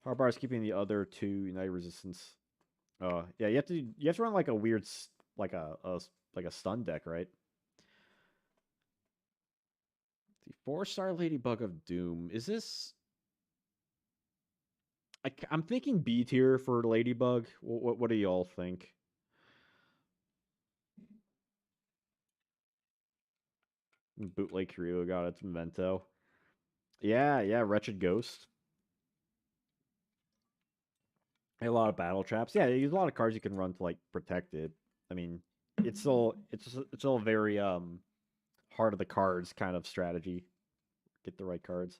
Hardbar is keeping the other two United Resistance. Yeah, you have to run like a weird like a stun deck, right? The 4-star Ladybug of Doom. Is this? I'm thinking B tier for Ladybug. What do y'all think? Bootleg Kiryu got its memento. Yeah, Wretched Ghost. A lot of battle traps. Yeah, there's a lot of cards you can run to like protect it. I mean, it's still very heart of the cards kind of strategy. Get the right cards.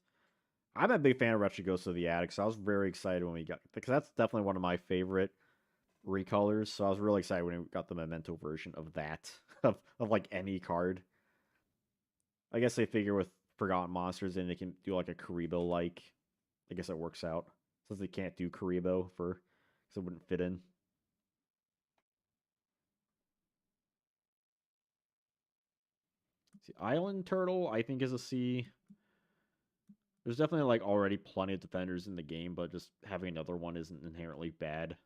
I'm a big fan of Wretched Ghost of the Attic, so I was very excited when we got because that's definitely one of my favorite recolors. So I was really excited when we got the memento version of that of like any card. I guess they figure with Forgotten Monsters and they can do like a Karibo like. I guess it works out since they can't do Karibo for because it wouldn't fit in. See, Island Turtle I think is a C. There's definitely like already plenty of defenders in the game, but just having another one isn't inherently bad.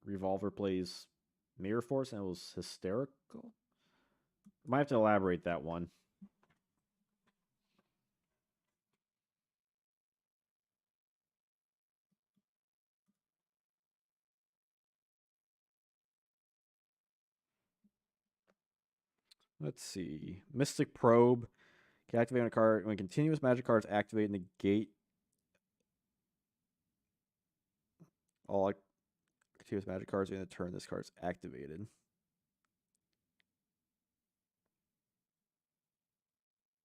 Revolver plays Mirror Force and it was hysterical. Might have to elaborate that one. Let's see. Mystic Probe. Can activate on a card when continuous magic cards activate and negate all continuous magic cards in the turn this card's activated.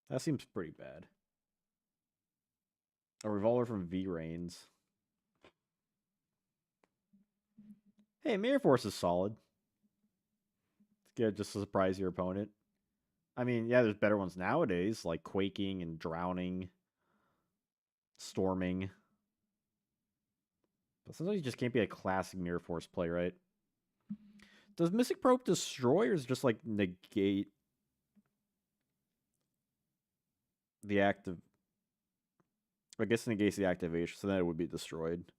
That seems pretty bad. A revolver from V Rains. Hey, Mirror Force is solid. It's good just to surprise your opponent. I mean, yeah, there's better ones nowadays, like Quaking and Drowning, Storming. But sometimes you just can't be a classic Mirror Force play, right? Does Mystic Probe destroy or is it just like negate the active? I guess it negates the activation, so then it would be destroyed.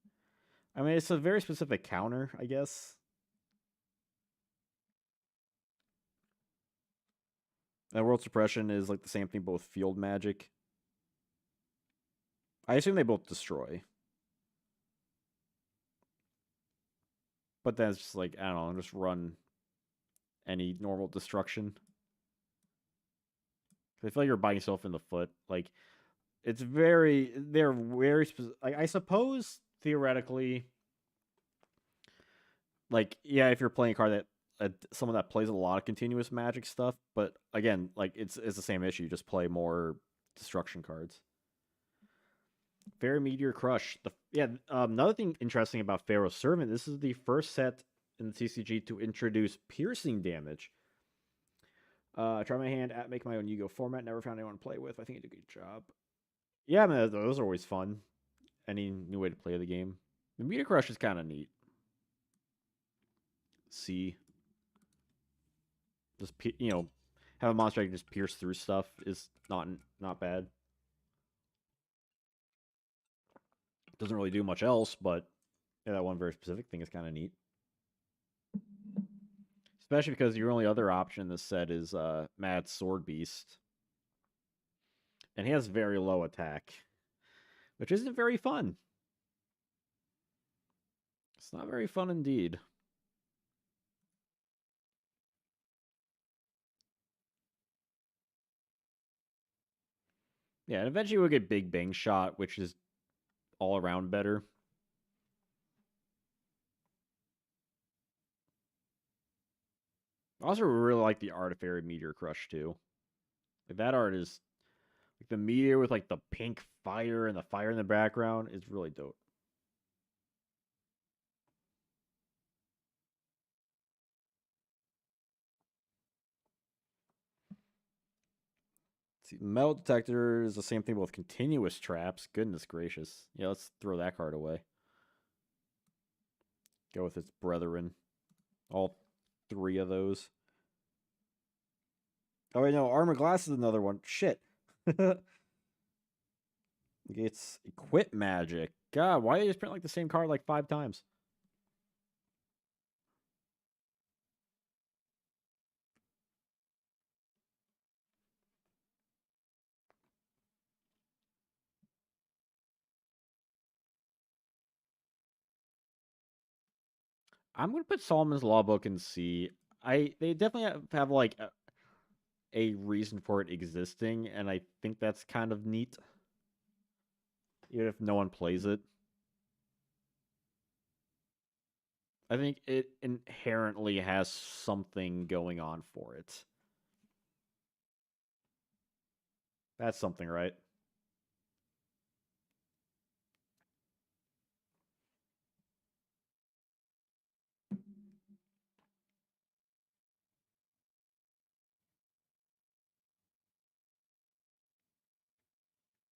I mean, it's a very specific counter, I guess. And World Suppression is like the same thing, both field magic. I assume they both destroy. But then it's just like, I don't know, just run any normal destruction. I feel like you're biting yourself in the foot. Like, they're very specific. Like, I suppose, theoretically, like, yeah, if you're playing a card that, someone that plays a lot of continuous magic stuff, but again, like, it's the same issue. You just play more destruction cards. Fairy Meteor Crush. Another thing interesting about Pharaoh's Servant, this is the first set in the TCG to introduce piercing damage. Try my hand at make my own Yugioh format. Never found anyone to play with. I think I did a good job. Yeah, man, those are always fun. Any new way to play the game. The Meteor Crush is kind of neat. See, just have a monster that can just pierce through stuff is not bad. Doesn't really do much else, but yeah, that one very specific thing is kind of neat. Especially because your only other option in this set is Mad Sword Beast. And he has very low attack, which isn't very fun. It's not very fun indeed. Yeah, and eventually we'll get Big Bang Shot, which is all around better. I also really like the art of Fairy Meteor Crush too. Like that art is like the meteor with like the pink fire and the fire in the background is really dope. See, metal detector is the same thing with continuous traps. Goodness gracious. Yeah, let's throw that card away. Go with its brethren. All three of those. Oh wait, no, armor glass is another one. Shit. It's Equip Magic. God, why did they just print like the same card like 5 times? I'm gonna put Solomon's Law Book in C. They definitely have like a reason for it existing, and I think that's kind of neat, even if no one plays it. I think it inherently has something going on for it. That's something, right?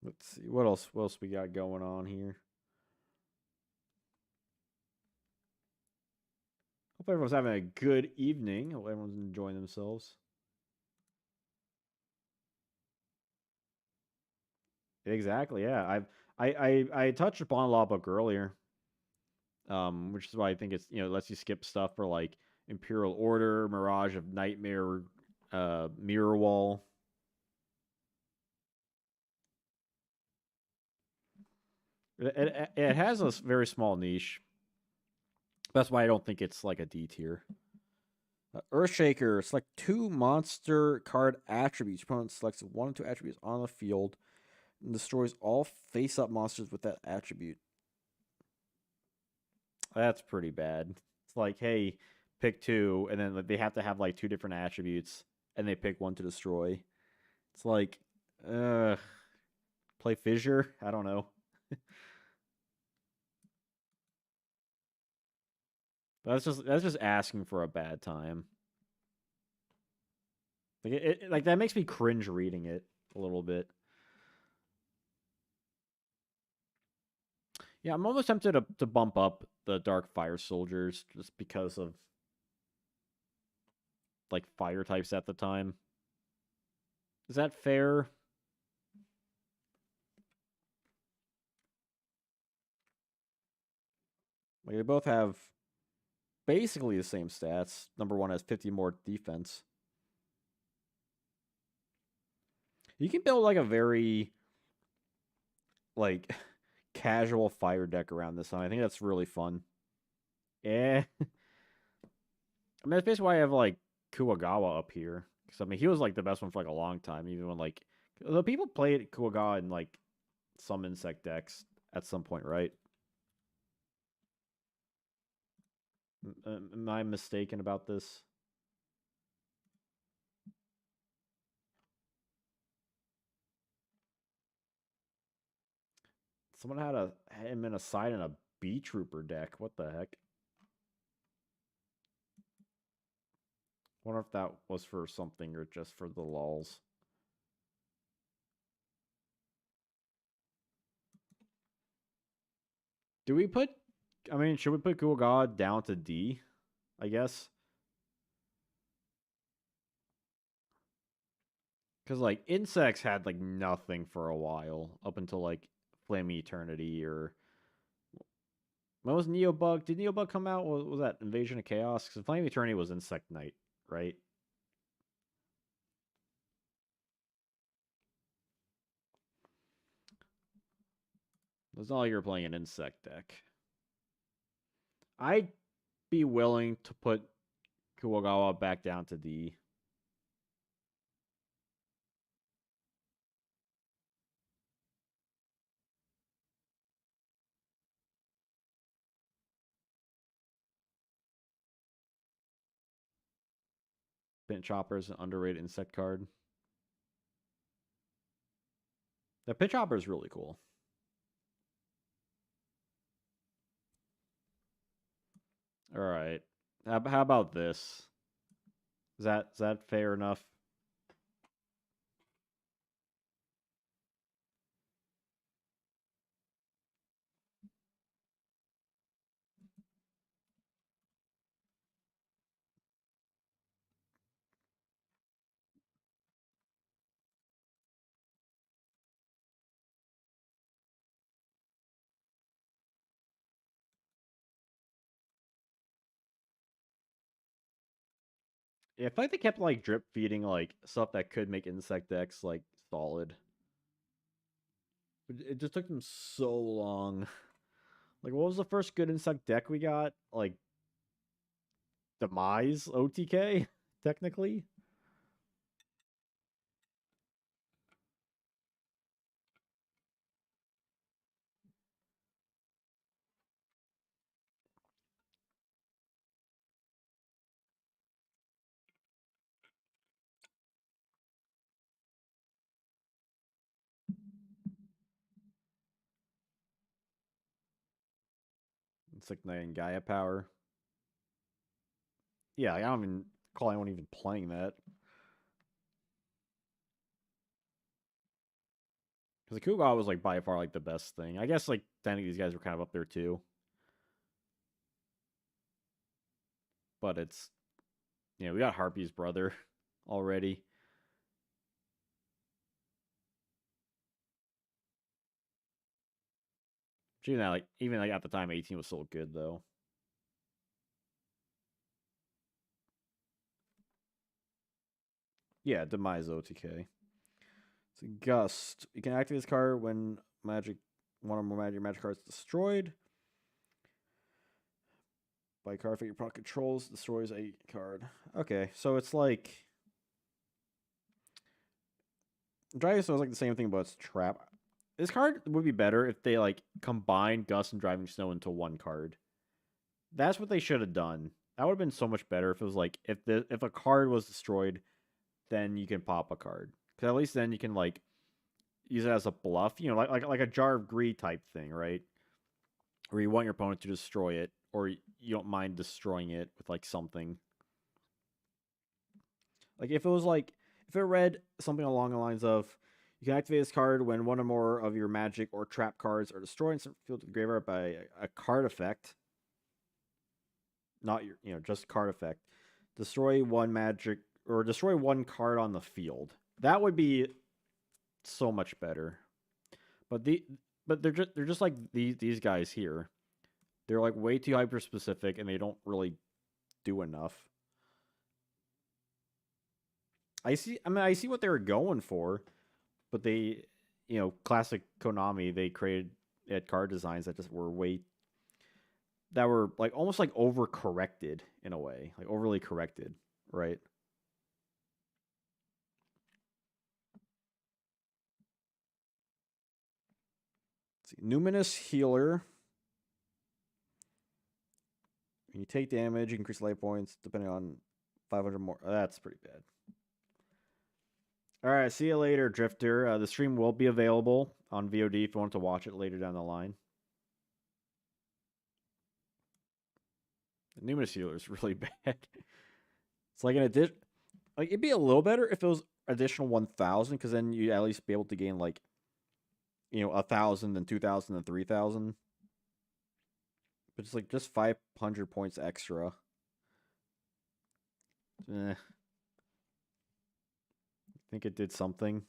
Let's see what else. What else we got going on here? Hope everyone's having a good evening. Hope everyone's enjoying themselves. Exactly. Yeah. I touched upon Law Book earlier, which is why I think it's lets you skip stuff for like Imperial Order, Mirage of Nightmare, Mirror Wall. It has a very small niche. That's why I don't think it's like a D tier. Earthshaker, select 2 monster card attributes. Your opponent selects 1 or 2 attributes on the field and destroys all face up monsters with that attribute. That's pretty bad. It's like, hey, pick 2, and then they have to have like 2 different attributes, and they pick 1 to destroy. It's like, uh, play Fissure? I don't know. That's just asking for a bad time. Like that makes me cringe reading it a little bit. Yeah, I'm almost tempted to bump up the Dark Fire Soldiers just because of like fire types at the time. Is that fair? Like they both have basically the same stats. Number one has 50 more defense. You can build like a very like casual fire deck around this one. I think that's really fun. Yeah. I mean that's basically why I have like Kuwagawa up here. Because I mean he was like the best one for like a long time, even when like the people played Kuwagawa in like some insect decks at some point, right? Am I mistaken about this? Someone had him in a side in a B Trooper deck. What the heck? Wonder if that was for something or just for the lulls. Do we put? I mean, should we put Cool God down to D? I guess because like insects had like nothing for a while up until like Flaming Eternity or when was Neobug? Did Neobug come out? Was that Invasion of Chaos? Because Flaming Eternity was Insect Knight, right? It's not like you're playing an insect deck. I'd be willing to put Kuwagawa back down to D. Pin Chopper is an underrated insect card. The Pin Chopper is really cool. All right. How about this? Is that fair enough? Yeah, I feel like they kept like drip feeding like stuff that could make insect decks like solid. But it just took them so long. Like, what was the first good insect deck we got? Like Demise OTK, technically. Insect Knight and Gaia Power. Yeah, like, I don't even call anyone even playing that. Because the Kuga was like by far like the best thing. I guess like technically these guys were kind of up there too. But it's we got Harpy's brother already. Even like at the time 18 was still good though. Yeah, Demise OTK. It's a Gust. You can activate this card when magic one or more magic cards destroyed. By a card that your opponent controls destroys a card. Okay, so it's like Driving Snow is like the same thing, but it's trap. This card would be better if they like combined Gust and Driving Snow into one card. That's what they should have done. That would have been so much better if it was like if a card was destroyed, then you can pop a card. Because at least then you can like use it as a bluff, like a Jar of Greed type thing, right? Where you want your opponent to destroy it, or you don't mind destroying it with like something. Like if it read something along the lines of you can activate this card when one or more of your magic or trap cards are destroyed and field to the graveyard by a card effect. Not your just card effect. Destroy one magic or destroy one card on the field. That would be so much better. But they're just like these guys here. They're like way too hyper specific and they don't really do enough. I see what they were going for, but they classic Konami, they had card designs that just were that were like almost like overcorrected in a way, like overly corrected, right? Let's see. Numinous Healer. When you take damage, you increase life points depending on 500 more. That's pretty bad. All right, see you later, Drifter. The stream will be available on VOD if you want to watch it later down the line. The Numinous Healer is really bad. It's like an addition. Like it'd be a little better if it was additional 1,000, because then you at least be able to gain like 1,000 and 2,000 and 3,000. But it's like just 500 points extra. I think it did something.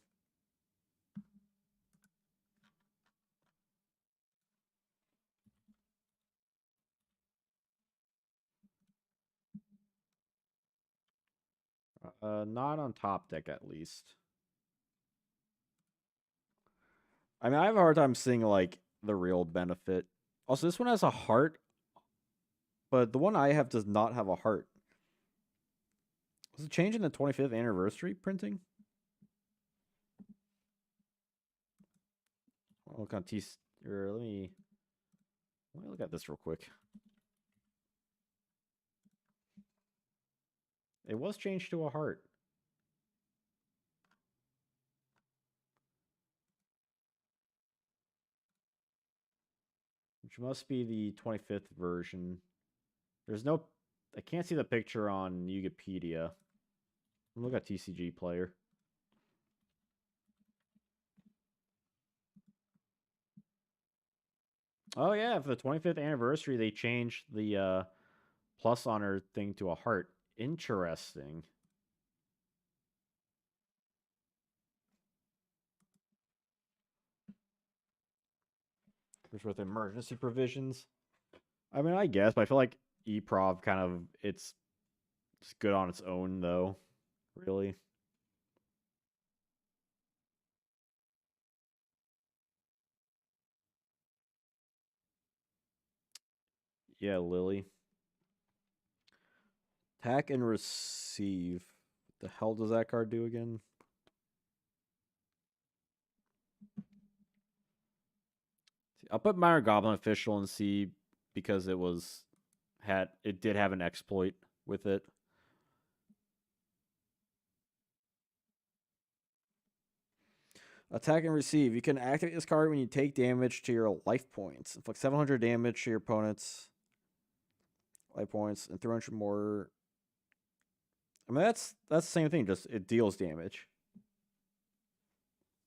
Not on top deck at least. I mean, I have a hard time seeing like the real benefit. Also, this one has a heart, but the one I have does not have a heart. Was it changing the 25th anniversary printing? I'll look on T. Or let me look at this real quick. It was changed to a heart. Which must be the 25th version. There's no. I can't see the picture on Wikipedia. Look at TCG player. Oh yeah, for the 25th anniversary, they changed the plus honor thing to a heart. Interesting. Which with emergency provisions. I mean, I guess, but I feel like EPROV kind of it's It's good on its own, though. Really. Yeah, Lily. Attack and receive. What the hell does that card do again? I'll put Minor Goblin Official and see because it did have an exploit with it. Attack and receive. You can activate this card when you take damage to your life points. Inflict 700 damage to your opponent's life points and 300 more. I mean, that's the same thing. Just it deals damage.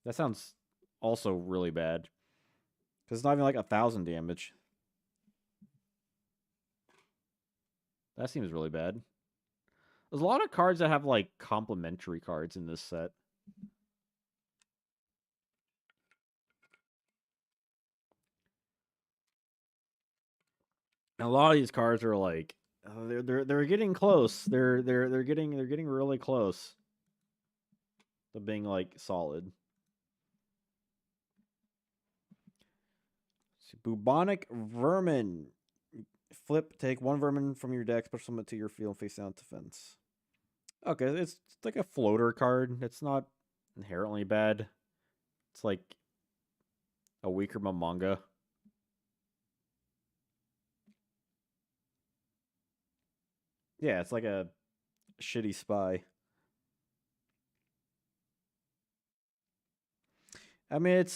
That sounds also really bad because it's not even like 1,000 damage. That seems really bad. There's a lot of cards that have like complementary cards in this set. And a lot of these cards are like they're getting close. They're getting really close to being like solid. Bubonic Vermin. Flip, take one vermin from your deck, special summon it to your field, face down defense. Okay, it's like a floater card. It's not inherently bad. It's like a weaker Mamanga. Yeah, it's like a shitty spy. I mean, it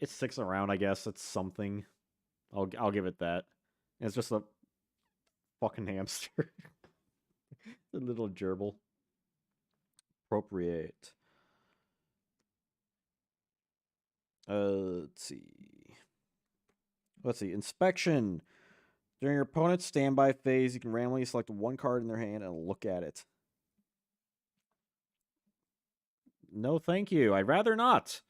sticks around. I guess it's something. I'll give it that. It's just a fucking hamster, a little gerbil. Appropriate. Let's see. Let's see. Inspection. During your opponent's standby phase, you can randomly select one card in their hand and look at it. No, thank you. I'd rather not.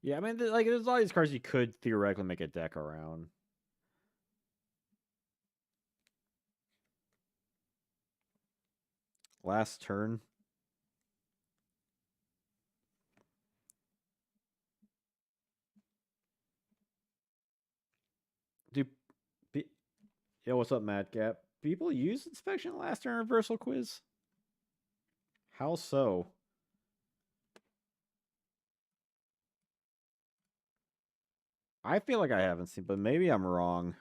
Yeah, I mean, like, there's all these cards you could theoretically make a deck around. Last turn. Do, yo, what's up, Matt Gap? People use inspection last turn reversal quiz? How so? I feel like I haven't seen, but maybe I'm wrong.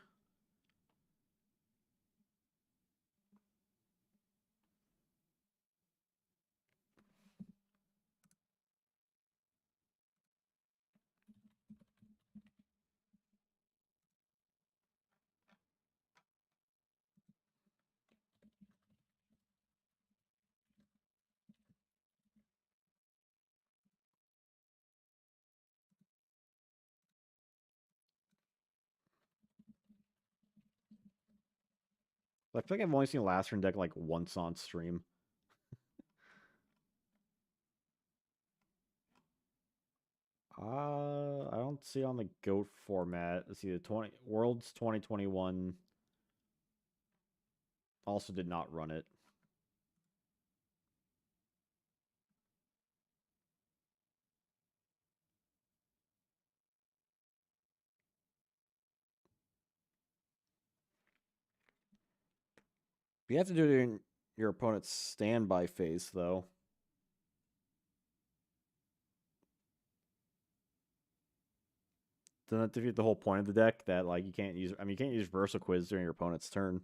I feel like I've only seen last turn deck like once on stream. I don't see it on the GOAT format. Let's see, the 20 Worlds 2021 also did not run it. You have to do it in your opponent's standby phase, though. Doesn't that defeat the whole point of the deck? That like you can't use. I mean, you can't use Versa Quiz during your opponent's turn.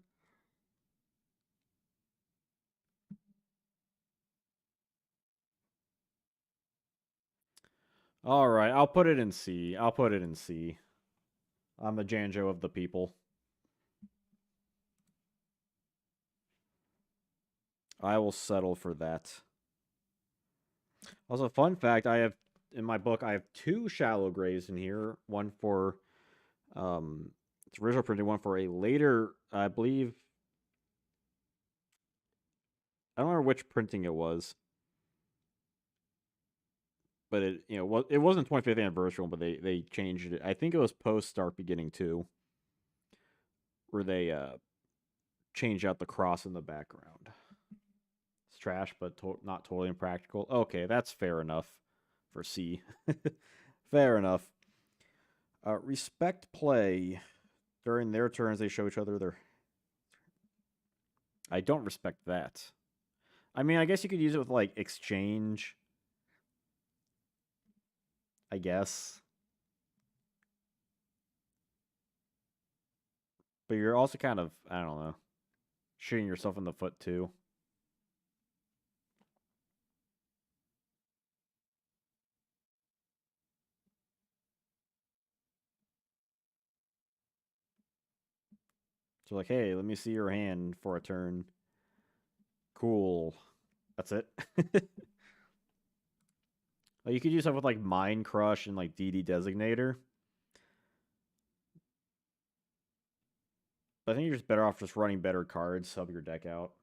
All right, I'll put it in C. I'll put it in C. I'm the Janjo of the people. I will settle for that. Also, fun fact: I have in my book, I have two shallow grays in here. One for it's original printing. One for a later, I believe. I don't remember which printing it was, but it wasn't 25th anniversary one, but they changed it. I think it was post Start Beginning 2. where they change out the cross in the background. It's trash, but not totally impractical. Okay, that's fair enough for C. Fair enough. Respect play. During their turns, they show each other their. I don't respect that. I mean, I guess you could use it with like exchange. I guess. But you're also kind of, I don't know, shooting yourself in the foot too. So like, hey, let me see your hand for a turn. Cool. That's it. Like, you could use stuff with like Mind Crush and like DD Designator. But I think you're just better off just running better cards, sub your deck out.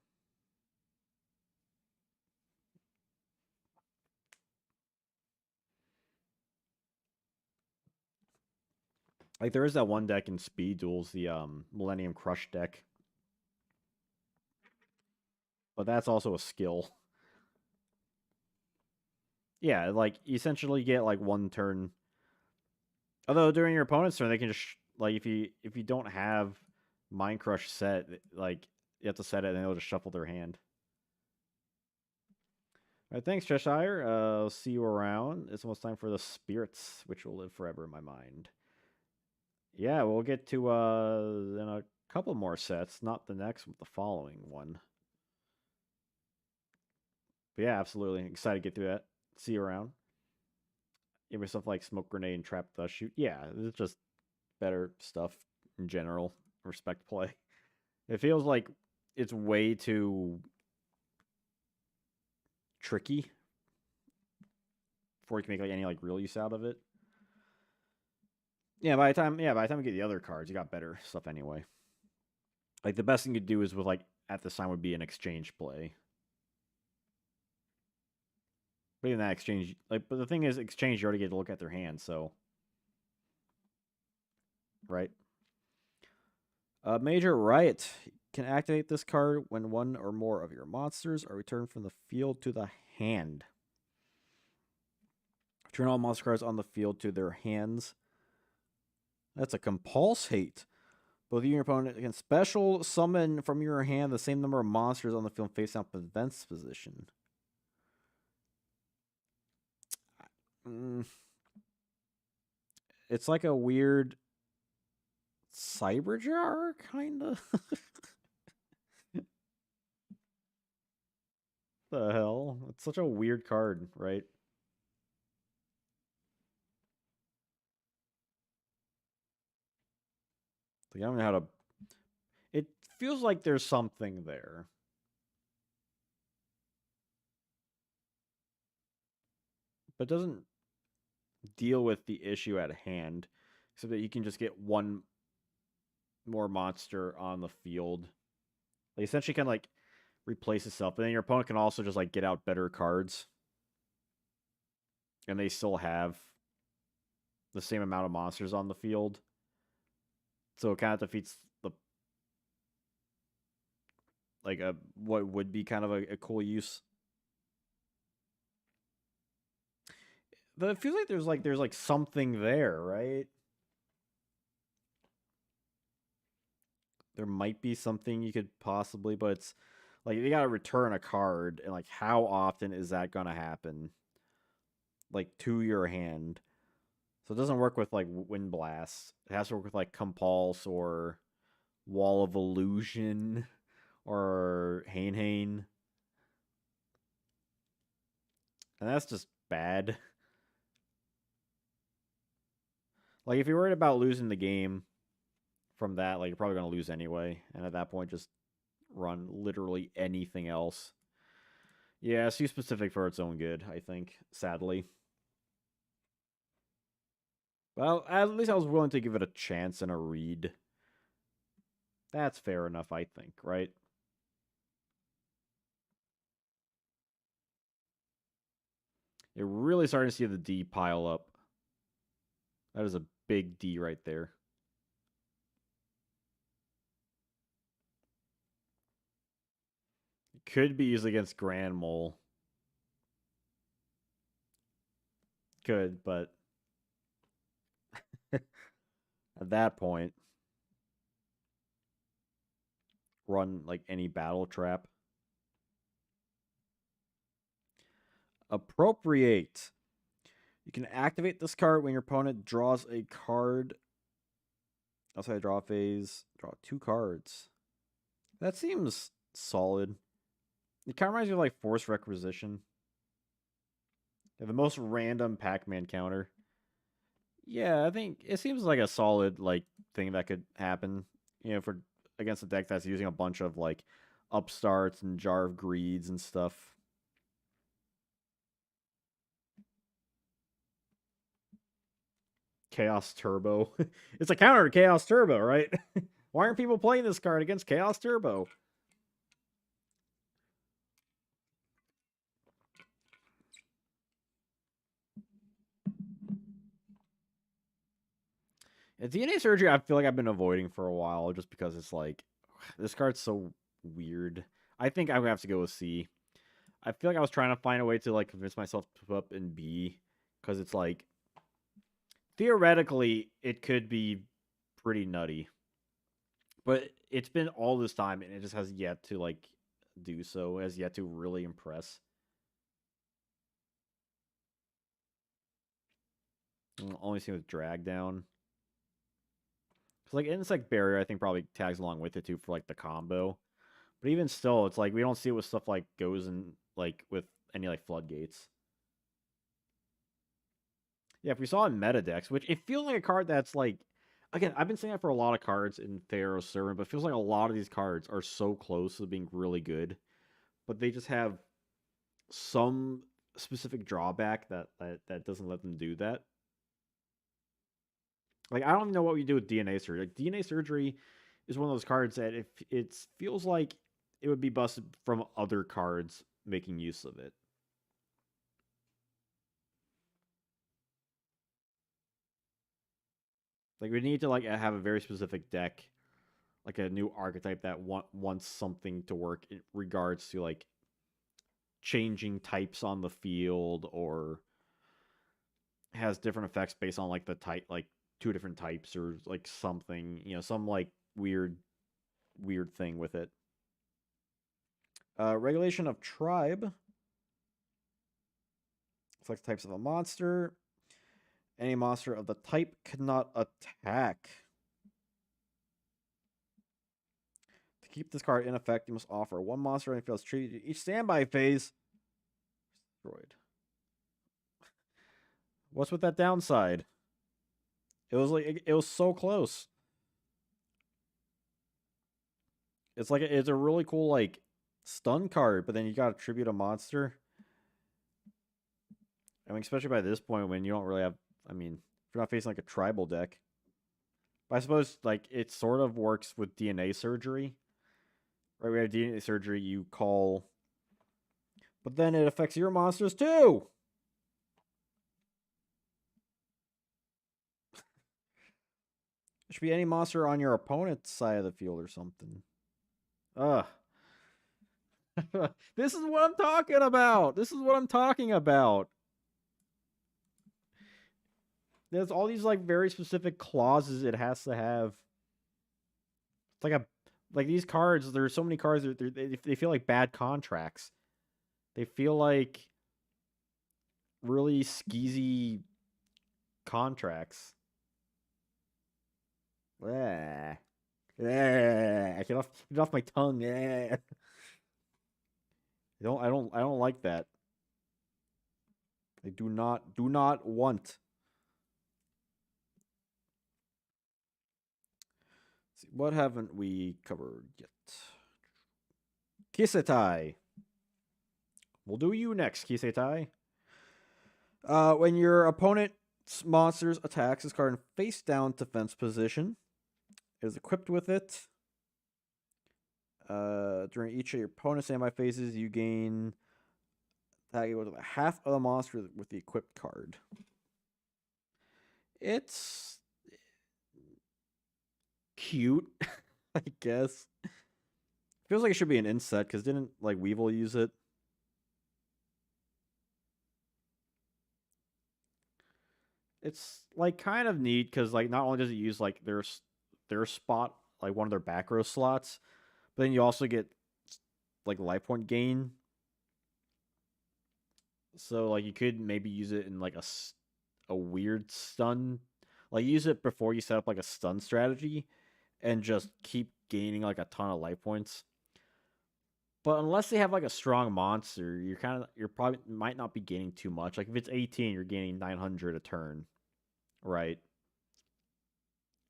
Like there is that one deck in Speed Duels, the Millennium Crush deck. But that's also a skill. Yeah, like you essentially get like one turn. Although during your opponent's turn, they can just like if you don't have Mind Crush set, like you have to set it and they'll just shuffle their hand. All right, thanks, Cheshire. I'll see you around. It's almost time for the spirits, which will live forever in my mind. Yeah, we'll get to in a couple more sets, not the next, but the following one. But yeah, absolutely excited to get through that. See you around. Give me stuff like smoke grenade and trap dust shoot. Yeah, it's just better stuff in general. Respect play. It feels like it's way too tricky before you can make like any like real use out of it. By the time you get the other cards, you got better stuff anyway. Like the best thing you could do is with like at this time would be an exchange play. But even that exchange, like, but the thing is, exchange you already get to look at their hand, so right. Major Riot can activate this card when one or more of your monsters are returned from the field to the hand. Return all monster cards on the field to their hands. That's a compulsate. Both you and your opponent can special summon from your hand the same number of monsters on the field face down defense position. It's like a weird Cyberjar, kind of. The hell? It's such a weird card, right? Like, I don't know how to. It feels like there's something there. But it doesn't deal with the issue at hand. So that you can just get one more monster on the field. They essentially kind of like replace itself. But then your opponent can also just like get out better cards. And they still have the same amount of monsters on the field. So it kind of defeats the like a what would be kind of a cool use. But it feels like there's like something there, right? There might be something you could possibly, but it's like you gotta return a card, and like how often is that gonna happen? Like to your hand. So it doesn't work with like Wind Blast. It has to work with like Compulse or Wall of Illusion or Hane. And that's just bad. Like if you're worried about losing the game from that, like you're probably gonna lose anyway. And at that point just run literally anything else. Yeah, it's too specific for its own good, I think, sadly. Well, at least I was willing to give it a chance and a read. That's fair enough, I think, right? You're really starting to see the D pile up. That is a big D right there. Could be used against Grand Mole. Could, but at that point, run like any battle trap. Appropriate. You can activate this card when your opponent draws a card outside the draw phase. Draw 2 cards. That seems solid. It kind of reminds me of like Force Requisition. Yeah, the most random Pac-Man counter. Yeah, I think it seems like a solid like thing that could happen. For against a deck that's using a bunch of like upstarts and Jar of Greeds and stuff. Chaos Turbo. It's a counter to Chaos Turbo, right? Why aren't people playing this card against Chaos Turbo? DNA Surgery, I feel like I've been avoiding for a while just because it's like, this card's so weird. I think I'm going to have to go with C. I feel like I was trying to find a way to like convince myself to put up in B because it's like, theoretically, it could be pretty nutty. But it's been all this time and it just has yet to like do so, has yet to really impress. Only seen with drag down. Cause like Insect Barrier, I think probably tags along with it too for like the combo. But even still, it's like we don't see it with stuff like goes and like with any like floodgates. Yeah, if we saw it in meta decks, which it feels like a card that's like, again, I've been saying that for a lot of cards in Pharaoh Servant, but it feels like a lot of these cards are so close to being really good, but they just have some specific drawback that doesn't let them do that. Like I don't even know what we do with DNA surgery. Like DNA surgery is one of those cards that if it feels like it would be busted from other cards making use of it. Like we need to like have a very specific deck, like a new archetype that wants something to work in regards to like changing types on the field or has different effects based on like the type, like 2 different types or like something, some like weird thing with it. Regulation of tribe. Select types of a monster. Any monster of the type cannot attack. To keep this card in effect, you must offer 1 monster and fails treated each standby phase. Destroyed. What's with that downside? It was like it was so close. It's like it's a really cool like stun card, but then you got to tribute a monster. I mean, especially by this point when you don't really have. I mean, if you're not facing like a tribal deck, but I suppose like it sort of works with DNA surgery. Right, we have DNA surgery. You call, but then it affects your monsters too. It should be any monster on your opponent's side of the field or something. Ugh. This is what I'm talking about. This is what I'm talking about. There's all these like very specific clauses it has to have. It's like these cards. There's so many cards. They feel like bad contracts. They feel like really skeezy contracts. Get off my tongue. I don't like that. I do not want. Let's see, what haven't we covered yet? Kisetai. We'll do you next, Kisetai. When your opponent's monsters attacks this card in face down defense position, it is equipped with it. During each of your opponent's standby phases, you gain attack equal to half of the monster with the equipped card. It's cute, I guess. Feels like it should be an inset, because didn't, like, Weevil use it? It's, like, kind of neat, because, like, not only does it use, like, their spot, like, one of their back row slots, but then you also get, like, life point gain. So, like, you could maybe use it in, like, a weird stun. Like, use it before you set up, like, a stun strategy, and just keep gaining, like, a ton of life points. But unless they have, like, a strong monster, you're probably might not be gaining too much. Like, if it's 18, you're gaining 900 a turn, right?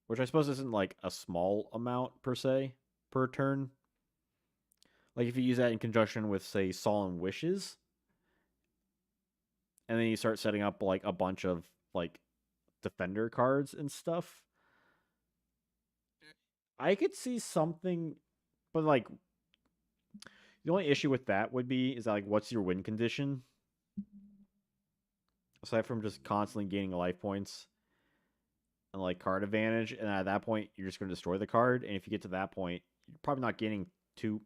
Which I suppose isn't, like, a small amount per se per turn. Like, if you use that in conjunction with, say, Solemn Wishes, and then you start setting up, like, a bunch of, like, defender cards and stuff, I could see something. But, like, the only issue with that would be is that, like, what's your win condition? Aside from just constantly gaining life points and, like, card advantage, and at that point you're just going to destroy the card. And if you get to that point, you're probably not gaining too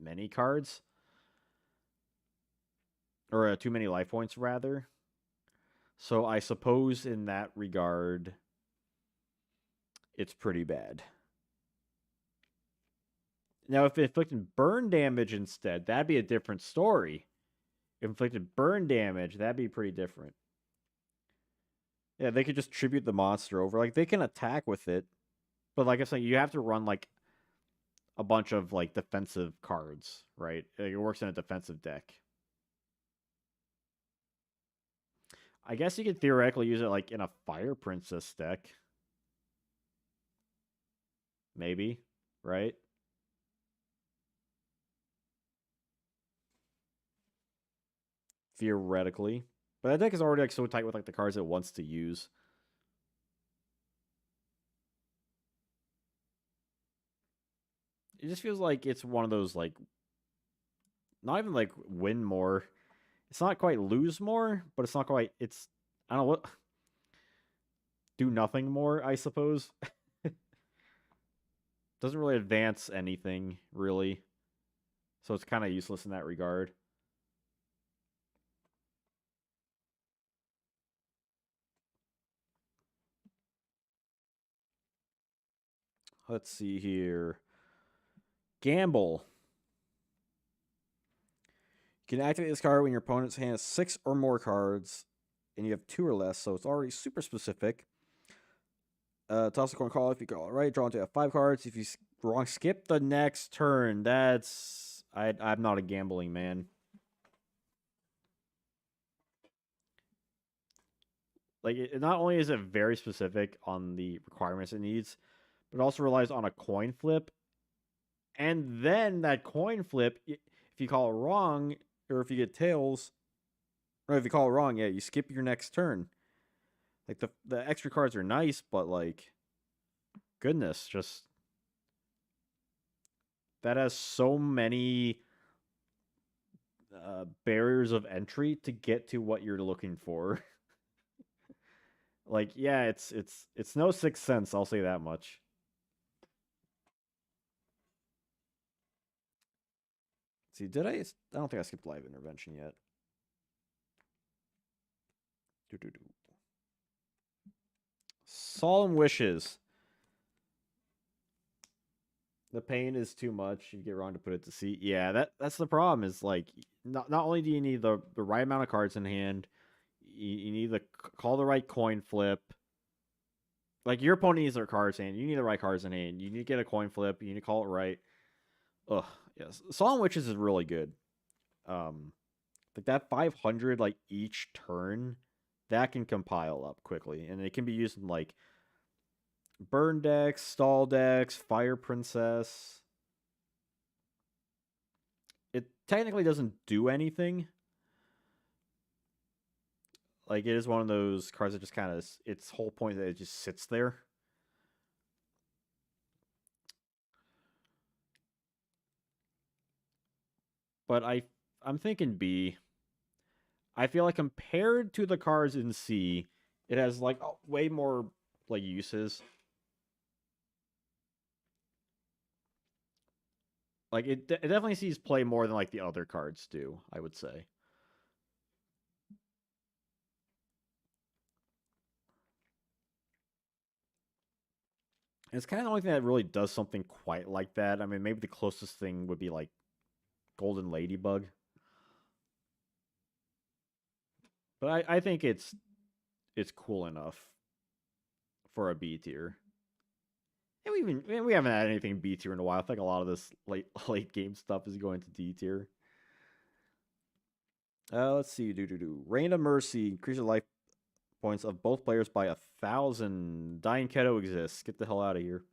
many cards, or too many life points rather. So I suppose in that regard, it's pretty bad. Now, if it inflicted burn damage instead, that'd be a different story. If inflicted burn damage, that'd be pretty different. Yeah, they could just tribute the monster over. Like, they can attack with it, but like I said, you have to run, like, a bunch of, like, defensive cards, right? Like, it works in a defensive deck. I guess you could theoretically use it, like, in a Fire Princess deck. Maybe, right? Theoretically. But that deck is already, like, so tight with, like, the cards it wants to use. It just feels like it's one of those, like, not even, like, win more. It's not quite lose more, but it's not quite, it's, I don't know what, do nothing more, I suppose. Doesn't really advance anything, really. So it's kind of useless in that regard. Let's see here. Gamble. You can activate this card when your opponent's hand has 6 or more cards, and you have 2 or less, so it's already super specific. Toss a coin, call if you call it right. Draw until you have 5 cards. If you wrong, skip the next turn. That's I'm not a gambling man. Like, it not only is it very specific on the requirements it needs, but it also relies on a coin flip. And then that coin flip, if you call it wrong, or if you get tails, or if you call it wrong, yeah, you skip your next turn. Like, the extra cards are nice, but, like, goodness, just that has so many barriers of entry to get to what you're looking for. Like, yeah, it's no Sixth Sense, I'll say that much. Let's see, did I? I don't think I skipped live intervention yet. Doo-doo-doo. Solemn Wishes. The pain is too much. You get wrong to put it to sea. Yeah, that's the problem. Is, like, not only do you need the right amount of cards in hand, you need to call the right coin flip. Like, your opponent needs their cards in hand. You need the right cards in hand. You need to get a coin flip. You need to call it right. Ugh, yes. Solemn Witches is really good. Like, that 500, like, each turn, that can compile up quickly, and it can be used in, like, burn decks, stall decks, Fire Princess. It technically doesn't do anything. Like, it is one of those cards that just kind of, its whole point that it just sits there. But I'm thinking B. I feel like compared to the cards in C, it has, like, way more, like, uses. Like it definitely sees play more than like the other cards do, I would say. And it's kind of the only thing that really does something quite like that. I mean, maybe the closest thing would be like Golden Ladybug. But I think it's cool enough for a B tier. And we haven't had anything B tier in a while. I think a lot of this late game stuff is going to D tier. Let's see. Rain of Mercy. Increase the life points of both players by 1,000. Dying Keto exists. Get the hell out of here.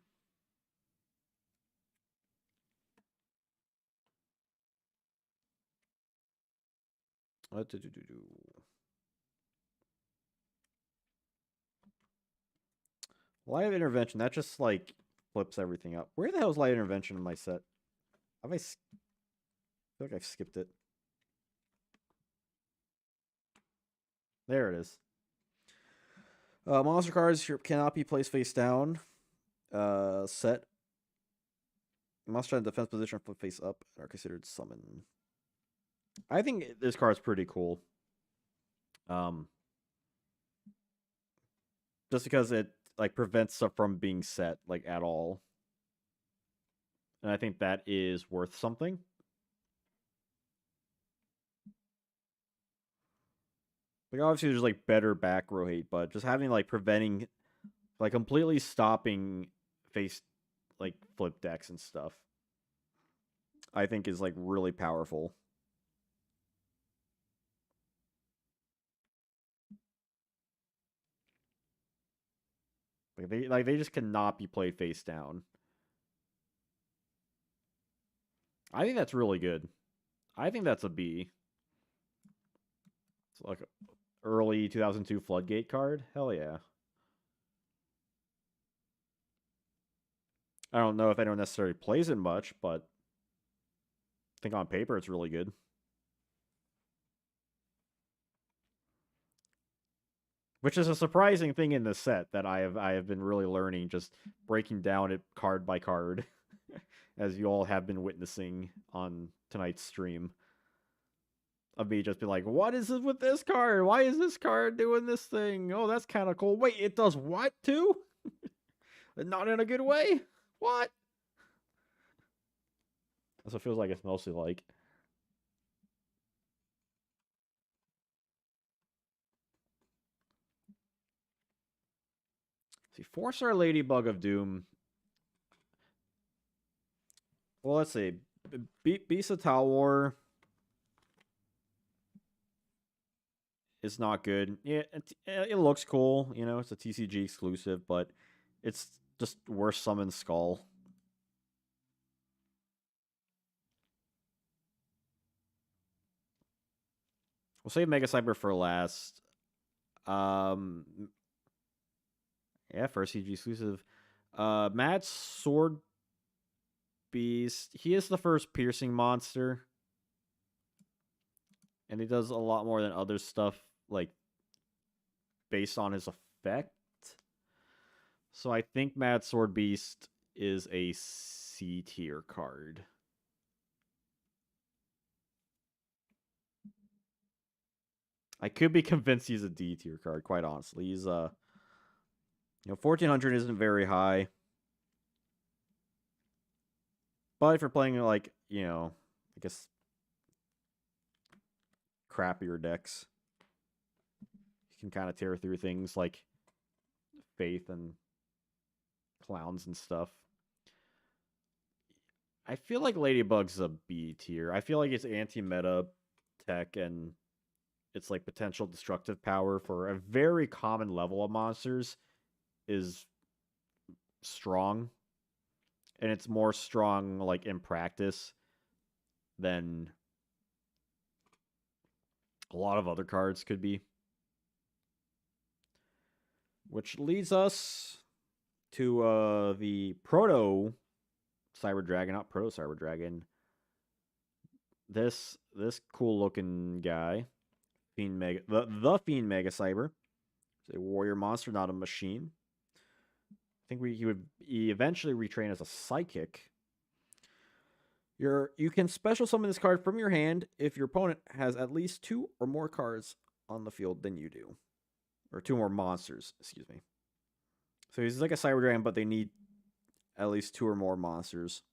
Live Intervention. That just like flips everything up. Where the hell is Live Intervention in my set? I feel like I've skipped it. There it is. Monster cards cannot be placed face down. Set. Monster in defense position flip face up are considered summon. I think this card's pretty cool. Just because it like prevents stuff from being set like at all. And I think that is worth something. Like obviously there's like better back row hate, but just having like preventing like completely stopping face like flip decks and stuff, I think is like really powerful. They just cannot be played face down. I think that's really good. I think that's a B. It's like early 2002 Floodgate card. Hell yeah. I don't know if anyone necessarily plays it much, but I think on paper it's really good. Which is a surprising thing in this set that I have been really learning, just breaking down it card by card, as you all have been witnessing on tonight's stream. Of me just be like, what is it with this card? Why is this card doing this thing? Oh, that's kind of cool. Wait, it does what too? Not in a good way? What? That's what it feels like it's mostly like. See, 4-star Ladybug of Doom. Well, let's see. Beast of Talwar is not good. Yeah, it looks cool. You know, it's a TCG exclusive, but it's just worse summon Skull. We'll save Mega Cyber for last. Yeah, first CG exclusive. Mad Sword Beast. He is the first piercing monster. And he does a lot more than other stuff, like, based on his effect. So I think Mad Sword Beast is a C tier card. I could be convinced he's a D tier card, quite honestly. He's 1400 isn't very high. But if you're playing like, I guess crappier decks, you can kind of tear through things like Faith and Clowns and stuff. I feel like Ladybug's a B tier. I feel like it's anti-meta tech and its like potential destructive power for a very common level of monsters is strong. And it's more strong like in practice than a lot of other cards could be. Which leads us to the Proto Cyber Dragon, not Proto Cyber Dragon. This cool looking guy, Fiend Mega, the Fiend Mega Cyber. It's a warrior monster, not a machine. I think he would eventually retrain as a psychic. You can special summon this card from your hand if your opponent has at least 2 or more cards on the field than you do. Or 2 more monsters, excuse me. So he's like a Cyber Dragon, but they need at least 2 or more monsters.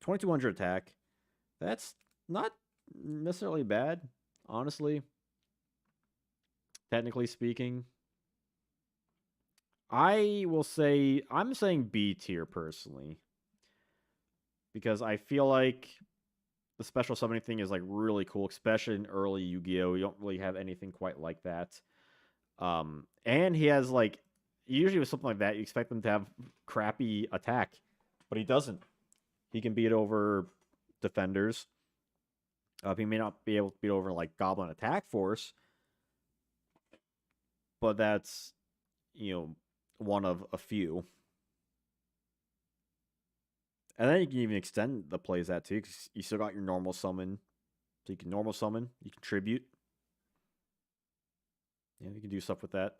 2200 attack. That's not necessarily bad, honestly. Technically speaking. I will say, I'm saying B tier personally. Because I feel like the special summoning thing is like really cool, especially in early Yu-Gi-Oh! You don't really have anything quite like that. And he has like, usually with something like that, you expect them to have crappy attack, but he doesn't. He can beat over defenders. He may not be able to beat over like Goblin Attack Force, but that's, one of a few. And then you can even extend the plays that too, because you still got your normal summon. So you can normal summon, you contribute. Yeah, you can do stuff with that.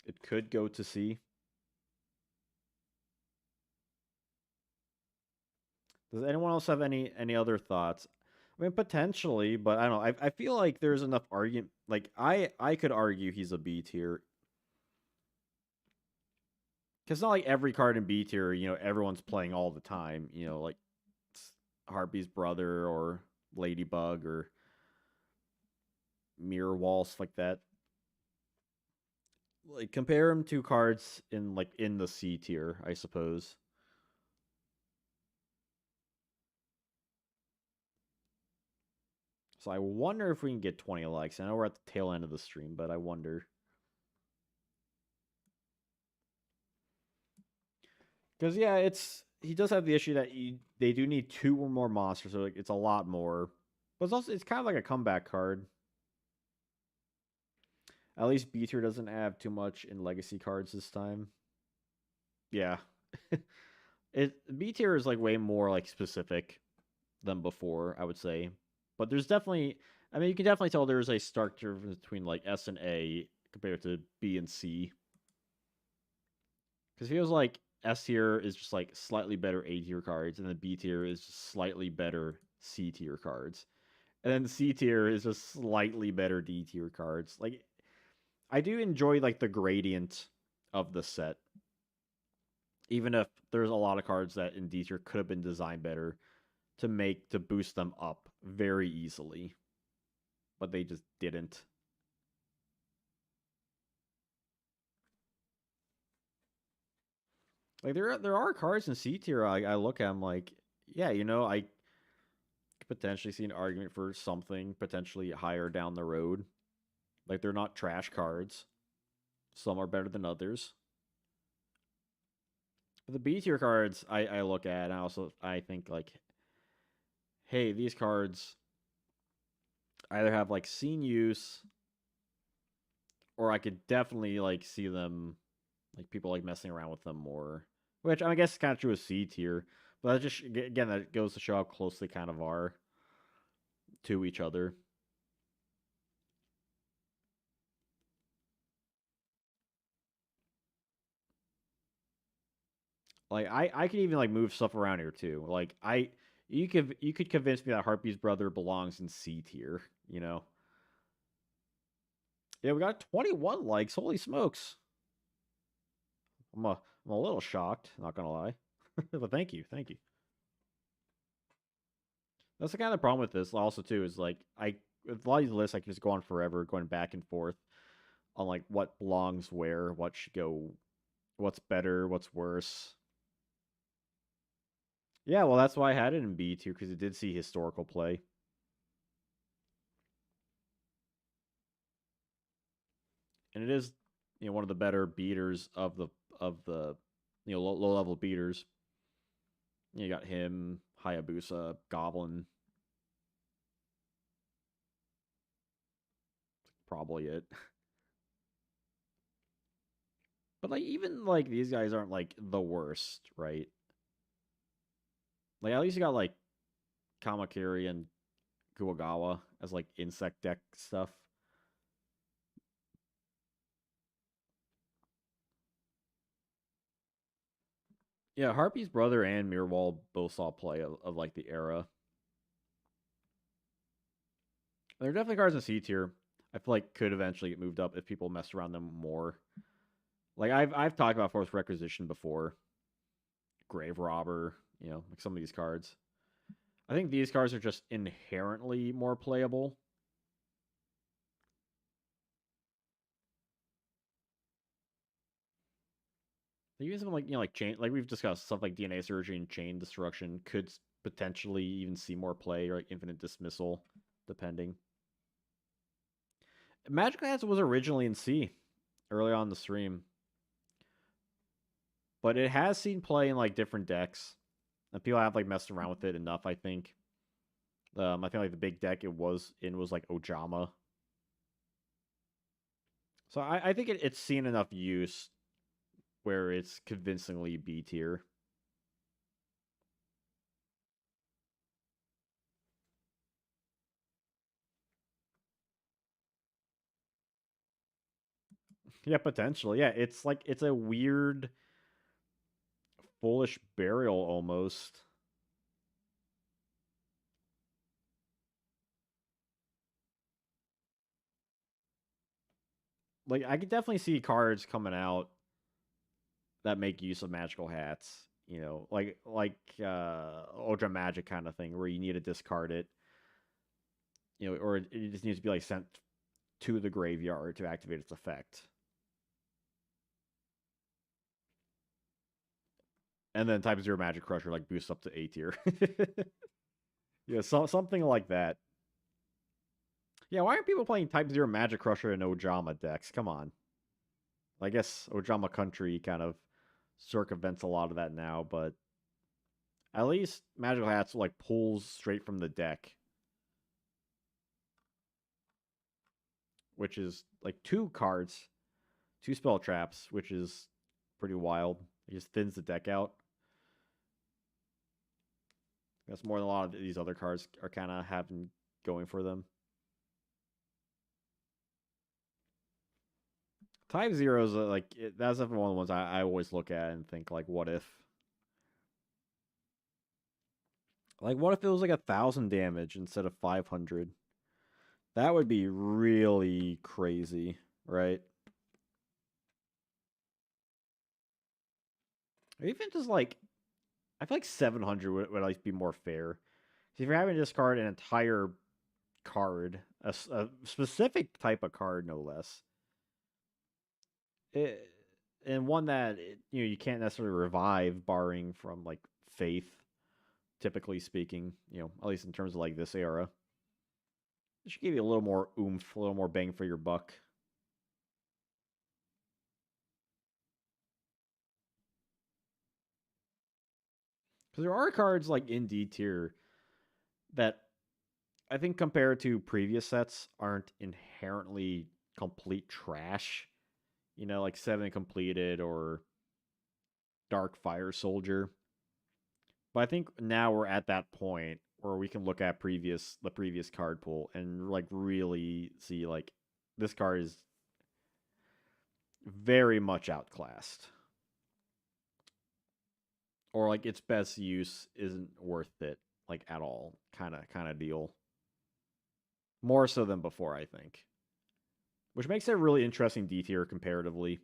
It could go to C. Does anyone else have any other thoughts? I mean, potentially, but I don't know. I feel like there's enough argument. Like I could argue he's a B tier, because not like every card in B tier, everyone's playing all the time. Like Harpy's brother or Ladybug or Mirror Wall, stuff like that. Like compare him to cards in the C tier, I suppose. So I wonder if we can get 20 likes. I know we're at the tail end of the stream, but I wonder. Because yeah, he does have the issue that they do need 2 or more monsters, so like it's a lot more. But it's kind of like a comeback card. At least B tier doesn't have too much in legacy cards this time. Yeah. B tier is like way more like specific than before, I would say. But there's definitely, I mean, you can definitely tell there's a stark difference between like S and A compared to B and C. Because it feels like S tier is just like slightly better A tier cards, and then B tier is just slightly better C tier cards. And then C tier is just slightly better D tier cards. Like, I do enjoy like the gradient of the set. Even if there's a lot of cards that in D tier could have been designed better to boost them up very easily. But they just didn't. Like there are cards in C tier I look at, I'm like, yeah, I could potentially see an argument for something potentially higher down the road. Like they're not trash cards. Some are better than others. But the B tier cards I look at, and I think like, hey, these cards either have like seen use, or I could definitely like see them, like people like messing around with them more. Which I guess is kind of true with C tier, but that just again that goes to show how close they kind of are to each other. Like I could even like move stuff around here too. Like you could convince me that Harpy's brother belongs in C tier. Yeah, we got 21 likes. Holy smokes! I'm a little shocked. Not gonna lie, but thank you, thank you. That's the kind of problem with this also too, is like with a lot of these lists I can just go on forever, going back and forth on like what belongs where, what should go, what's better, what's worse. Yeah, well that's why I had it in B too, because it did see historical play. And it is, one of the better beaters of the low level beaters. You got him, Hayabusa, Goblin, probably it. But like even like these guys aren't like the worst, right? Like at least you got like Kamakiri and Kuwagawa as like insect deck stuff. Yeah, Harpy's brother and Mirwal both saw play of like the era. There are definitely cards in C tier. I feel like could eventually get moved up if people mess around them more. Like I've talked about Force Requisition before, Grave Robber, like some of these cards. I think these cards are just inherently more playable. Even something like like chain, like we've discussed stuff like DNA Surgery and Chain Destruction could potentially even see more play, or like Infinite Dismissal, depending. Magic Hands was originally in C early on the stream, but it has seen play in like different decks, and people have like messed around with it enough. I think. I think like the big deck it was in was like Ojama, so I think it's seen enough use where it's convincingly B tier. Yeah, potentially. Yeah, it's like it's a weird, foolish burial almost. Like I could definitely see cards coming out that make use of magical hats. Like Ultra Magic kind of thing, where you need to discard it. Or it just needs to be like sent to the graveyard to activate its effect. And then Type Zero Magic Crusher like boosts up to A tier. Yeah, something like that. Yeah, why aren't people playing Type Zero Magic Crusher in Ojama decks? Come on. I guess Ojama Country kind of circumvents a lot of that now, but at least Magical Hats like pulls straight from the deck, which is like two cards, two spell traps, which is pretty wild. It just thins the deck out. That's more than a lot of these other cards are kind of having going for them. Type Zeros, that's definitely one of the ones I always look at and think like, what if? Like, what if it was like 1,000 damage instead of 500? That would be really crazy, right? Or even just like, I feel like 700 would like be more fair. So if you're having to discard an entire card, a specific type of card, no less, it, and one that you can't necessarily revive, barring from like faith, typically speaking. At least in terms of like this era, it should give you a little more oomph, a little more bang for your buck. Because there are cards like in D tier that I think compared to previous sets aren't inherently complete trash. Like Seven Completed or Dark Fire Soldier. But I think now we're at that point where we can look at the previous card pool and like really see like this card is very much outclassed. Or like its best use isn't worth it like at all. Kind of deal. More so than before, I think. Which makes it a really interesting D tier comparatively.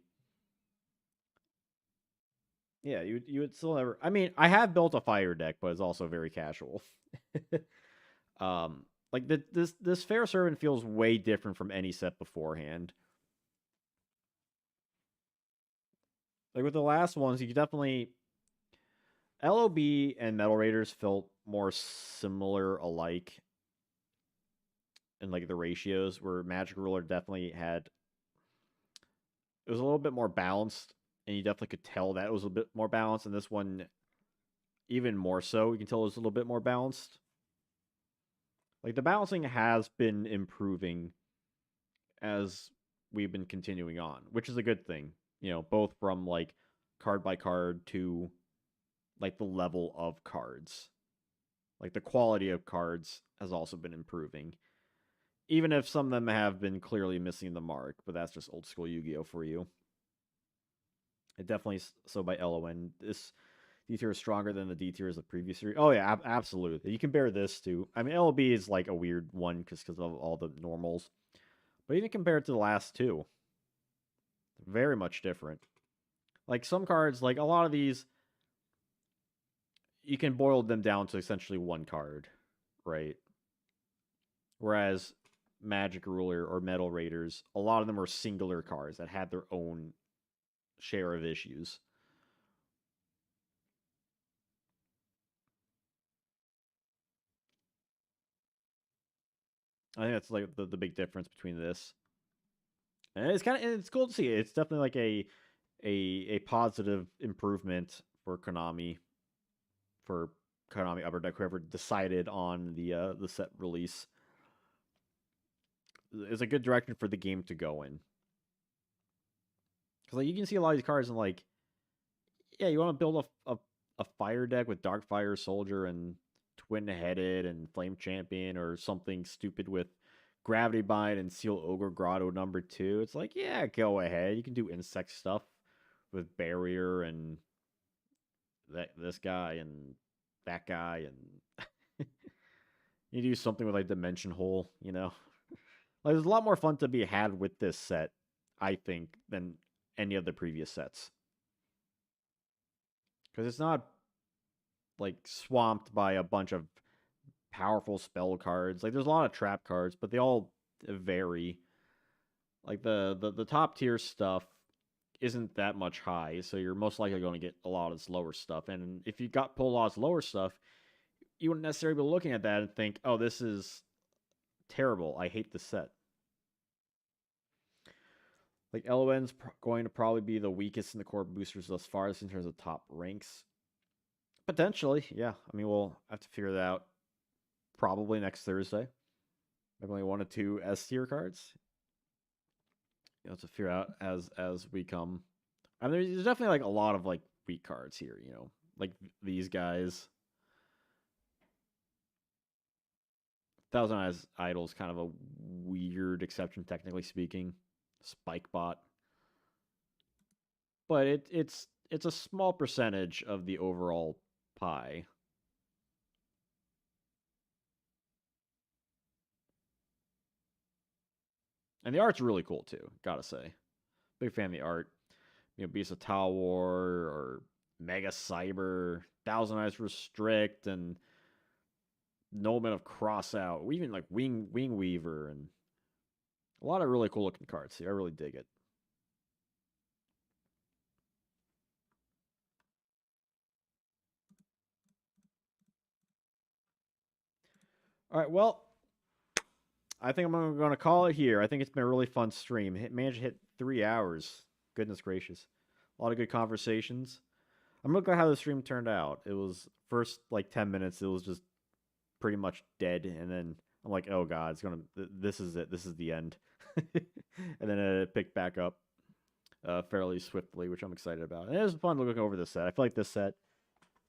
Yeah, you would still never. I mean, I have built a fire deck, but it's also very casual. Like this Fair Servant feels way different from any set beforehand. Like with the last ones, you definitely LOB and Metal Raiders felt more similar alike in like the ratios, where Magic Ruler definitely had it was a little bit more balanced, and you definitely could tell that it was a bit more balanced. And this one, even more so, you can tell it was a little bit more balanced. Like the balancing has been improving as we've been continuing on, which is a good thing. Both from like card by card to like the level of cards. Like the quality of cards has also been improving. Even if some of them have been clearly missing the mark, but that's just old school Yu-Gi-Oh for you. It definitely so by LON. D tier is stronger than the D tier of the previous series. Oh yeah, absolutely. You compare this to, I mean, LB is like a weird one because of all the normals, but even compared to the last two, very much different. Like some cards, like a lot of these, you can boil them down to essentially one card, right? Whereas Magic Ruler or Metal Raiders, a lot of them are singular cards that had their own share of issues. I think that's like the big difference between this. And it's kind of it's cool to see. It's definitely like a positive improvement for Konami Upper Deck, whoever decided on the set release. It's a good direction for the game to go in. Because like you can see a lot of these cards and like, yeah, you want to build a fire deck with Dark Fire Soldier and Twin Headed and Flame Champion or something stupid with Gravity Bind and Seal Ogre Grotto #2. It's like, yeah, go ahead. You can do insect stuff with Barrier and this guy and that guy and you do something with like Dimension Hole, you know? Like there's a lot more fun to be had with this set, I think, than any of the previous sets. Because it's not like swamped by a bunch of powerful spell cards. Like there's a lot of trap cards, but they all vary. Like the top tier stuff isn't that much high, so you're most likely going to get a lot of this lower stuff. And if you got pull a lot of this lower stuff, you wouldn't necessarily be looking at that and think, "Oh, this is terrible. I hate this set." Like LON's going to probably be the weakest in the core boosters thus far, in terms of top ranks. Potentially, yeah. I mean, we'll have to figure that out probably next Thursday. Maybe only 1 or 2 S tier cards. You know, to figure out as we come. I mean, there's definitely like a lot of like weak cards here. You know, like these guys. Thousand Eyes Idol is kind of a weird exception, technically speaking. Spike Bot, but it's a small percentage of the overall pie. And the art's really cool too, gotta say. Big fan of the art. You know, Beast of Tower or Mega Cyber, Thousand Eyes Restrict, and Nobleman of Crossout, or even like Wing Weaver, and a lot of really cool looking cards here. I really dig it. All right, well, I think I'm going to call it here. I think it's been a really fun stream. Managed to hit 3 hours. Goodness gracious, a lot of good conversations. I'm looking at how the stream turned out. It was first like 10 minutes. It was just pretty much dead, and then I'm like, oh god, it's gonna. This is it. This is the end. And then it picked back up fairly swiftly, which I'm excited about. And it was fun looking over this set. I feel like this set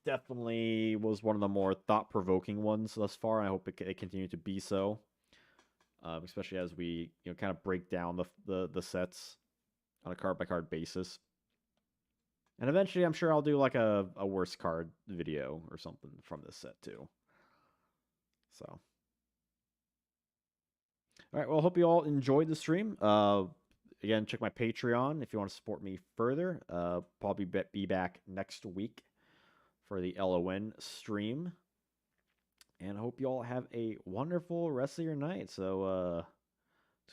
definitely was one of the more thought-provoking ones thus far. And I hope it continued to be so, especially as we kind of break down the sets on a card-by-card basis. And eventually, I'm sure I'll do like a worst card video or something from this set too. So, all right. Well, hope you all enjoyed the stream. Again, check my Patreon if you want to support me further. Probably be back next week for the LON stream. And I hope you all have a wonderful rest of your night. So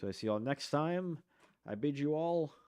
I see you all next time. I bid you all